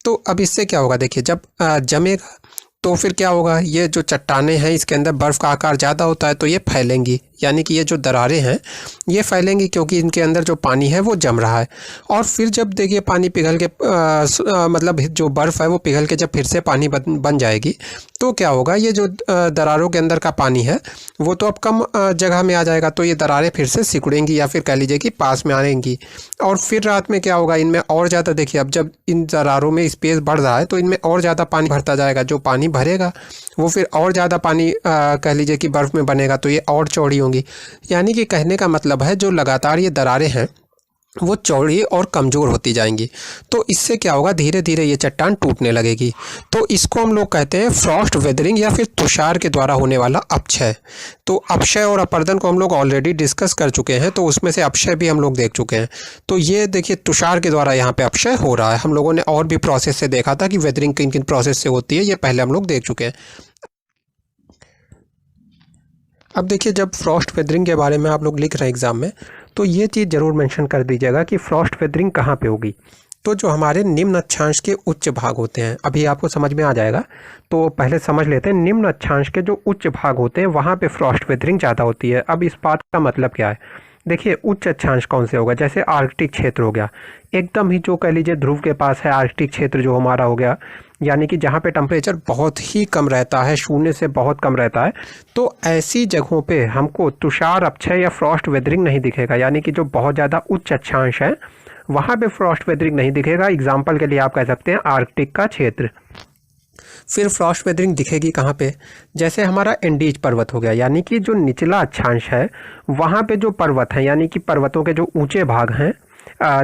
Speaker 1: तो अब इससे क्या होगा, देखिए जब जमेगा तो फिर क्या होगा, ये जो चट्टानें हैं इसके अंदर बर्फ़ का आकार ज़्यादा होता है तो ये फैलेंगी, यानी कि ये जो दरारें हैं ये फैलेंगी क्योंकि इनके अंदर जो पानी है वो जम रहा है। और फिर जब देखिए पानी पिघल के मतलब जो बर्फ़ है वो पिघल के जब फिर से पानी बन जाएगी तो क्या होगा, ये जो दरारों के अंदर का पानी है वो तो अब कम जगह में आ जाएगा, तो ये दरारें फिर से सिकुड़ेंगी या फिर कह लीजिए कि पास में आएंगी। और फिर रात में क्या होगा, इनमें और ज़्यादा, देखिए अब जब इन दरारों में स्पेस बढ़ रहा है तो इनमें और ज़्यादा पानी भरता जाएगा। जो पानी भरेगा वो फिर और ज़्यादा पानी कह लीजिए कि बर्फ़ में बनेगा तो ये और चौड़ी होंगी। यानी कि कहने का मतलब है जो लगातार ये दरारें हैं वो चौड़ी और कमज़ोर होती जाएंगी। तो इससे क्या होगा, धीरे धीरे ये चट्टान टूटने लगेगी। तो इसको हम लोग कहते हैं फ्रॉस्ट वेदरिंग या फिर तुषार के द्वारा होने वाला अपक्षय। तो अपक्षय और अपर्दन को हम लोग ऑलरेडी डिस्कस कर चुके हैं, तो उसमें से अपक्षय भी हम लोग देख चुके हैं। तो ये देखिए तुषार के द्वारा यहाँ पे अपक्षय हो रहा है। हम लोगों ने और भी प्रोसेस से देखा था कि वेदरिंग किन किन प्रोसेस से होती है, ये पहले हम लोग देख चुके हैं। अब देखिए जब फ्रॉस्ट वेदरिंग के बारे में आप लोग लिख रहे हैं एग्ज़ाम में तो ये चीज़ ज़रूर मेंशन कर दीजिएगा कि फ्रॉस्ट वेदरिंग कहाँ पे होगी। तो जो हमारे निम्न अक्षांश के उच्च भाग होते हैं, अभी आपको समझ में आ जाएगा। तो पहले समझ लेते हैं, निम्न अक्षांश के जो उच्च भाग होते हैं वहाँ पे फ्रॉस्ट वेदरिंग ज़्यादा होती है। अब इस बात का मतलब क्या है, देखिए उच्च अक्षांश कौन से होगा, जैसे आर्कटिक क्षेत्र हो गया, एकदम ही जो कह लीजिए ध्रुव के पास है आर्कटिक क्षेत्र जो हमारा हो गया, यानी कि जहाँ पे टेम्परेचर बहुत ही कम रहता है, शून्य से बहुत कम रहता है। तो ऐसी जगहों पे हमको तुषार अपक्षय या फ्रॉस्ट वेदरिंग नहीं दिखेगा, यानी कि जो बहुत ज़्यादा उच्च अक्षांश है वहाँ पे फ्रॉस्ट वेदरिंग नहीं दिखेगा। एग्जाम्पल के लिए आप कह सकते हैं आर्कटिक का क्षेत्र। फिर फ्रॉस्ट वेदरिंग दिखेगी कहाँ पे, जैसे हमारा एंडीज पर्वत हो गया, यानी कि जो निचला अक्षांश है वहाँ पे जो पर्वत हैं, यानी कि पर्वतों के जो ऊंचे भाग हैं,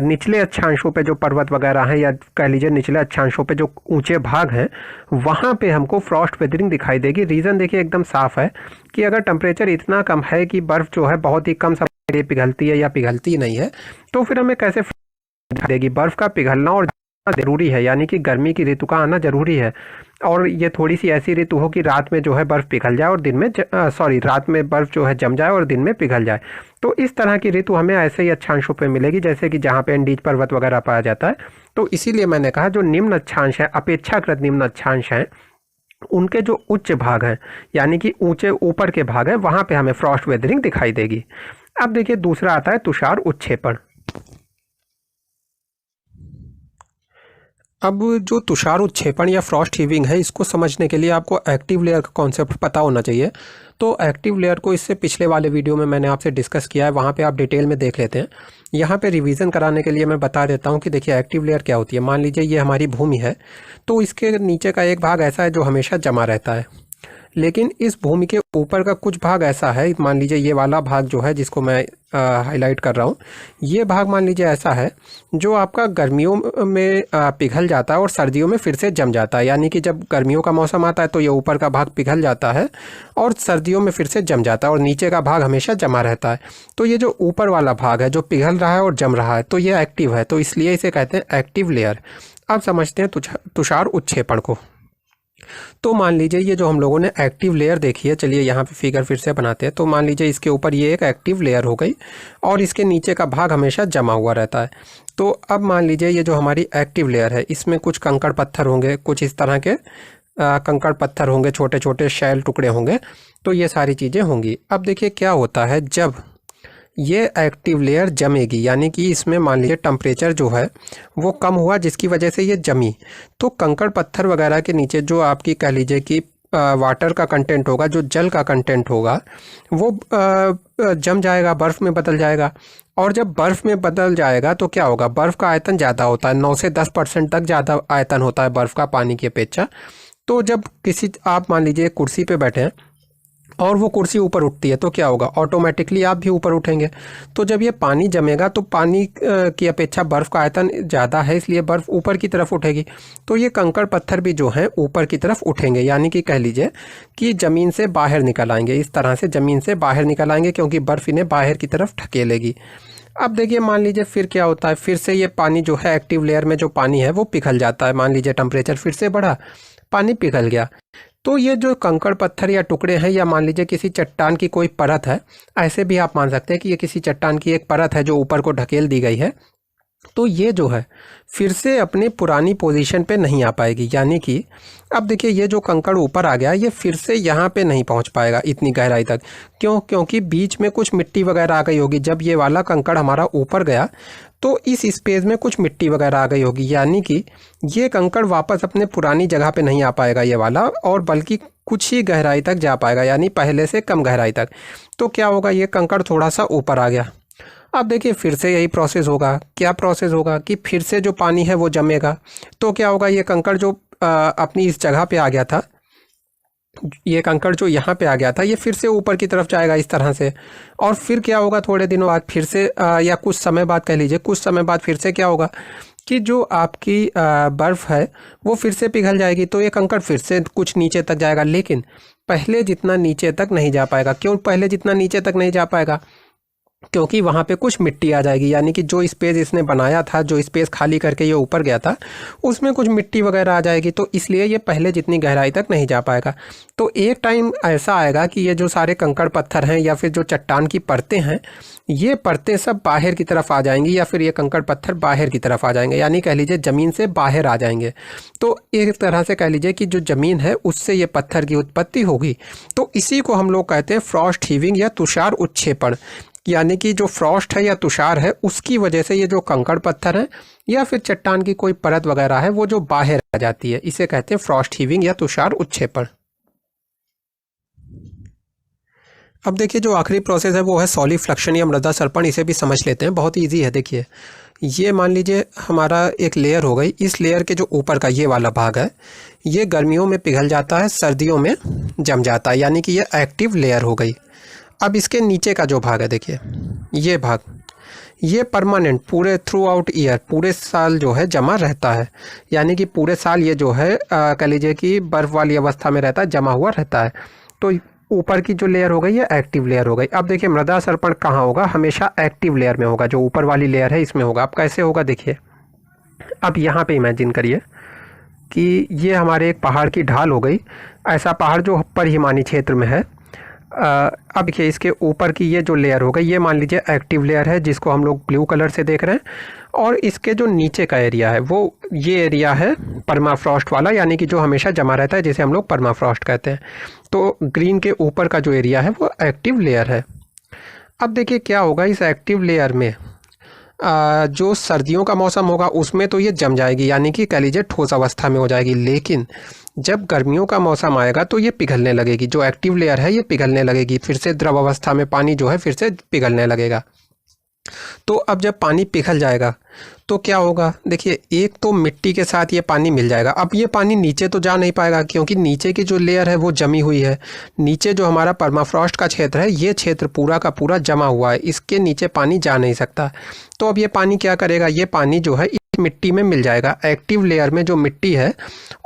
Speaker 1: निचले अक्षांशों पे जो पर्वत वगैरह हैं या कह लीजिए निचले अक्षांशों पे जो ऊंचे भाग हैं वहाँ पे हमको फ्रॉस्ट वेदरिंग दिखाई देगी। रीज़न देखिए एकदम साफ है कि अगर टेम्परेचर इतना कम है कि बर्फ़ जो है बहुत ही कम समय के लिए पिघलती है या पिघलती नहीं है, तो फिर हमें कैसे देगी। बर्फ़ का पिघलना और ज़रूरी है, यानी कि गर्मी की ऋतु का आना ज़रूरी है। और ये थोड़ी सी ऐसी ऋतु हो कि रात में जो है बर्फ़ पिघल जाए और दिन में रात में बर्फ़ जो है जम जाए और दिन में पिघल जाए। तो इस तरह की ऋतु हमें ऐसे ही अक्षांशों पे मिलेगी, जैसे कि जहाँ पे एंडीज पर्वत वगैरह पाया जाता है। तो इसीलिए मैंने कहा जो निम्न अक्षांश है, अपेक्षाकृत निम्न अक्षांश हैं, उनके जो उच्च भाग हैं, यानी कि ऊंचे ऊपर के भाग हैं, वहाँ पे हमें फ्रॉस्ट वेदरिंग दिखाई देगी। अब देखिए दूसरा आता है तुषार उच्छेपण। अब जो तुषार उत्क्षेपण या फ्रॉस्ट हीविंग है, इसको समझने के लिए आपको एक्टिव लेयर का कॉन्सेप्ट पता होना चाहिए। तो एक्टिव लेयर को इससे पिछले वाले वीडियो में मैंने आपसे डिस्कस किया है, वहाँ पे आप डिटेल में देख लेते हैं। यहाँ पे रिवीजन कराने के लिए मैं बता देता हूँ कि देखिए एक्टिव लेयर क्या होती है। मान लीजिए ये हमारी भूमि है, तो इसके नीचे का एक भाग ऐसा है जो हमेशा जमा रहता है, लेकिन इस भूमि के ऊपर का कुछ भाग ऐसा है, मान लीजिए ये वाला भाग जो है जिसको मैं हाईलाइट कर रहा हूँ, ये भाग मान लीजिए ऐसा है जो आपका गर्मियों में पिघल जाता है और सर्दियों में फिर से जम जाता है। यानी कि जब गर्मियों का मौसम आता है तो ये ऊपर का भाग पिघल जाता है और सर्दियों में फिर से जम जाता है और नीचे का भाग हमेशा जमा रहता है। तो ये जो ऊपर वाला भाग है जो पिघल रहा है और जम रहा है, तो ये एक्टिव है, तो इसलिए इसे कहते हैं एक्टिव लेयर। अब समझते हैं तुषार उत्क्षेपण को। तो मान लीजिए ये जो हम लोगों ने एक्टिव लेयर देखी है, चलिए यहाँ पे फिगर फिर से बनाते हैं। तो मान लीजिए इसके ऊपर ये एक एक्टिव लेयर हो गई और इसके नीचे का भाग हमेशा जमा हुआ रहता है। तो अब मान लीजिए ये जो हमारी एक्टिव लेयर है, इसमें कुछ कंकड़ पत्थर होंगे, कुछ इस तरह के कंकड़ पत्थर होंगे, छोटे छोटे शैल टुकड़े होंगे, तो ये सारी चीज़ें होंगी। अब देखिए क्या होता है, जब ये एक्टिव लेयर जमेगी, यानी कि इसमें मान लीजिए टेम्परेचर जो है वो कम हुआ जिसकी वजह से ये जमी, तो कंकड़ पत्थर वगैरह के नीचे जो आपकी कह लीजिए कि वाटर का कंटेंट होगा, जो जल का कंटेंट होगा, वो जम जाएगा, बर्फ़ में बदल जाएगा। और जब बर्फ़ में बदल जाएगा तो क्या होगा, बर्फ़ का आयतन ज़्यादा होता है, 9 से 10% तक ज़्यादा आयतन होता है बर्फ़ का पानी की अपेक्षा। तो जब किसी आप मान लीजिए कुर्सी पे बैठे हैं और वो कुर्सी ऊपर उठती है तो क्या होगा, ऑटोमेटिकली आप भी ऊपर उठेंगे। तो जब ये पानी जमेगा तो पानी की अपेक्षा बर्फ़ का आयतन ज़्यादा है, इसलिए बर्फ़ ऊपर की तरफ उठेगी। तो ये कंकड़ पत्थर भी जो हैं ऊपर की तरफ उठेंगे, यानी कि कह लीजिए कि ज़मीन से बाहर निकल आएंगे, इस तरह से ज़मीन से बाहर निकल आएंगे, क्योंकि बर्फ़ इन्हें बाहर की तरफ ढकेलेगी। अब देखिए मान लीजिए फिर क्या होता है, फिर से ये पानी जो है एक्टिव लेयर में जो पानी है वो पिघल जाता है। मान लीजिए टेम्परेचर फिर से बढ़ा, पानी पिघल गया। तो ये जो कंकड़ पत्थर या टुकड़े हैं, या मान लीजिए किसी चट्टान की कोई परत है, ऐसे भी आप मान सकते हैं कि ये किसी चट्टान की एक परत है जो ऊपर को ढकेल दी गई है, तो ये जो है फिर से अपनी पुरानी पोजीशन पे नहीं आ पाएगी। यानी कि अब देखिए ये जो कंकड़ ऊपर आ गया, ये फिर से यहाँ पे नहीं पहुँच पाएगा इतनी गहराई तक। क्यों? क्योंकि बीच में कुछ मिट्टी वगैरह आ गई होगी। जब ये वाला कंकड़ हमारा ऊपर गया तो इस स्पेस में कुछ मिट्टी वगैरह आ गई होगी, यानी कि ये कंकड़ वापस अपने पुरानी जगह पे नहीं आ पाएगा ये वाला, और बल्कि कुछ ही गहराई तक जा पाएगा, यानी पहले से कम गहराई तक। तो क्या होगा, ये कंकड़ थोड़ा सा ऊपर आ गया। अब देखिए फिर से यही प्रोसेस होगा। क्या प्रोसेस होगा कि फिर से जो पानी है वो जमेगा। तो क्या होगा, ये कंकड़ जो अपनी इस जगह पे आ गया था, ये कंकड़ जो यहाँ पे आ गया था, ये फिर से ऊपर की तरफ जाएगा इस तरह से। और फिर क्या होगा, थोड़े दिनों बाद फिर से या कुछ समय बाद कह लीजिए, कुछ समय बाद फिर से क्या होगा कि जो आपकी बर्फ़ है वो फिर से पिघल जाएगी। तो ये कंकड़ फिर से कुछ नीचे तक जाएगा, लेकिन पहले जितना नीचे तक नहीं जा पाएगा। क्यों पहले जितना नीचे तक नहीं जा पाएगा? क्योंकि वहाँ पे कुछ मिट्टी आ जाएगी, यानी कि जो स्पेस इसने बनाया था, जो स्पेस खाली करके ये ऊपर गया था, उसमें कुछ मिट्टी वगैरह आ जाएगी। तो इसलिए ये पहले जितनी गहराई तक नहीं जा पाएगा। तो एक टाइम ऐसा आएगा कि ये जो सारे कंकड़ पत्थर हैं या फिर जो चट्टान की परतें हैं, ये परतें सब बाहर की तरफ आ जाएंगी, या फिर ये कंकड़ पत्थर बाहर की तरफ आ जाएंगे, यानी कह लीजिए ज़मीन से बाहर आ जाएंगे। तो एक तरह से कह लीजिए कि जो ज़मीन है उससे ये पत्थर की उत्पत्ति होगी। तो इसी को हम लोग कहते हैं फ्रॉस्ट हीविंग या तुषार उत्क्षेपण। यानी कि जो फ्रॉस्ट है या तुषार है, उसकी वजह से ये जो कंकड़ पत्थर हैं या फिर चट्टान की कोई परत वगैरह है वो जो बाहर आ जाती है, इसे कहते हैं फ्रॉस्ट हीविंग या तुषार उत्क्षेपण। अब देखिए जो आखिरी प्रोसेस है वो है सॉलिफ्लक्शन या मृदा सर्पण। इसे भी समझ लेते हैं, बहुत ईजी है। देखिए ये मान लीजिए हमारा एक लेयर हो गई, इस लेयर के जो ऊपर का ये वाला भाग है, ये गर्मियों में पिघल जाता है, सर्दियों में जम जाता है, यानी कि ये एक्टिव लेयर हो गई। अब इसके नीचे का जो भाग है, देखिए ये भाग, ये परमानेंट पूरे थ्रू आउट ईयर, पूरे साल जो है जमा रहता है, यानी कि पूरे साल ये जो है कह लीजिए कि बर्फ़ वाली अवस्था में रहता है, जमा हुआ रहता है। तो ऊपर की जो लेयर हो गई ये एक्टिव लेयर हो गई। अब देखिए मृदा सर्पण कहाँ होगा, हमेशा एक्टिव लेयर में होगा, जो ऊपर वाली लेयर है इसमें होगा। अब कैसे होगा देखिए, अब यहाँ पे इमेजिन करिए कि ये हमारे एक पहाड़ की ढाल हो गई, ऐसा पहाड़ जो ऊपर हिमानी क्षेत्र में है। अब देखिए इसके ऊपर की ये जो लेयर हो गई ये मान लीजिए एक्टिव लेयर है, जिसको हम लोग ब्लू कलर से देख रहे हैं। और इसके जो नीचे का एरिया है वो ये एरिया है परमाफ्रॉस्ट वाला, यानी कि जो हमेशा जमा रहता है, जिसे हम लोग परमाफ्रॉस्ट कहते हैं। तो ग्रीन के ऊपर का जो एरिया है वो एक्टिव लेयर है। अब देखिए क्या होगा इस एक्टिव लेयर में, जो सर्दियों का मौसम होगा उसमें तो ये जम जाएगी, यानी कि कह लीजिए ठोस अवस्था में हो जाएगी। लेकिन जब गर्मियों का मौसम आएगा तो ये पिघलने लगेगी, जो एक्टिव लेयर है ये पिघलने लगेगी, फिर से द्रव अवस्था में पानी जो है फिर से पिघलने लगेगा। तो अब जब पानी पिघल जाएगा तो क्या होगा देखिए, एक तो मिट्टी के साथ ये पानी मिल जाएगा। अब ये पानी नीचे तो जा नहीं पाएगा, क्योंकि नीचे की जो लेयर है वो जमी हुई है। नीचे जो हमारा परमाफ्रॉस्ट का क्षेत्र है ये क्षेत्र पूरा का पूरा जमा हुआ है, इसके नीचे पानी जा नहीं सकता। तो अब ये पानी क्या करेगा, ये पानी जो है इस मिट्टी में मिल जाएगा। एक्टिव लेयर में जो मिट्टी है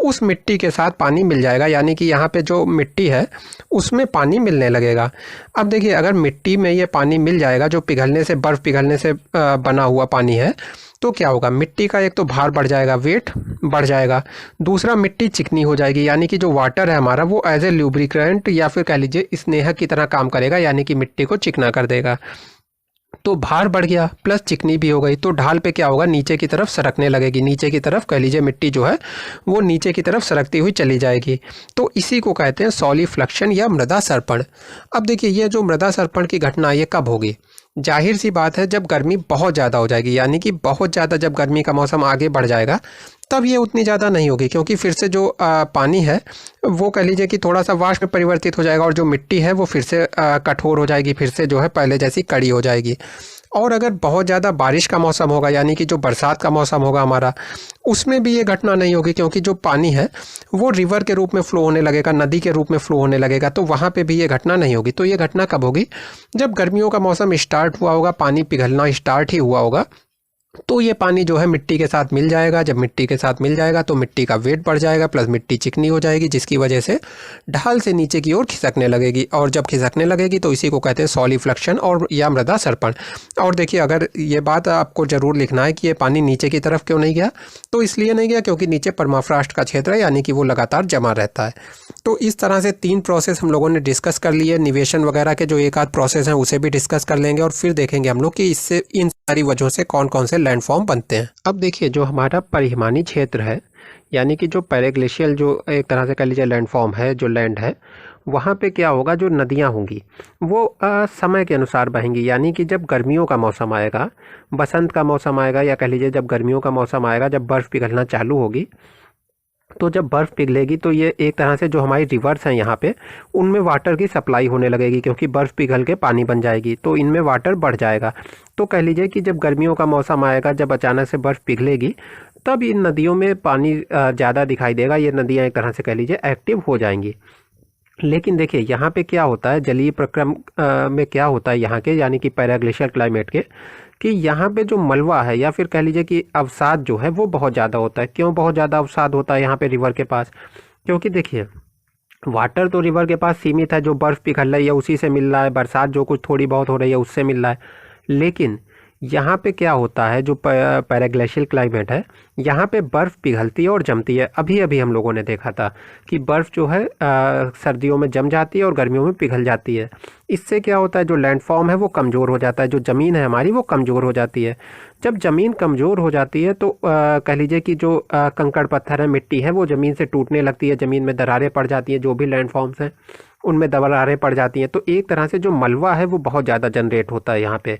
Speaker 1: उस मिट्टी के साथ पानी मिल जाएगा, यानी कि यहाँ पे जो मिट्टी है उसमें पानी मिलने लगेगा। अब देखिए अगर मिट्टी में ये पानी मिल जाएगा, जो पिघलने से, बर्फ़ पिघलने से बना हुआ पानी है, तो क्या होगा, मिट्टी का एक तो भार बढ़ जाएगा, वेट बढ़ जाएगा। दूसरा मिट्टी चिकनी हो जाएगी, यानी कि जो वाटर है हमारा वो एज ए ल्यूब्रिकेंट या फिर कह लीजिए स्नेहक की तरह काम करेगा, यानी कि मिट्टी को चिकना कर देगा। तो भार बढ़ गया प्लस चिकनी भी हो गई, तो ढाल पे क्या होगा, नीचे की तरफ सरकने लगेगी। नीचे की तरफ कह लीजिए मिट्टी जो है वो नीचे की तरफ सरकती हुई चली जाएगी। तो इसी को कहते हैं सॉलिफ्लक्शन या मृदा सर्पण। अब देखिए ये जो मृदा सर्पण की घटना ये कब होगी, जाहिर सी बात है जब गर्मी बहुत ज़्यादा हो जाएगी, यानी कि बहुत ज़्यादा जब गर्मी का मौसम आगे बढ़ जाएगा तब ये उतनी ज़्यादा नहीं होगी, क्योंकि फिर से जो पानी है वो कह लीजिए कि थोड़ा सा वाष्प में परिवर्तित हो जाएगा, और जो मिट्टी है वो फिर से कठोर हो जाएगी, फिर से जो है पहले जैसी कड़ी हो जाएगी। और अगर बहुत ज़्यादा बारिश का मौसम होगा, यानी कि जो बरसात का मौसम होगा हमारा, उसमें भी ये घटना नहीं होगी, क्योंकि जो पानी है वो रिवर के रूप में फ़्लो होने लगेगा, नदी के रूप में फ़्लो होने लगेगा, तो वहाँ पे भी ये घटना नहीं होगी। तो ये घटना कब होगी, जब गर्मियों का मौसम स्टार्ट हुआ होगा, पानी पिघलना स्टार्ट ही हुआ होगा, तो ये पानी जो है मिट्टी के साथ मिल जाएगा। जब मिट्टी के साथ मिल जाएगा तो मिट्टी का वेट बढ़ जाएगा, प्लस मिट्टी चिकनी हो जाएगी, जिसकी वजह से ढाल से नीचे की ओर खिसकने लगेगी। और जब खिसकने लगेगी तो इसी को कहते हैं सॉलिफ्लक्शन और या मृदा सर्पण। और देखिए अगर ये बात आपको ज़रूर लिखना है कि ये पानी नीचे की तरफ क्यों नहीं गया, तो इसलिए नहीं गया क्योंकि नीचे परमाफ्रॉस्ट का क्षेत्र है, यानी कि वो लगातार जमा रहता है। तो इस तरह से 3 प्रोसेस हम लोगों ने डिस्कस कर लिए। निवेशन वगैरह के जो एक आध प्रोसेस हैं उसे भी डिस्कस कर लेंगे, और फिर देखेंगे हम लोग कि इससे इन सारी वजहों से कौन कौन से लैंडफॉर्म बनते हैं। अब देखिए जो हमारा परिहिमानी क्षेत्र है, यानी कि जो पैराग्लेशियल जो एक तरह से कह लीजिए लैंडफॉर्म है, जो लैंड है, वहाँ पे क्या होगा, जो नदियाँ होंगी वो समय के अनुसार बहेंगी। यानी कि जब गर्मियों का मौसम आएगा, बसंत का मौसम आएगा, या कह लीजिए जब गर्मियों का मौसम आएगा, जब बर्फ़ पिघलना चालू होगी, तो जब बर्फ़ पिघलेगी तो ये एक तरह से जो हमारी रिवर्स हैं यहाँ पे, उनमें वाटर की सप्लाई होने लगेगी, क्योंकि बर्फ़ पिघल के पानी बन जाएगी, तो इनमें वाटर बढ़ जाएगा। तो कह लीजिए कि जब गर्मियों का मौसम आएगा, जब अचानक से बर्फ़ पिघलेगी, तब इन नदियों में पानी ज़्यादा दिखाई देगा। ये नदियाँ एक तरह से कह लीजिए एक्टिव हो जाएंगी। लेकिन देखिए यहाँ पे क्या होता है, जलीय प्रक्रम में क्या होता है यहाँ के, यानी कि पैराग्लेशियल क्लाइमेट के, कि यहाँ पे जो मलबा है या फिर कह लीजिए कि अवसाद जो है वो बहुत ज़्यादा होता है। क्यों बहुत ज़्यादा अवसाद होता है यहाँ पे रिवर के पास, क्योंकि देखिए वाटर तो रिवर के पास सीमित है, जो बर्फ़ पिघल रही है उसी से मिल रहा है, बरसात जो कुछ थोड़ी बहुत हो रही है उससे मिल रहा है। लेकिन यहाँ पे क्या होता है, जो पैराग्लेशियल क्लाइमेट है, यहाँ पे बर्फ़ पिघलती है और जमती है। अभी अभी हम लोगों ने देखा था कि बर्फ़ जो है सर्दियों में जम जाती है और गर्मियों में पिघल जाती है। इससे क्या होता है, जो लैंडफॉर्म है वो कमज़ोर हो जाता है, जो ज़मीन है हमारी वो कमज़ोर हो जाती है। जब ज़मीन कमज़ोर हो जाती है तो कह लीजिए कि जो कंकड़ पत्थर है, मिट्टी है, वो ज़मीन से टूटने लगती है, ज़मीन में दरारें पड़ जाती हैं, जो भी लैंडफॉर्म्स हैं उनमें दरारें पड़ जाती हैं। तो एक तरह से जो मलबा है वो बहुत ज़्यादा जनरेट होता है यहाँ पे,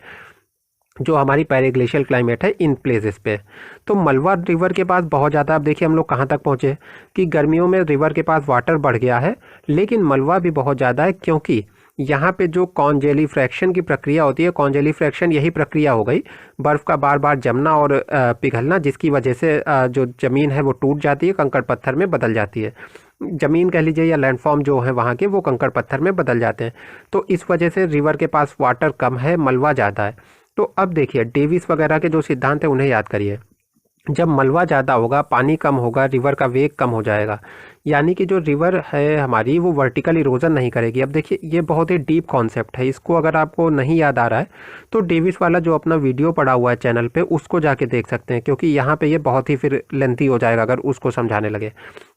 Speaker 1: जो हमारी पैराग्लेशियल क्लाइमेट है इन प्लेसेस पे। तो मलबा रिवर के पास बहुत ज़्यादा, अब देखिए हम लोग कहाँ तक पहुँचे कि गर्मियों में रिवर के पास वाटर बढ़ गया है, लेकिन मलबा भी बहुत ज़्यादा है, क्योंकि यहाँ पे जो कॉन्जेलिफ्रैक्शन की प्रक्रिया होती है, कॉन्जेलिफ्रैक्शन यही प्रक्रिया हो गई, बर्फ़ का बार बार जमना और पिघलना, जिसकी वजह से जो ज़मीन है वो टूट जाती है, कंकड़ पत्थर में बदल जाती है। ज़मीन कह लीजिए या लैंडफॉर्म जो है वहाँ के, वो कंकड़ पत्थर में बदल जाते हैं। तो इस वजह से रिवर के पास वाटर कम है, मलबा ज़्यादा है। तो अब देखिए डेविस वगैरह के जो सिद्धांत है उन्हें याद करिए। जब मलबा ज़्यादा होगा, पानी कम होगा, रिवर का वेग कम हो जाएगा, यानी कि जो रिवर है हमारी वो वर्टिकल इरोजन नहीं करेगी। अब देखिए ये बहुत ही डीप कॉन्सेप्ट है, इसको अगर आपको नहीं याद आ रहा है तो डेविस वाला जो अपना वीडियो पड़ा हुआ है चैनल पे उसको जाके देख सकते हैं, क्योंकि यहाँ पे ये बहुत ही फिर लेंथी हो जाएगा अगर उसको समझाने लगे।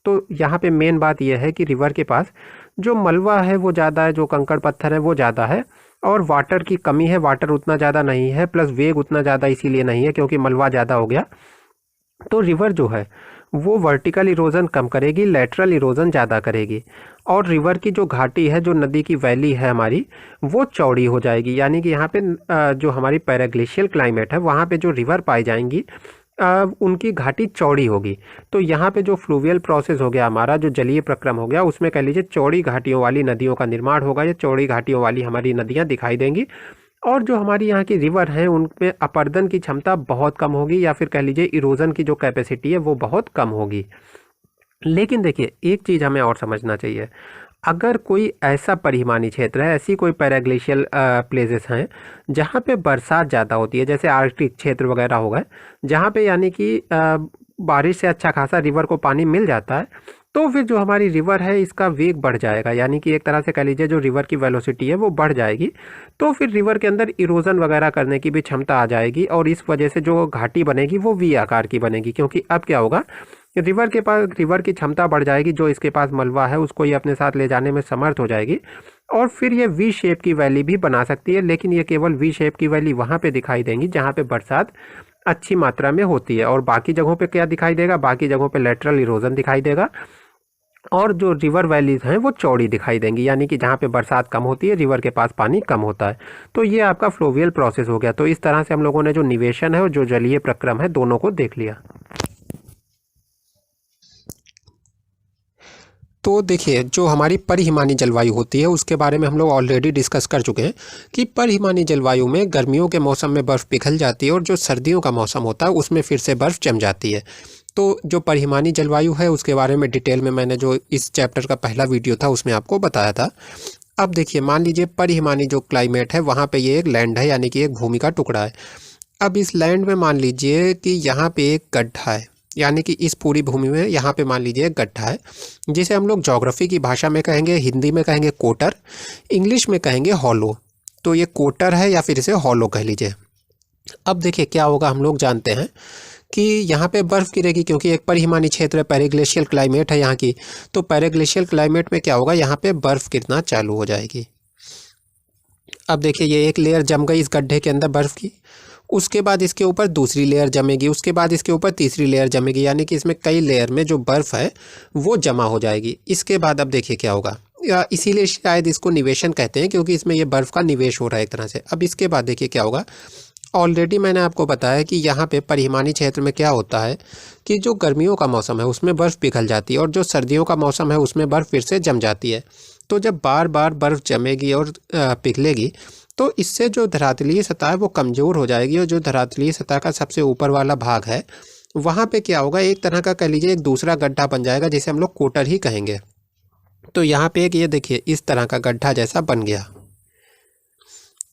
Speaker 1: तो यहाँ पे मेन बात यह है कि रिवर के पास जो मलबा है वो ज़्यादा है, जो कंकड़ पत्थर है वो ज़्यादा है, और वाटर की कमी है, वाटर उतना ज़्यादा नहीं है, प्लस वेग उतना ज़्यादा इसीलिए नहीं है क्योंकि मलबा ज़्यादा हो गया। तो रिवर जो है वो वर्टिकल इरोजन कम करेगी, लेटरल इरोजन ज़्यादा करेगी, और रिवर की जो घाटी है, जो नदी की वैली है हमारी, वो चौड़ी हो जाएगी। यानी कि यहाँ पे जो हमारी पैराग्लेशियल क्लाइमेट है वहाँ पे जो रिवर पाई जाएंगी उनकी घाटी चौड़ी होगी। तो यहाँ पे जो फ्लूवियल प्रोसेस हो गया हमारा, जो जलीय प्रक्रम हो गया, उसमें कह लीजिए चौड़ी घाटियों वाली नदियों का निर्माण होगा, या चौड़ी घाटियों वाली हमारी नदियाँ दिखाई देंगी। और जो हमारी यहाँ की रिवर हैं उनमें अपरदन की क्षमता बहुत कम होगी, या फिर कह लीजिए इरोजन की जो कैपेसिटी है वो बहुत कम होगी। लेकिन देखिए एक चीज़ हमें और समझना चाहिए, अगर कोई ऐसा परिहिमानी क्षेत्र है, ऐसी कोई पैराग्लेशियल प्लेसेस हैं जहाँ पे बरसात ज़्यादा होती है, जैसे आर्कटिक क्षेत्र वगैरह हो गए, जहाँ पे यानी कि बारिश से अच्छा खासा रिवर को पानी मिल जाता है, तो फिर जो हमारी रिवर है इसका वेग बढ़ जाएगा, यानी कि एक तरह से कह लीजिए जो रिवर की वेलोसिटी है वो बढ़ जाएगी। तो फिर रिवर के अंदर इरोजन वगैरह करने की भी क्षमता आ जाएगी, और इस वजह से जो घाटी बनेगी वो वी आकार की बनेगी। क्योंकि अब क्या होगा, रिवर के पास रिवर की क्षमता बढ़ जाएगी, जो इसके पास मलबा है उसको ये अपने साथ ले जाने में समर्थ हो जाएगी, और फिर ये वी शेप की वैली भी बना सकती है। लेकिन ये केवल वी शेप की वैली वहाँ पे दिखाई देंगी जहाँ पे बरसात अच्छी मात्रा में होती है, और बाकी जगहों पे क्या दिखाई देगा, बाकी जगहों पे लेटरल इरोजन दिखाई देगा, और जो रिवर वैलीज हैं वो चौड़ी दिखाई देंगी, यानी कि जहाँ पे बरसात कम होती है, रिवर के पास पानी कम होता है। तो ये आपका फ्लोवियल प्रोसेस हो गया। तो इस तरह से हम लोगों ने जो निवेशन है और जो जलीय प्रक्रम है दोनों को देख लिया। तो देखिए जो हमारी परिहिमानी जलवायु होती है उसके बारे में हम लोग ऑलरेडी डिस्कस कर चुके हैं कि परिहिमानी जलवायु में गर्मियों के मौसम में बर्फ़ पिघल जाती है, और जो सर्दियों का मौसम होता है उसमें फिर से बर्फ़ जम जाती है। तो जो परिहिमानी जलवायु है उसके बारे में डिटेल में मैंने जो इस चैप्टर का पहला वीडियो था उसमें आपको बताया था। अब देखिए मान लीजिए परिहिमानी जो क्लाइमेट है वहाँ पे ये एक लैंड है, यानी कि एक भूमि का टुकड़ा है। अब इस लैंड में मान लीजिए कि यहाँ पे एक गड्ढा है, यानी कि इस पूरी भूमि में यहाँ पे मान लीजिए एक गड्ढा है, जिसे हम लोग ज्योग्राफी की भाषा में कहेंगे, हिंदी में कहेंगे कोटर, इंग्लिश में कहेंगे हॉलो। तो ये कोटर है या फिर इसे हॉलो कह लीजिए। अब देखिए क्या होगा, हम लोग जानते हैं कि यहाँ पे बर्फ़ गिरेगी क्योंकि एक परिहिमानी क्षेत्र है, पैराग्लेशियल क्लाइमेट है यहाँ की। तो पैराग्लेशियल क्लाइमेट में क्या होगा, यहाँ पे बर्फ़ गिरना चालू हो जाएगी। अब देखिए ये एक लेयर जम गई इस गड्ढे के अंदर बर्फ़ की, उसके बाद इसके ऊपर दूसरी लेयर जमेगी, उसके बाद इसके ऊपर तीसरी लेयर जमेगी, यानी कि इसमें कई लेयर में जो बर्फ़ है वो जमा हो जाएगी। इसके बाद अब देखिए क्या होगा, या इसीलिए शायद इसको निवेशन कहते हैं क्योंकि इसमें ये बर्फ़ का निवेश हो रहा है एक तरह से। अब इसके बाद देखिए क्या होगा, ऑलरेडी मैंने आपको बताया कि यहाँ पे परिहिमानी क्षेत्र में क्या होता है कि जो गर्मियों का मौसम है उसमें बर्फ़ पिघल जाती है, और जो सर्दियों का मौसम है उसमें बर्फ़ फिर से जम जाती है। तो जब बार बार बर्फ़ जमेगी और पिघलेगी तो इससे जो धरातलीय सतह है वो कमज़ोर हो जाएगी, और जो धरातलीय सतह का सबसे ऊपर वाला भाग है वहाँ पे क्या होगा, एक तरह का कह लीजिए एक दूसरा गड्ढा बन जाएगा जिसे हम लोग कोटर ही कहेंगे। तो यहाँ पे एक ये देखिए इस तरह का गड्ढा जैसा बन गया।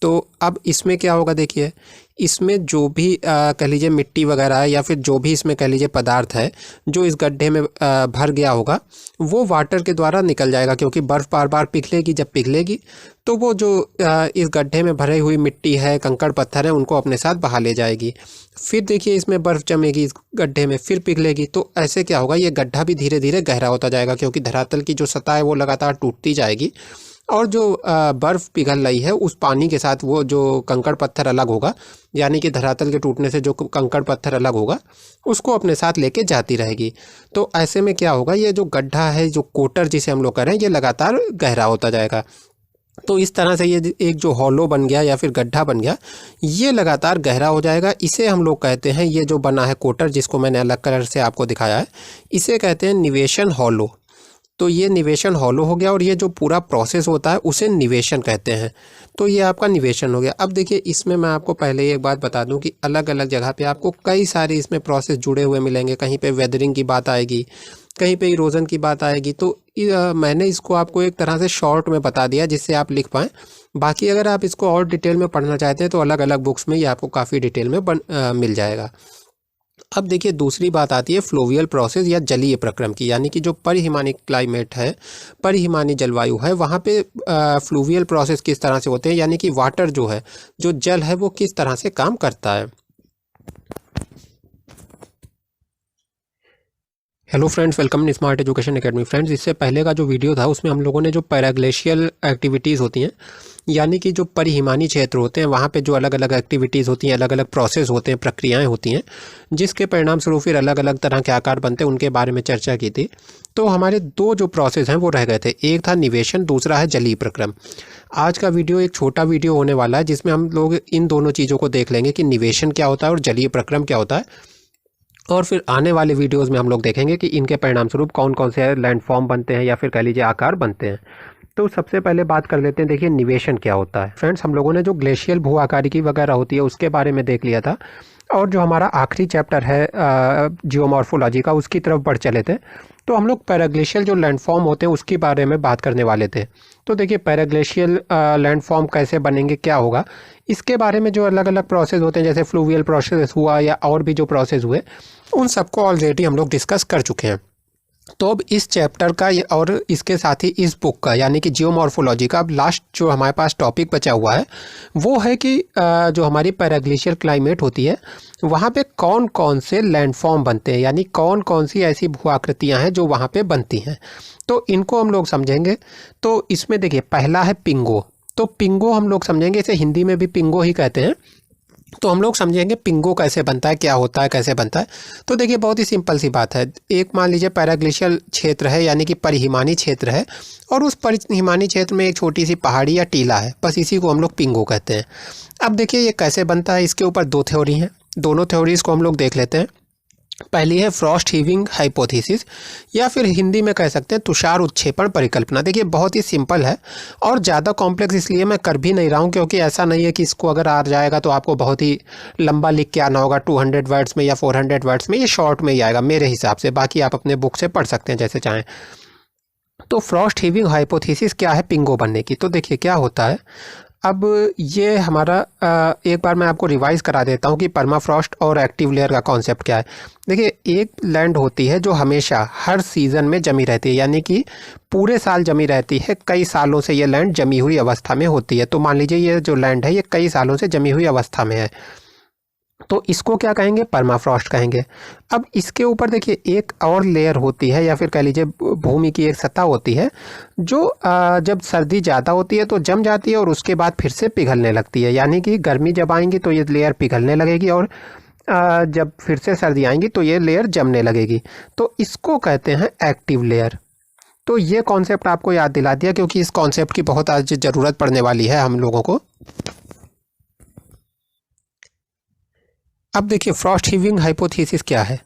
Speaker 1: तो अब इसमें क्या होगा, देखिए इसमें जो भी कह लीजिए मिट्टी वगैरह है, या फिर जो भी इसमें कह लीजिए पदार्थ है जो इस गड्ढे में भर गया होगा वो वाटर के द्वारा निकल जाएगा, क्योंकि बर्फ़ बार बार पिघलेगी। जब पिघलेगी तो वो जो इस गड्ढे में भरी हुई मिट्टी है, कंकड़ पत्थर है, उनको अपने साथ बहा ले जाएगी। फिर देखिए इसमें बर्फ़ जमेगी इस गड्ढे में, फिर पिघलेगी। तो ऐसे क्या होगा, ये गड्ढा भी धीरे धीरे गहरा होता जाएगा, क्योंकि धरातल की जो सतह है वो लगातार टूटती जाएगी, और जो बर्फ़ पिघल रही है उस पानी के साथ वो जो कंकड़ पत्थर अलग होगा, यानी कि धरातल के टूटने से जो कंकड़ पत्थर अलग होगा उसको अपने साथ लेके जाती रहेगी। तो ऐसे में क्या होगा, ये जो गड्ढा है, जो कोटर जिसे हम लोग कह रहे हैं, ये लगातार गहरा होता जाएगा। तो इस तरह से ये एक जो हॉलो बन गया या फिर गड्ढा बन गया, ये लगातार गहरा हो जाएगा। इसे हम लोग कहते हैं, ये जो बना है कोटर जिसको मैंने अलग कलर से आपको दिखाया है, इसे कहते हैं निवेशन हॉलो। तो ये निवेशन हॉलो हो गया, और ये जो पूरा प्रोसेस होता है उसे निवेशन कहते हैं। तो ये आपका निवेशन हो गया। अब देखिए इसमें मैं आपको पहले ही एक बात बता दूं कि अलग अलग जगह पे आपको कई सारे इसमें प्रोसेस जुड़े हुए मिलेंगे। कहीं पे वेदरिंग की बात आएगी, कहीं पे इरोजन की बात आएगी। तो मैंने इसको आपको एक तरह से शॉर्ट में बता दिया जिससे आप लिख पाएँ। बाकी अगर आप इसको और डिटेल में पढ़ना चाहते हैं तो अलग अलग बुक्स में ये आपको काफ़ी डिटेल में मिल जाएगा। अब देखिए दूसरी बात आती है फ्लोवियल प्रोसेस या जलीय प्रक्रम की, यानी कि जो परिहिमानी क्लाइमेट है, परिहिमानी जलवायु है, वहाँ पे फ्लूवियल प्रोसेस किस तरह से होते हैं, यानी कि वाटर जो है, जो जल है वो किस तरह से काम करता है। Hello friends, welcome in smart education academy. Friends, इससे पहले का जो वीडियो था उसमें हम लोगों ने जो पैराग्लेशियल एक्टिविटीज़ होती हैं, यानी कि जो परिहिमानी क्षेत्र होते हैं वहाँ पे जो अलग अलग एक्टिविटीज़ होती हैं, अलग अलग प्रोसेस होते हैं, प्रक्रियाएं होती हैं, जिसके परिणाम स्वरूप फिर अलग अलग तरह के आकार बनते हैं, उनके बारे में चर्चा की थी। तो हमारे दो जो प्रोसेस हैं वो रह गए थे, एक था निवेशन, दूसरा है जलीय प्रक्रम। आज का वीडियो एक छोटा वीडियो होने वाला है जिसमें हम लोग इन दोनों चीज़ों को देख लेंगे कि निवेशन क्या होता है और जलीय प्रक्रम क्या होता है, और फिर आने वाले वीडियोस में हम लोग देखेंगे कि इनके परिणाम स्वरूप कौन कौन से लैंडफॉर्म बनते हैं या फिर कह लीजिए आकार बनते हैं। तो सबसे पहले बात कर लेते हैं, देखिए निवेशन क्या होता है। फ्रेंड्स, हम लोगों ने जो ग्लेशियल भू आकारिकी वगैरह होती है उसके बारे में देख लिया था, और जो हमारा आखिरी चैप्टर है जियोमॉर्फोलॉजी का, उसकी तरफ बढ़ चले थे। तो हम लोग पैराग्लेशियल जो लैंडफॉर्म होते हैं उसके बारे में बात करने वाले थे। तो देखिए पैराग्लेशियल लैंडफॉर्म कैसे बनेंगे, क्या होगा, इसके बारे में जो अलग अलग प्रोसेस होते हैं, जैसे फ्लूवियल प्रोसेस हुआ या और भी जो प्रोसेस हुए, उन सबको ऑलरेडी हम लोग डिस्कस कर चुके हैं। तो अब इस चैप्टर का और इसके साथ ही इस बुक का, यानी कि जियोमॉर्फोलॉजी का, अब लास्ट जो हमारे पास टॉपिक बचा हुआ है वो है कि जो हमारी पैराग्लेशियल क्लाइमेट होती है वहाँ पे कौन कौन से लैंडफॉर्म बनते हैं, यानी कौन कौन सी ऐसी भू आकृतियाँ हैं जो वहाँ पे बनती हैं। तो इनको हम लोग समझेंगे। तो इसमें देखिए पहला है पिंगो। तो पिंगो हम लोग समझेंगे, इसे हिंदी में भी पिंगो ही कहते हैं। तो हम लोग समझेंगे पिंगो कैसे बनता है, क्या होता है, कैसे बनता है। तो देखिए बहुत ही सिंपल सी बात है। एक मान लीजिए पैराग्लेशियल क्षेत्र है, यानी कि परिहिमानी क्षेत्र है, और उस परिहिमानी क्षेत्र में एक छोटी सी पहाड़ी या टीला है, बस इसी को हम लोग पिंगो कहते हैं। अब देखिए ये कैसे बनता है, इसके ऊपर दो थ्योरी हैं, दोनों थ्योरीज को हम लोग देख लेते हैं। पहली है फ्रॉस्ट हीविंग हाइपोथेसिस, या फिर हिंदी में कह सकते हैं तुषार उत्क्षेपण परिकल्पना। देखिए बहुत ही सिंपल है और ज़्यादा कॉम्प्लेक्स इसलिए मैं कर भी नहीं रहा हूँ, क्योंकि ऐसा नहीं है कि इसको अगर आ जाएगा तो आपको बहुत ही लंबा लिख के आना होगा 200 वर्ड्स में या 400 वर्ड्स में। ये शॉर्ट में ही आएगा मेरे हिसाब से, बाकी आप अपने बुक से पढ़ सकते हैं जैसे चाहें। तो फ्रॉस्ट हीविंग हाइपोथेसिस क्या है पिंगो बनने की। तो देखिए क्या होता है, अब ये हमारा एक बार मैं आपको रिवाइज करा देता हूँ कि परमाफ्रॉस्ट और एक्टिव लेयर का कॉन्सेप्ट क्या है। देखिए एक लैंड होती है जो हमेशा हर सीज़न में जमी रहती है, यानी कि पूरे साल जमी रहती है, कई सालों से ये लैंड जमी हुई अवस्था में होती है। तो मान लीजिए ये जो लैंड है ये कई सालों से जमी हुई अवस्था में है, तो इसको क्या कहेंगे, परमाफ्रॉस्ट कहेंगे। अब इसके ऊपर देखिए एक और लेयर होती है, या फिर कह लीजिए भूमि की एक सतह होती है, जो जब सर्दी ज़्यादा होती है तो जम जाती है और उसके बाद फिर से पिघलने लगती है, यानी कि गर्मी जब आएंगी तो ये लेयर पिघलने लगेगी, और जब फिर से सर्दी आएंगी तो ये लेयर जमने लगेगी। तो इसको कहते हैं एक्टिव लेयर। तो ये कॉन्सेप्ट आपको याद दिला दिया, क्योंकि इस कॉन्सेप्ट की बहुत आज ज़रूरत पड़ने वाली है हम लोगों को। अब देखिए फ्रॉस्ट हीविंग हाइपोथेसिस क्या है।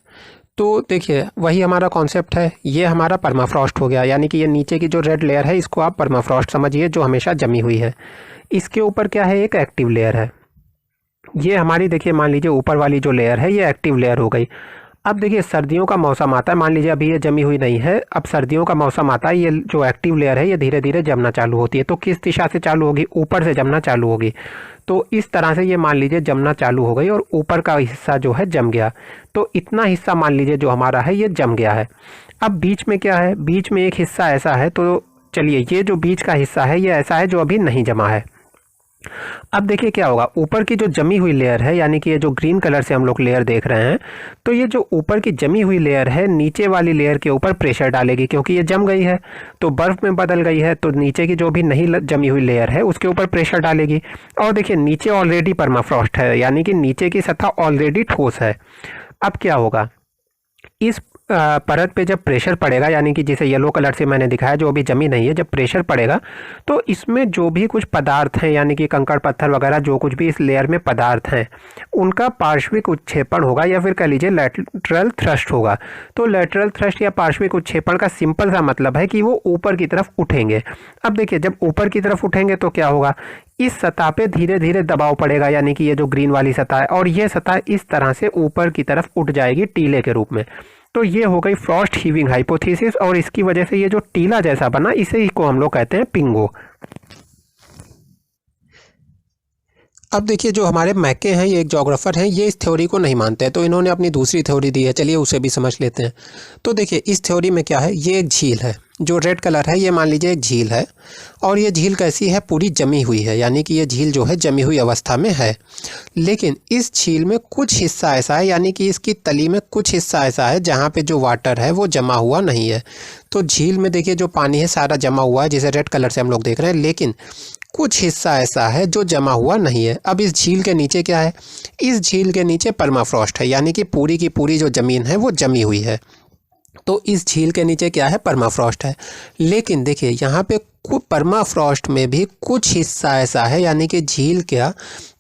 Speaker 1: तो देखिए वही हमारा कॉन्सेप्ट है, ये हमारा परमाफ्रॉस्ट हो गया, यानी कि ये नीचे की जो रेड लेयर है इसको आप परमाफ्रॉस्ट समझिए, जो हमेशा जमी हुई है। इसके ऊपर क्या है, एक एक्टिव लेयर है। ये हमारी देखिए मान लीजिए ऊपर वाली जो लेयर है ये एक्टिव लेयर हो गई। अब देखिए सर्दियों का मौसम आता है, मान लीजिए अभी ये जमी हुई नहीं है, अब सर्दियों का मौसम आता है, ये जो एक्टिव लेयर है ये धीरे धीरे जमना चालू होती है। तो किस दिशा से चालू होगी, ऊपर से जमना चालू होगी। तो इस तरह से ये मान लीजिए जमना चालू हो गई और ऊपर का हिस्सा जो है जम गया। तो इतना हिस्सा मान लीजिए जो हमारा है ये जम गया है। अब बीच में क्या है, बीच में एक हिस्सा ऐसा है, तो चलिए ये जो बीच का हिस्सा है ये ऐसा है जो अभी नहीं जमा है। अब देखिए क्या होगा, ऊपर की जो जमी हुई लेयर है, यानी कि ये जो ग्रीन कलर से हम लोग लेयर देख रहे हैं, तो ये जो ऊपर की जमी हुई लेयर है नीचे वाली लेयर के ऊपर प्रेशर डालेगी, क्योंकि ये जम गई है तो बर्फ में बदल गई है। तो नीचे की जो भी नहीं जमी हुई लेयर है उसके ऊपर प्रेशर डालेगी, और देखिए नीचे ऑलरेडी परमाफ्रॉस्ट है, यानी कि नीचे की सतह ऑलरेडी ठोस है। अब क्या होगा, इस परत पे जब प्रेशर पड़ेगा, यानी कि जिसे येलो कलर से मैंने दिखाया जो अभी जमी नहीं है, जब प्रेशर पड़ेगा तो इसमें जो भी कुछ पदार्थ हैं, यानी कि कंकड़ पत्थर वगैरह जो कुछ भी इस लेयर में पदार्थ हैं, उनका पार्श्विक उत्क्षेपण होगा, या फिर कह लीजिए लैटरल थ्रस्ट होगा। तो लैटरल थ्रस्ट या पार्श्विक उत्क्षेपण का सिंपल सा मतलब है कि वो ऊपर की तरफ उठेंगे। अब देखिए जब ऊपर की तरफ उठेंगे तो क्या होगा, इस सतह पे धीरे धीरे दबाव पड़ेगा, यानी कि ये जो ग्रीन वाली सतह है, और ये सतह इस तरह से ऊपर की तरफ उठ जाएगी टीले के रूप में। तो ये हो गई फ्रॉस्ट हीविंग हाइपोथेसिस, और इसकी वजह से ये जो टीला जैसा बना इसे ही को हम लोग कहते हैं पिंगो। अब देखिए जो हमारे मैके हैं, ये एक जोग्राफर हैं, ये इस थ्योरी को नहीं मानते हैं, तो इन्होंने अपनी दूसरी थ्योरी दी है। चलिए उसे भी समझ लेते हैं। तो देखिए इस थ्योरी में क्या है, ये एक झील है, जो रेड कलर है ये मान लीजिए एक झील है, और ये झील कैसी है, पूरी जमी हुई है, यानी कि ये झील जो है जमी हुई अवस्था में है। लेकिन इस झील में कुछ हिस्सा ऐसा है, यानी कि इसकी तली में कुछ हिस्सा ऐसा है जहाँ पे जो वाटर है वो जमा हुआ नहीं है। तो झील में देखिए जो पानी है सारा जमा हुआ है, जिसे रेड कलर से हम लोग देख रहे हैं, लेकिन कुछ हिस्सा ऐसा है जो जमा हुआ नहीं है। अब इस झील के नीचे क्या है, इस झील के नीचे परमाफ्रॉस्ट है, यानी कि पूरी की पूरी जो ज़मीन है वो जमी हुई है। तो इस झील के नीचे क्या है, परमाफ्रॉस्ट है। लेकिन देखिए यहाँ पे परमाफ्रॉस्ट में भी कुछ हिस्सा ऐसा है, यानी कि झील का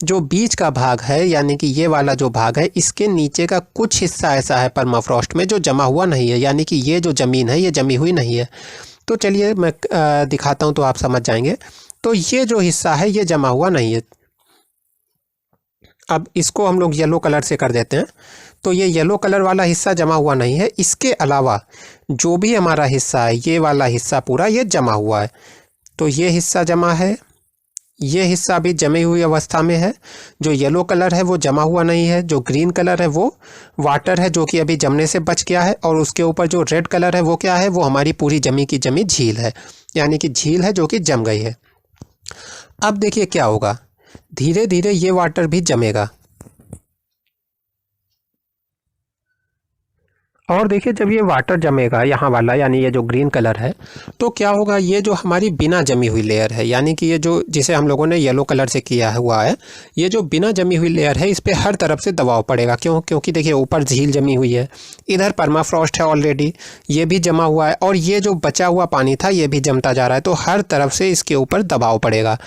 Speaker 1: जो बीच का भाग है, यानी कि ये वाला जो भाग है, इसके नीचे का कुछ हिस्सा ऐसा है परमाफ्रॉस्ट में जो जमा हुआ नहीं है, यानी कि ये जो ज़मीन है ये जमी हुई नहीं है। तो चलिए मैं दिखाता हूँ तो आप समझ जाएंगे। तो ये जो हिस्सा है ये जमा हुआ नहीं है। अब इसको हम लोग येलो कलर से कर देते हैं। तो ये येलो कलर वाला हिस्सा जमा हुआ नहीं है। इसके अलावा जो भी हमारा हिस्सा है, ये वाला हिस्सा पूरा ये जमा हुआ है। तो ये हिस्सा जमा है, ये हिस्सा भी जमी हुई अवस्था में है। जो येलो कलर है वो जमा हुआ नहीं है, जो ग्रीन कलर है वो वाटर है जो कि अभी जमने से बच गया है, और उसके ऊपर जो रेड कलर है वो क्या है, वो हमारी पूरी जमी की जमी झील है, यानी कि झील है जो कि जम गई है। अब देखिए क्या होगा, धीरे धीरे ये वाटर भी जमेगा, और देखिए जब ये वाटर जमेगा यहाँ वाला, यानी ये जो ग्रीन कलर है, तो क्या होगा, ये जो हमारी बिना जमी हुई लेयर है, यानी कि ये जो जिसे हम लोगों ने येलो कलर से किया हुआ है, ये जो बिना जमी हुई लेयर है, इस पर हर तरफ से दबाव पड़ेगा। क्योंकि देखिए ऊपर झील जमी हुई है, इधर परमाफ्रॉस्ट है ऑलरेडी, ये भी जमा हुआ है, और ये जो बचा हुआ पानी था ये भी जमता जा रहा है, तो हर तरफ से इसके ऊपर दबाव पड़ेगा।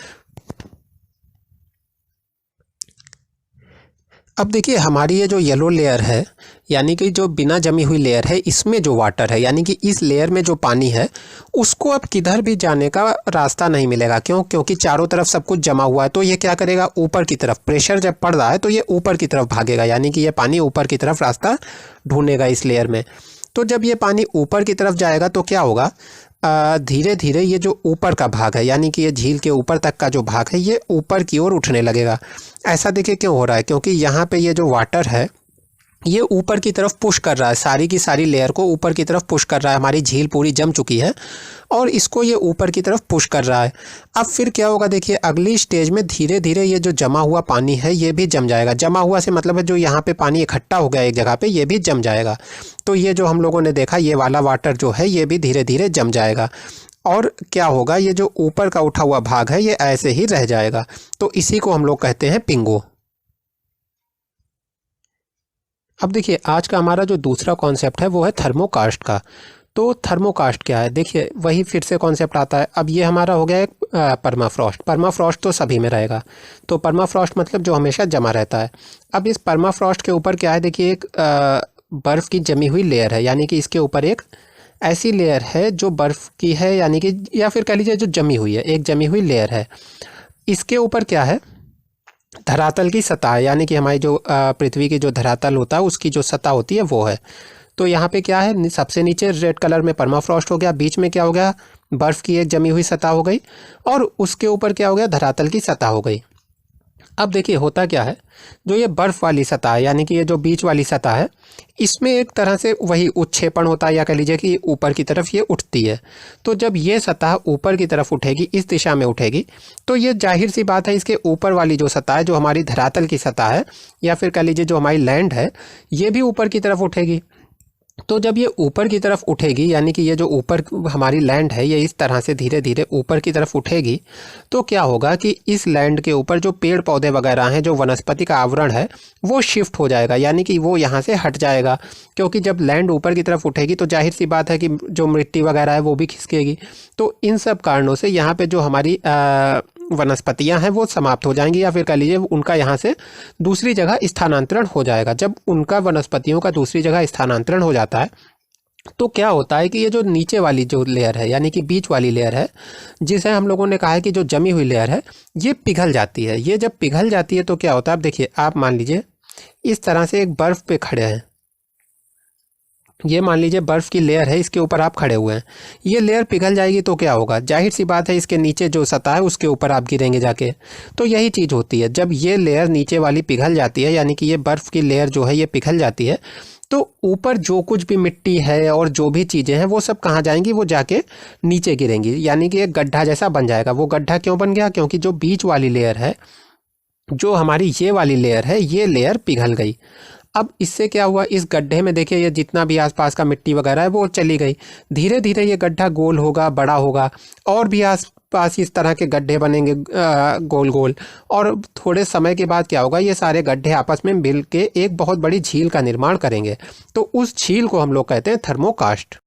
Speaker 1: अब देखिए हमारी ये जो येलो लेयर है, यानी कि जो बिना जमी हुई लेयर है, इसमें जो वाटर है, यानी कि इस लेयर में जो पानी है, उसको अब किधर भी जाने का रास्ता नहीं मिलेगा। क्योंकि चारों तरफ सब कुछ जमा हुआ है। तो ये क्या करेगा, ऊपर की तरफ प्रेशर जब पड़ रहा है तो ये ऊपर की तरफ भागेगा, यानी कि ये पानी ऊपर की तरफ रास्ता ढूंढेगा इस लेयर में। तो जब ये पानी ऊपर की तरफ जाएगा तो क्या होगा, धीरे धीरे ये जो ऊपर का भाग है, यानी कि ये झील के ऊपर तक का जो भाग है, ये ऊपर की ओर उठने लगेगा। ऐसा देखिए क्यों हो रहा है, क्योंकि यहाँ पे ये जो वाटर है ये ऊपर की तरफ पुश कर रहा है, सारी की सारी लेयर को ऊपर की तरफ पुश कर रहा है। हमारी झील पूरी जम चुकी है और इसको ये ऊपर की तरफ पुश कर रहा है। अब फिर क्या होगा, देखिए अगली स्टेज में धीरे धीरे ये जो जमा हुआ पानी है ये भी जम जाएगा। जमा हुआ से मतलब है जो यहाँ पे पानी इकट्ठा हो गया एक जगह पे, ये भी जम जाएगा। तो ये जो हम लोगों ने देखा, ये वाला वाटर जो है ये भी धीरे धीरे जम जाएगा, और क्या होगा, ये जो ऊपर का उठा हुआ भाग है ये ऐसे ही रह जाएगा। तो इसी को हम लोग कहते हैं पिंगो। अब देखिए आज का हमारा जो दूसरा कॉन्सेप्ट है वो है थर्मोकास्ट का। तो थर्मोकास्ट क्या है, देखिए वही फिर से कॉन्सेप्ट आता है। अब ये हमारा हो गया एक परमाफ्रॉस्ट। परमाफ्रॉस्ट तो सभी में रहेगा, तो परमाफ्रॉस्ट मतलब जो हमेशा जमा रहता है। अब इस परमाफ्रॉस्ट के ऊपर क्या है, देखिए एक बर्फ़ की जमी हुई लेयर है, यानी कि इसके ऊपर एक ऐसी लेयर है जो बर्फ़ की है, यानी कि या फिर कह लीजिए जो जमी हुई है, एक जमी हुई लेयर है। इसके ऊपर क्या है, धरातल की सतह, यानी कि हमारी जो पृथ्वी की जो धरातल होता है उसकी जो सतह होती है वो है। तो यहाँ पे क्या है, सबसे नीचे रेड कलर में परमाफ्रॉस्ट हो गया, बीच में क्या हो गया, बर्फ़ की एक जमी हुई सतह हो गई, और उसके ऊपर क्या हो गया, धरातल की सतह हो गई। अब देखिए होता क्या है, जो ये बर्फ़ वाली सतह है, यानी कि ये जो बीच वाली सतह है, इसमें एक तरह से वही उत्क्षेपण होता है, या कह लीजिए कि ऊपर की तरफ ये उठती है। तो जब ये सतह ऊपर की तरफ उठेगी, इस दिशा में उठेगी, तो ये जाहिर सी बात है इसके ऊपर वाली जो सतह है, जो हमारी धरातल की सतह है, या फिर कह लीजिए जो हमारी लैंड है, ये भी ऊपर की तरफ उठेगी। तो जब ये ऊपर की तरफ उठेगी, यानी कि ये जो ऊपर हमारी लैंड है ये इस तरह से धीरे धीरे ऊपर की तरफ उठेगी, तो क्या होगा कि इस लैंड के ऊपर जो पेड़ पौधे वगैरह हैं, जो वनस्पति का आवरण है, वो शिफ्ट हो जाएगा, यानी कि वो यहाँ से हट जाएगा। क्योंकि जब लैंड ऊपर की तरफ उठेगी तो जाहिर सी बात है कि जो मिट्टी वगैरह है वो भी खिसकेगी। तो इन सब कारणों से यहाँ पे जो हमारी वनस्पतियां हैं वो समाप्त हो जाएंगी, या फिर कह लीजिए उनका यहाँ से दूसरी जगह स्थानांतरण हो जाएगा। जब उनका वनस्पतियों का दूसरी जगह स्थानांतरण हो जाता है तो क्या होता है कि ये जो नीचे वाली जो लेयर है, यानी कि बीच वाली लेयर है, जिसे हम लोगों ने कहा है कि जो जमी हुई लेयर है, ये पिघल जाती है। ये जब पिघल जाती है तो क्या होता है, अब देखिए आप मान लीजिए इस तरह से एक बर्फ़ पे खड़े हैं, ये मान लीजिए बर्फ़ की लेयर है, इसके ऊपर आप खड़े हुए हैं, ये लेयर पिघल जाएगी तो क्या होगा, जाहिर सी बात है इसके नीचे जो सतह है उसके ऊपर आप गिरेंगे जाके। तो यही चीज़ होती है, जब ये लेयर नीचे वाली पिघल जाती है, यानी कि ये बर्फ़ की लेयर जो है ये पिघल जाती है, तो ऊपर जो कुछ भी मिट्टी है और जो भी चीज़ें हैं वो सब कहाँ जाएंगी, वो जाके नीचे गिरेंगी, यानी कि एक गड्ढा जैसा बन जाएगा। वो गड्ढा क्यों बन गया, क्योंकि जो बीच वाली लेयर है, जो हमारी ये वाली लेयर है, ये लेयर पिघल गई। अब इससे क्या हुआ, इस गड्ढे में देखिए ये जितना भी आसपास का मिट्टी वगैरह है वो चली गई। धीरे धीरे ये गड्ढा गोल होगा, बड़ा होगा, और भी आसपास इस तरह के गड्ढे बनेंगे गोल गोल, और थोड़े समय के बाद क्या होगा, ये सारे गड्ढे आपस में मिल के एक बहुत बड़ी झील का निर्माण करेंगे। तो उस झील को हम लोग कहते हैं थर्मोकास्ट।